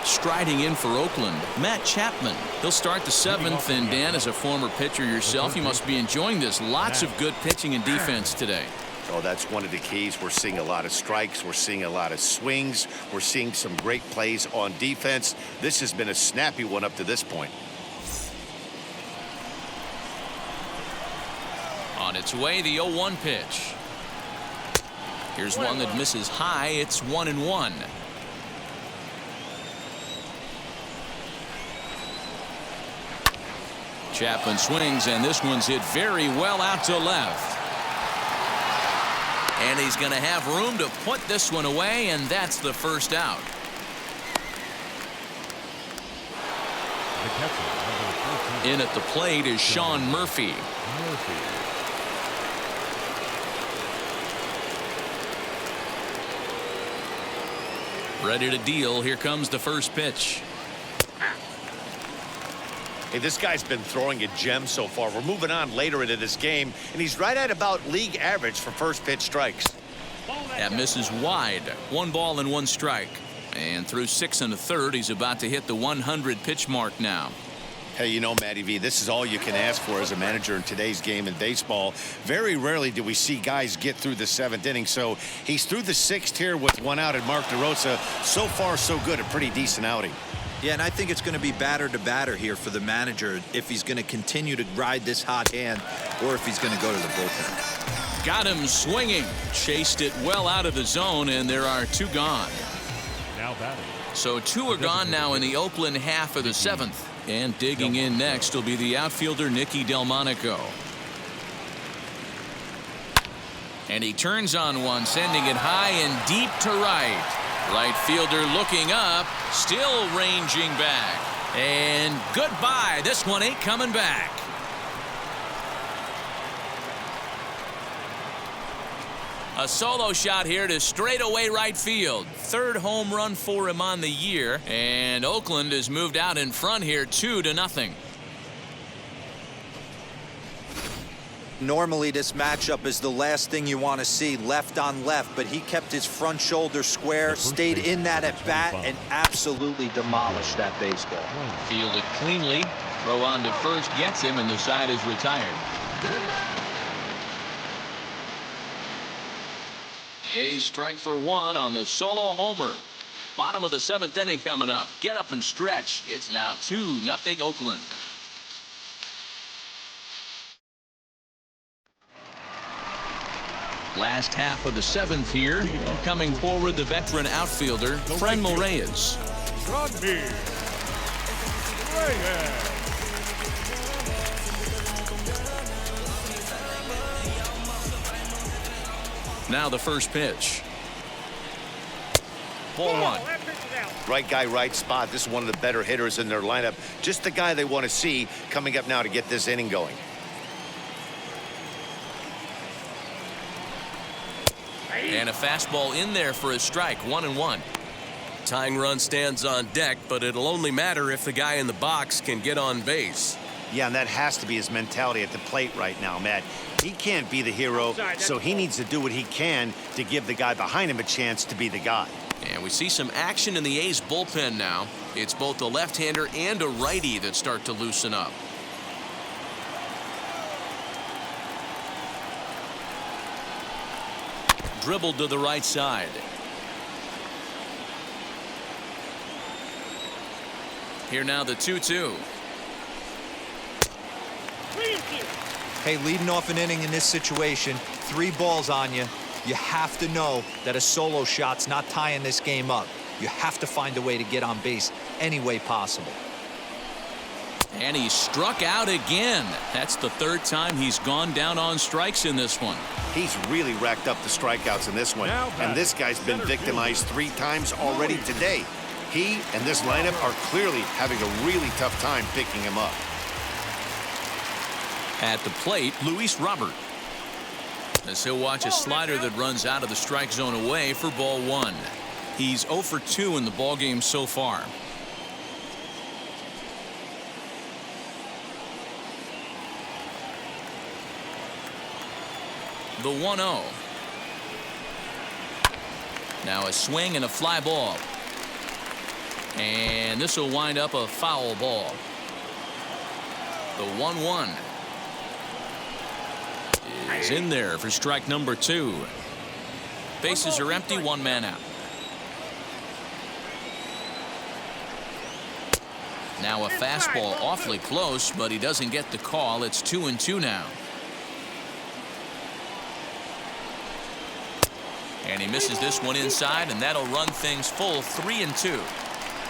Striding in for Oakland, Matt Chapman. He'll start the 7th, and Dan, as a former pitcher yourself, you must be enjoying this. Lots of good pitching and defense today. Oh, that's one of the keys. We're seeing a lot of strikes. We're seeing a lot of swings. We're seeing some great plays on defense. This has been a snappy one up to this point. On its way, the 0-1 pitch. Here's one that misses high. It's 1-1. Chapman swings, and this one's hit very well out to left. And he's going to have room to put this one away, and that's the first out. In at the plate is Sean Murphy. Ready to deal. Here comes the first pitch. Hey, this guy's been throwing a gem so far. We're moving on later into this game, and he's right at about league average for first pitch strikes. That misses wide. 1 ball and 1 strike. And through 6 1/3, he's about to hit the 100 pitch mark now. Hey, you know, Matty V, this is all you can ask for as a manager in today's game in baseball. Very rarely do we see guys get through the 7th inning. So he's through the 6th here with 1 out, and Mark DeRosa, so far so good, a pretty decent outing. Yeah, and I think it's going to be batter to batter here for the manager if he's going to continue to ride this hot hand or if he's going to go to the bullpen. Got him swinging. Chased it well out of the zone, and there are 2 gone. Now batting. So 2 are gone now in the Oakland half of the 7th. And digging in next will be the outfielder Nicky Delmonico. And he turns on one, sending it high and deep to right. Right fielder looking up, still ranging back. And goodbye. This one ain't coming back. A solo shot here to straightaway right field. Third home run for him on the year. And Oakland has moved out in front here 2-0. Normally this matchup is the last thing you want to see, left on left, but he kept his front shoulder square, stayed in that at bat, and absolutely demolished that baseball. Fielded cleanly. Throw on to first gets him, and the side is retired. A strike for one on the solo homer. Bottom of the 7th inning coming up. Get up and stretch. It's now 2-0 Oakland. Last half of the 7th here. Coming forward, the veteran outfielder, Janky Mlb Now the first pitch. Ball one. Right guy, right spot. This is one of the better hitters in their lineup. Just the guy they want to see coming up now to get this inning going. And a fastball in there for a strike. 1-1. Tying run stands on deck, but it'll only matter if the guy in the box can get on base. Yeah, and that has to be his mentality at the plate right now, Matt. He can't be the hero, so he needs to do what he can to give the guy behind him a chance to be the guy. And we see some action in the A's bullpen now. It's both a left-hander and a righty that start to loosen up. Dribbled to the right side. Here now the 2-2. Hey, leading off an inning in this situation, 3 balls on you. You have to know that a solo shot's not tying this game up. You have to find a way to get on base any way possible. And he struck out again. That's the 3rd time he's gone down on strikes in this one. He's really racked up the strikeouts in this one, and this guy's been victimized 3 times already today. He and this lineup are clearly having a really tough time picking him up. At the plate, Luis Robert. As he'll watch a slider that runs out of the strike zone away for ball 1. He's 0 for 2 in the ballgame so far. The 1-0. Now a swing and a fly ball. And this will wind up a foul ball. The 1-1 is in there for strike number 2. Bases are empty, 1 man out. Now a fastball awfully close, but he doesn't get the call. It's 2-2 now. And he misses this one inside, and that'll run things full 3-2.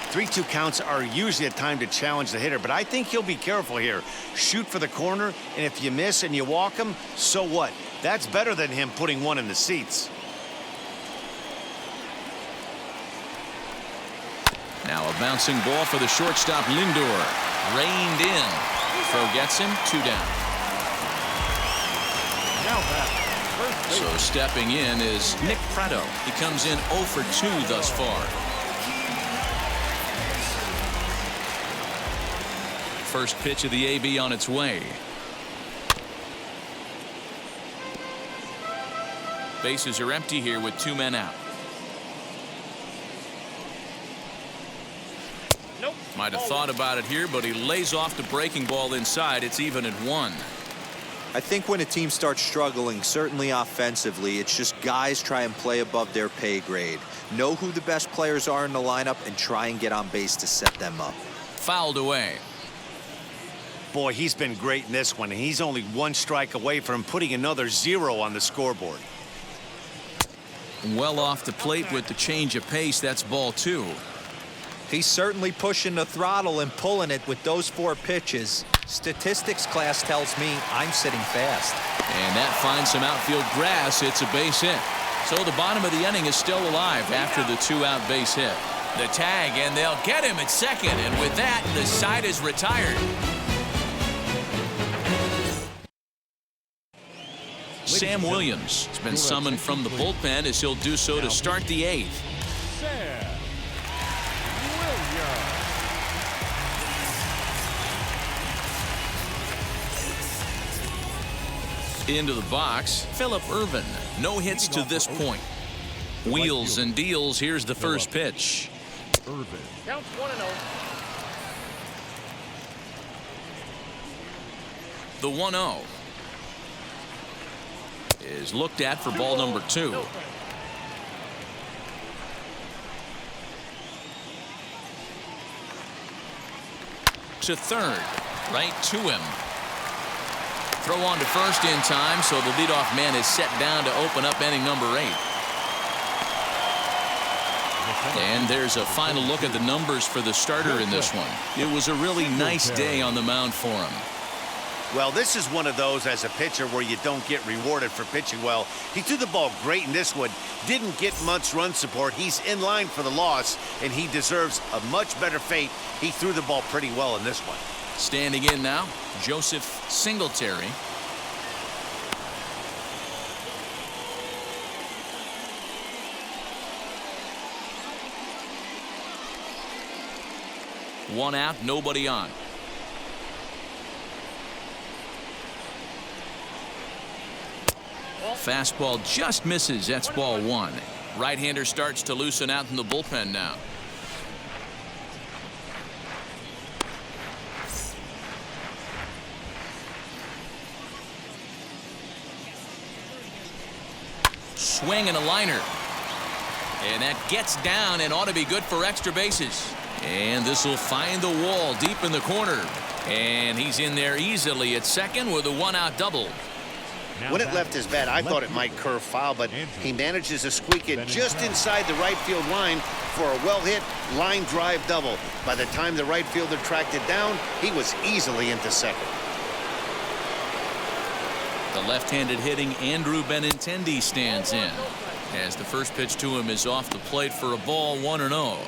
3-2 counts are usually a time to challenge the hitter, but I think he'll be careful here. Shoot for the corner, and if you miss and you walk him, so what? That's better than him putting one in the seats. Now a bouncing ball for the shortstop Lindor. Reined in. Throw gets him, 2 down. So stepping in is Nick Prado. He comes in 0 for 2 thus far. First pitch of the AB on its way. Bases are empty here with 2 men out. Might have thought about it here, but he lays off the breaking ball inside. It's even at 1. I think when a team starts struggling, certainly offensively, it's just guys try and play above their pay grade. Know who the best players are in the lineup and try and get on base to set them up. Fouled away. Boy, he's been great in this one, and he's only 1 strike away from putting another 0 on the scoreboard. Well off the plate with the change of pace. That's ball 2. He's certainly pushing the throttle and pulling it with those 4 pitches. Statistics class tells me I'm sitting fast. And that finds some outfield grass. It's a base hit. So the bottom of the inning is still alive after the 2-out base hit. The tag, and they'll get him at second. And with that, the side is retired. Sam Williams has been summoned from the bullpen as he'll do so to start the 8th. Sam Williams. Into the box, Phillip Ervin. No hits to this point. Wheels and deals. Here's the first pitch. Ervin. Counts 1-0. The 1-0 is looked at for ball number 2. To third, right to him. Throw on to first in time, so the leadoff man is set down to open up inning number 8. And there's a final look at the numbers for the starter in this one. It was a really nice day on the mound for him. Well, this is one of those as a pitcher where you don't get rewarded for pitching well. He threw the ball great in this one, didn't get much run support. He's in line for the loss, and he deserves a much better fate. He threw the ball pretty well in this one. Standing in now, Joseph Singletary. One out, nobody on. Fastball just misses. That's ball 1. Right-hander starts to loosen out in the bullpen now. Swing and a liner. And that gets down and ought to be good for extra bases. And this will find the wall deep in the corner. And he's in there easily at second with a 1-out double. When it left his bat, I thought it might curve foul, but he manages to squeak it just inside the right field line for a well-hit line drive double. By the time the right fielder tracked it down, he was easily into second. The left-handed hitting Andrew Benintendi stands in as the first pitch to him is off the plate for a ball, 1-0.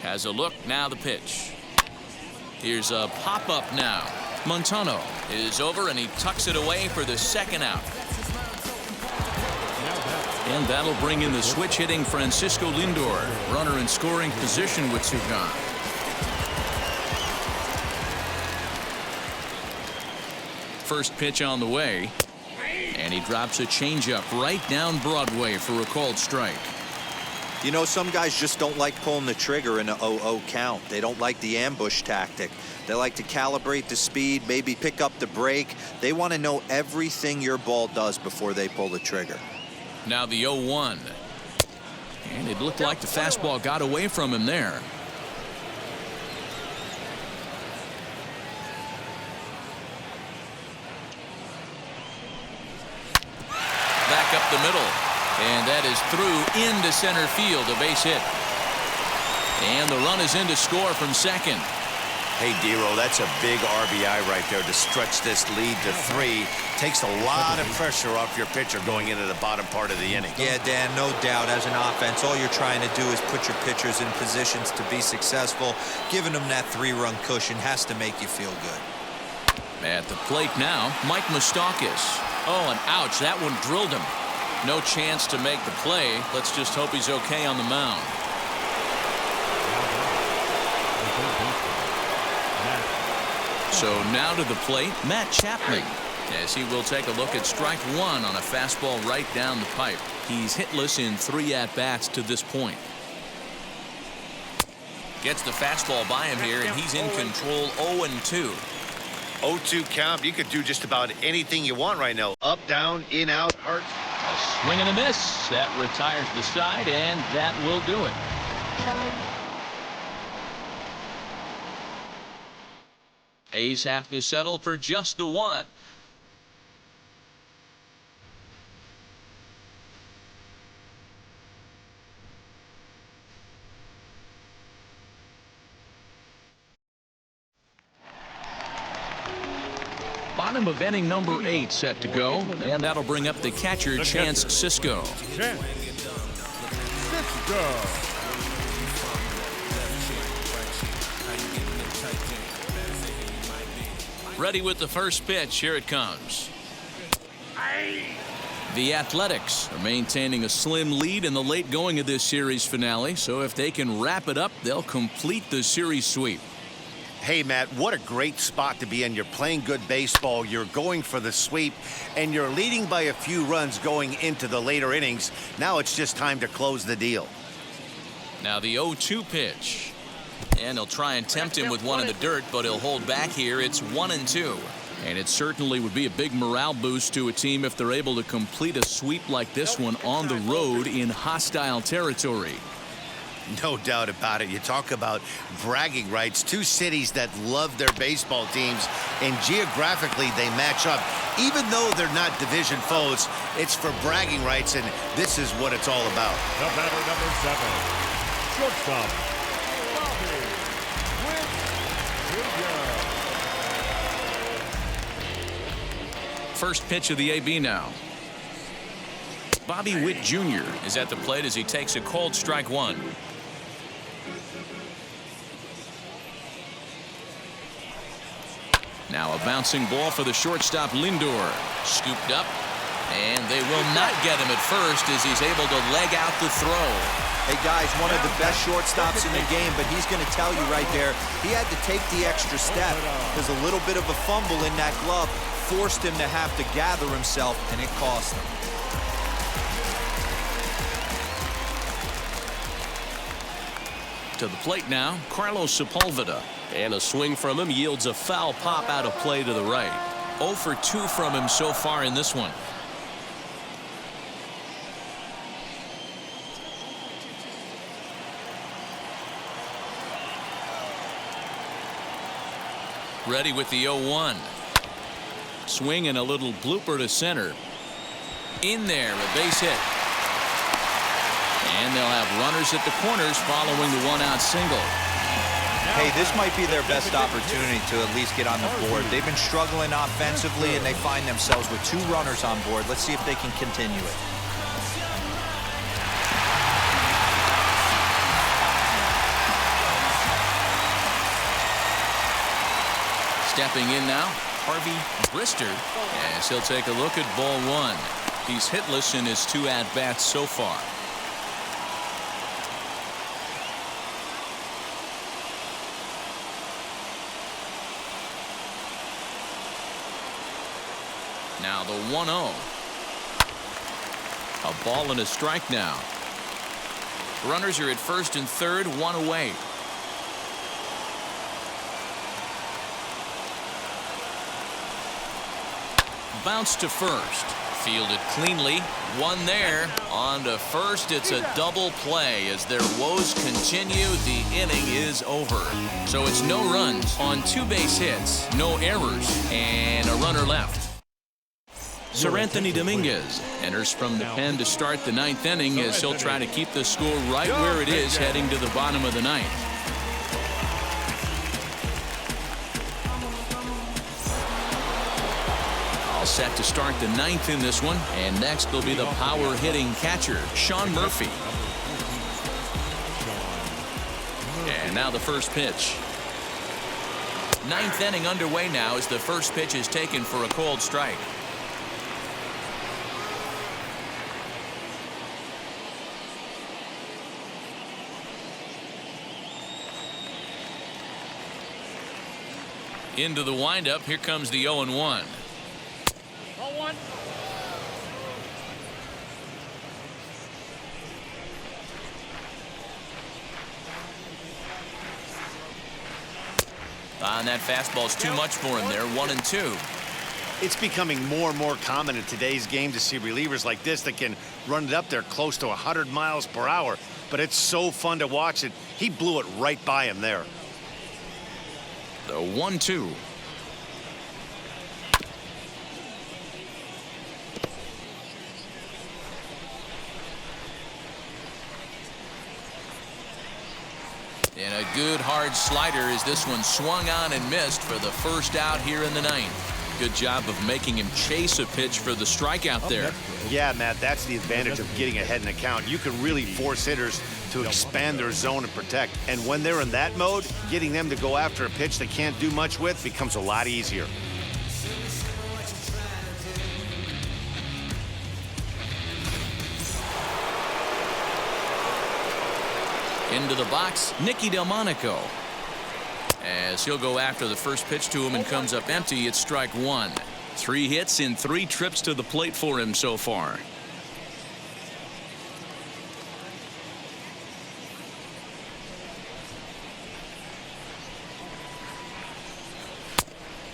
Has a look, now the pitch. Here's a pop-up now. Montano is over and he tucks it away for the second out. And that'll bring in the switch hitting Francisco Lindor. Runner in scoring position with two gone. First pitch on the way. And he drops a changeup right down Broadway for a called strike. You know, some guys just don't like pulling the trigger in an 0-0 count. They don't like the ambush tactic. They like to calibrate the speed, maybe pick up the brake. They want to know everything your ball does before they pull the trigger. Now the 0-1. And it looked like the fastball got away from him there. Back up the middle. And that is through into center field, a base hit. And the run is in to score from second. Hey, Dero, that's a big RBI right there to stretch this lead to 3. Takes a lot of pressure off your pitcher going into the bottom part of the inning. Yeah, Dan, no doubt. As an offense, all you're trying to do is put your pitchers in positions to be successful. Giving them that 3-run cushion has to make you feel good. At the plate now, Mike Moustakas. Oh, and ouch, that one drilled him. No chance to make the play. Let's just hope he's okay on the mound. So now to the plate, Matt Chapman, as he will take a look at strike 1 on a fastball right down the pipe. He's hitless in 3 at-bats to this point. Gets the fastball by him here, and he's in control 0-2. 0-2 count. You could do just about anything you want right now. Up, down, in, out, hurt. A swing and a miss. That retires the side, and that will do it. A's have to settle for just the 1. Bottom of inning number 8 set to go, and that'll bring up the catcher, Chance Sisco. Chance Sisco. Ready with the first pitch. Here it comes. The Athletics are maintaining a slim lead in the late going of this series finale, so if they can wrap it up, they'll complete the series sweep. Hey, Matt, what a great spot to be in. You're playing good baseball, you're going for the sweep, and you're leading by a few runs going into the later innings. Now it's just time to close the deal. Now the 0-2 pitch. And he'll try and tempt him with one in the dirt, but he'll hold back here. It's 1-2. And it certainly would be a big morale boost to a team if they're able to complete a sweep like this one on the road in hostile territory. No doubt about it. You talk about bragging rights. Two cities that love their baseball teams, and geographically they match up. Even though they're not division foes, it's for bragging rights, and this is what it's all about. The batter, number 7, shortstop, Bobby Witt Jr. First pitch of the AB now. Bobby Witt Jr. is at the plate as he takes a cold strike one. Now a bouncing ball for the shortstop Lindor. Scooped up, and they will not get him at first as he's able to leg out the throw. Hey, guys, one of the best shortstops in the game, but he's going to tell you right there, he had to take the extra step because a little bit of a fumble in that glove forced him to have to gather himself, and it cost him. To the plate now, Carlos Sepulveda. And a swing from him yields a foul pop out of play to the right. 0 for 2 from him so far in this one. Ready with the 0-1. Swing and a little blooper to center. In there, a base hit. And they'll have runners at the corners following the one-out single. Hey, this might be their best opportunity to at least get on the board. They've been struggling offensively, and they find themselves with 2 runners on board. Let's see if they can continue it. Stepping in now, Harvey Brister, as he'll take a look at ball 1. He's hitless in his 2 at-bats so far. Now the 1-0. A ball and a strike now. Runners are at first and third, 1 away. Bounce to first. Fielded cleanly. 1 there. On to first. It's a double play as their woes continue. The inning is over. So it's no runs on 2 base hits, no errors, and a runner left. Sir Anthony Dominguez enters from the pen to start the 9th inning as he'll try to keep the score right where it is heading to the bottom of the 9th. All set to start the 9th in this one, and next will be the power hitting catcher Sean Murphy. And now the first pitch. 9th inning underway now as the first pitch is taken for a cold strike. Into the windup. Here comes the 0-1. 0-1. And that fastball's too much for him there. 1-2. It's becoming more and more common in today's game to see relievers like this that can run it up there close to 100 miles per hour. But it's so fun to watch it. He blew it right by him there. The 1-2. And a good hard slider as this one swung on and missed for the first out here in the 9th. Good job of making him chase a pitch for the strikeout there. Yeah, Matt, that's the advantage of getting ahead in the count. You can really force hitters to expand their zone and protect. And when they're in that mode, getting them to go after a pitch they can't do much with becomes a lot easier. Into the box, Nicky Delmonico. As he'll go after the first pitch to him and comes up empty, it's strike one. 3 hits in 3 trips to the plate for him so far.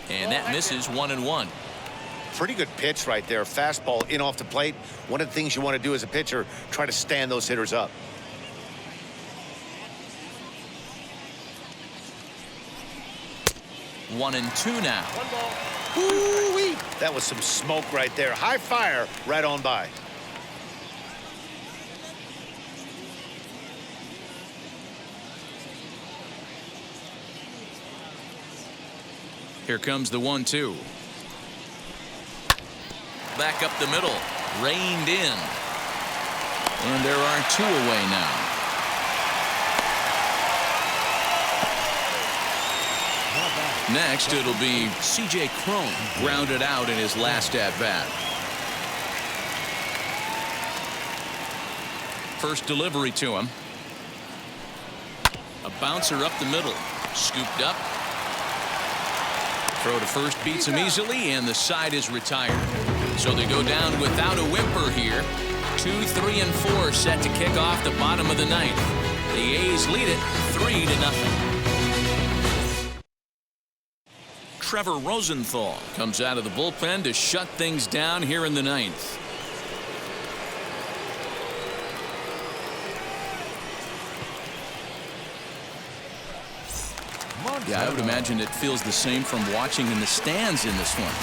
And that misses 1-1. Pretty good pitch right there. Fastball in off the plate. One of the things you want to do as a pitcher, try to stand those hitters up. 1-2 now. Ooh-wee. That was some smoke right there. High fire right on by. Here comes the 1-2. Back up the middle. Reined in. And there are 2 away now. Next, it'll be C.J. Cron, grounded out in his last at-bat. First delivery to him. A bouncer up the middle. Scooped up. Throw to first beats him easily, and the side is retired. So they go down without a whimper here. 2, 3, and 4 set to kick off the bottom of the 9th. The A's lead it 3-0. Trevor Rosenthal comes out of the bullpen to shut things down here in the 9th. Yeah, I would imagine it feels the same from watching in the stands in this one.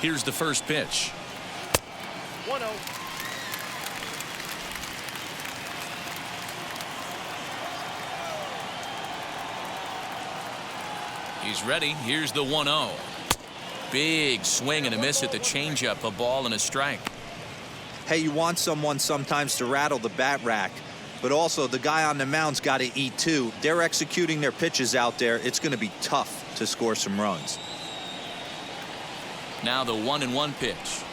Here's the first pitch. 1-0. He's ready. Here's the 1-0. Big swing and a miss at the changeup. A ball and a strike. Hey, you want someone sometimes to rattle the bat rack, but also the guy on the mound's got to eat too. They're executing their pitches out there. It's going to be tough to score some runs. Now the 1-1 pitch.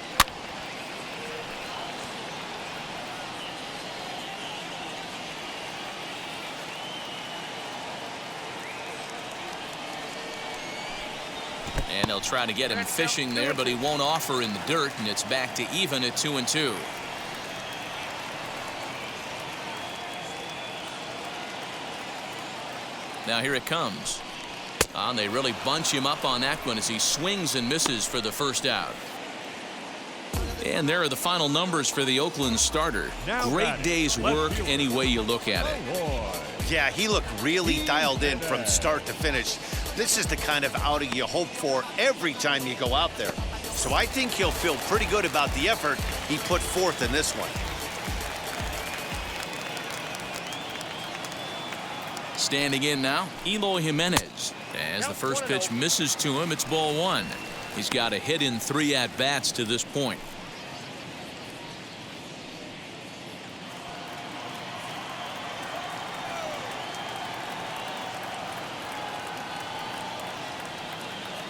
And they'll try to get him fishing there, but he won't offer in the dirt, and it's back to even at 2-2. Now here it comes. And they really bunch him up on that one as he swings and misses for the first out. And there are the final numbers for the Oakland starter. Great day's work any way you look at it. Yeah, he looked really dialed in from start to finish. This is the kind of outing you hope for every time you go out there. So I think he'll feel pretty good about the effort he put forth in this one. Standing in now, Eloy Jimenez. As the first pitch misses to him, it's ball 1. He's got a hit in 3 at-bats to this point.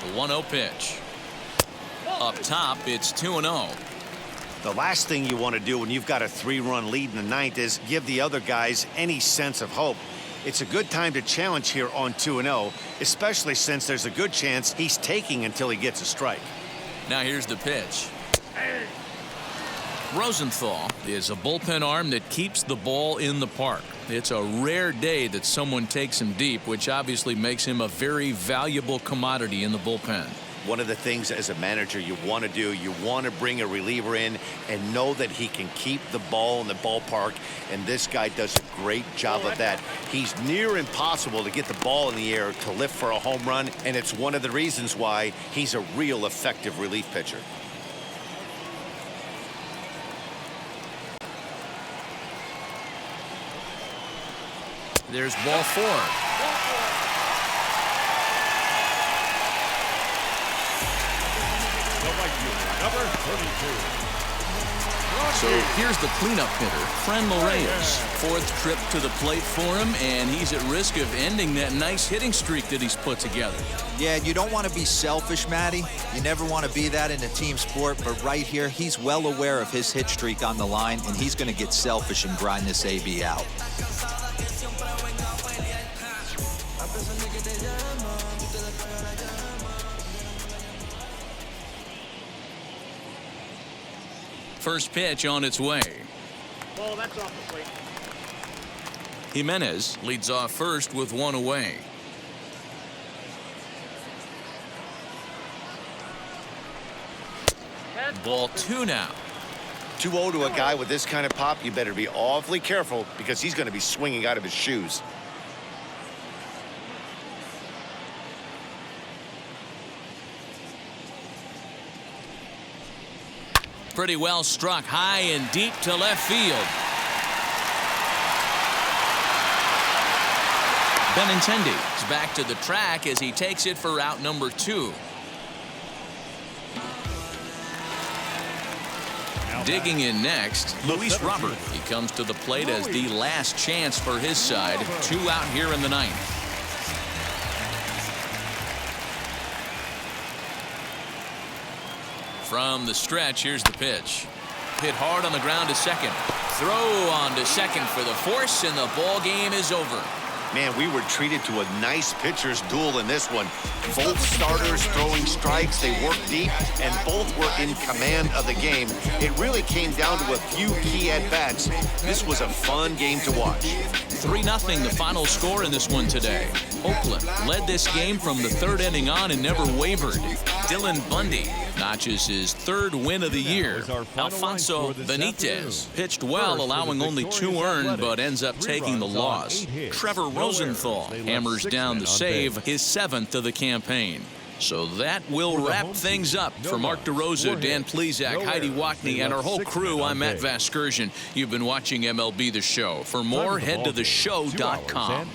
The 1-0 pitch. Up top, it's 2-0. The last thing you want to do when you've got a 3-run lead in the 9th is give the other guys any sense of hope. It's a good time to challenge here on 2-0, especially since there's a good chance he's taking until he gets a strike. Now here's the pitch. Rosenthal is a bullpen arm that keeps the ball in the park. It's a rare day that someone takes him deep, which obviously makes him a very valuable commodity in the bullpen. one of the things as a manager you want to do, you want to bring a reliever in and know that he can keep the ball in the ballpark, and this guy does a great job of that. He's near impossible to get the ball in the air to lift for a home run, and it's one of the reasons why he's a real effective relief pitcher. There's ball 4. Number 32. So here's the cleanup hitter, Franmil Reyes. 4th trip to the plate for him, and he's at risk of ending that nice hitting streak that he's put together. Yeah, you don't want to be selfish, Matty. You never want to be that in a team sport, but right here, he's well aware of his hit streak on the line, and he's going to get selfish and grind this AB out. First pitch on its way. Ball, that's off the plate. Jimenez leads off first with 1 away. Ball 2 now. 2-0 to a guy with this kind of pop, you better be awfully careful because he's going to be swinging out of his shoes. Pretty well struck high and deep to left field. Benintendi is back to the track as he takes it for out number 2. Digging in next, Luis Robert. He comes to the plate as the last chance for his side. 2 out here in the 9th. From the stretch, here's the pitch. Hit hard on the ground to second. Throw on to second for the force, and the ball game is over. Man, we were treated to a nice pitcher's duel in this one. Both starters throwing strikes, they worked deep, and both were in command of the game. It really came down to a few key at-bats. This was a fun game to watch. 3-0 the final score in this one today. Oakland led this game from the 3rd inning on and never wavered. Dylan Bundy notches his 3rd win of the year. Alfonso Benitez pitched well, allowing only 2 earned, but ends up taking the loss. Trevor Rosenthal hammers down the save, his 7th of the campaign. So that will wrap things up. For Mark DeRosa, Dan Plesac, Heidi Wackney, and our whole crew, I'm Matt Vasgersian. You've been watching MLB The Show. For more, head to theshow.com.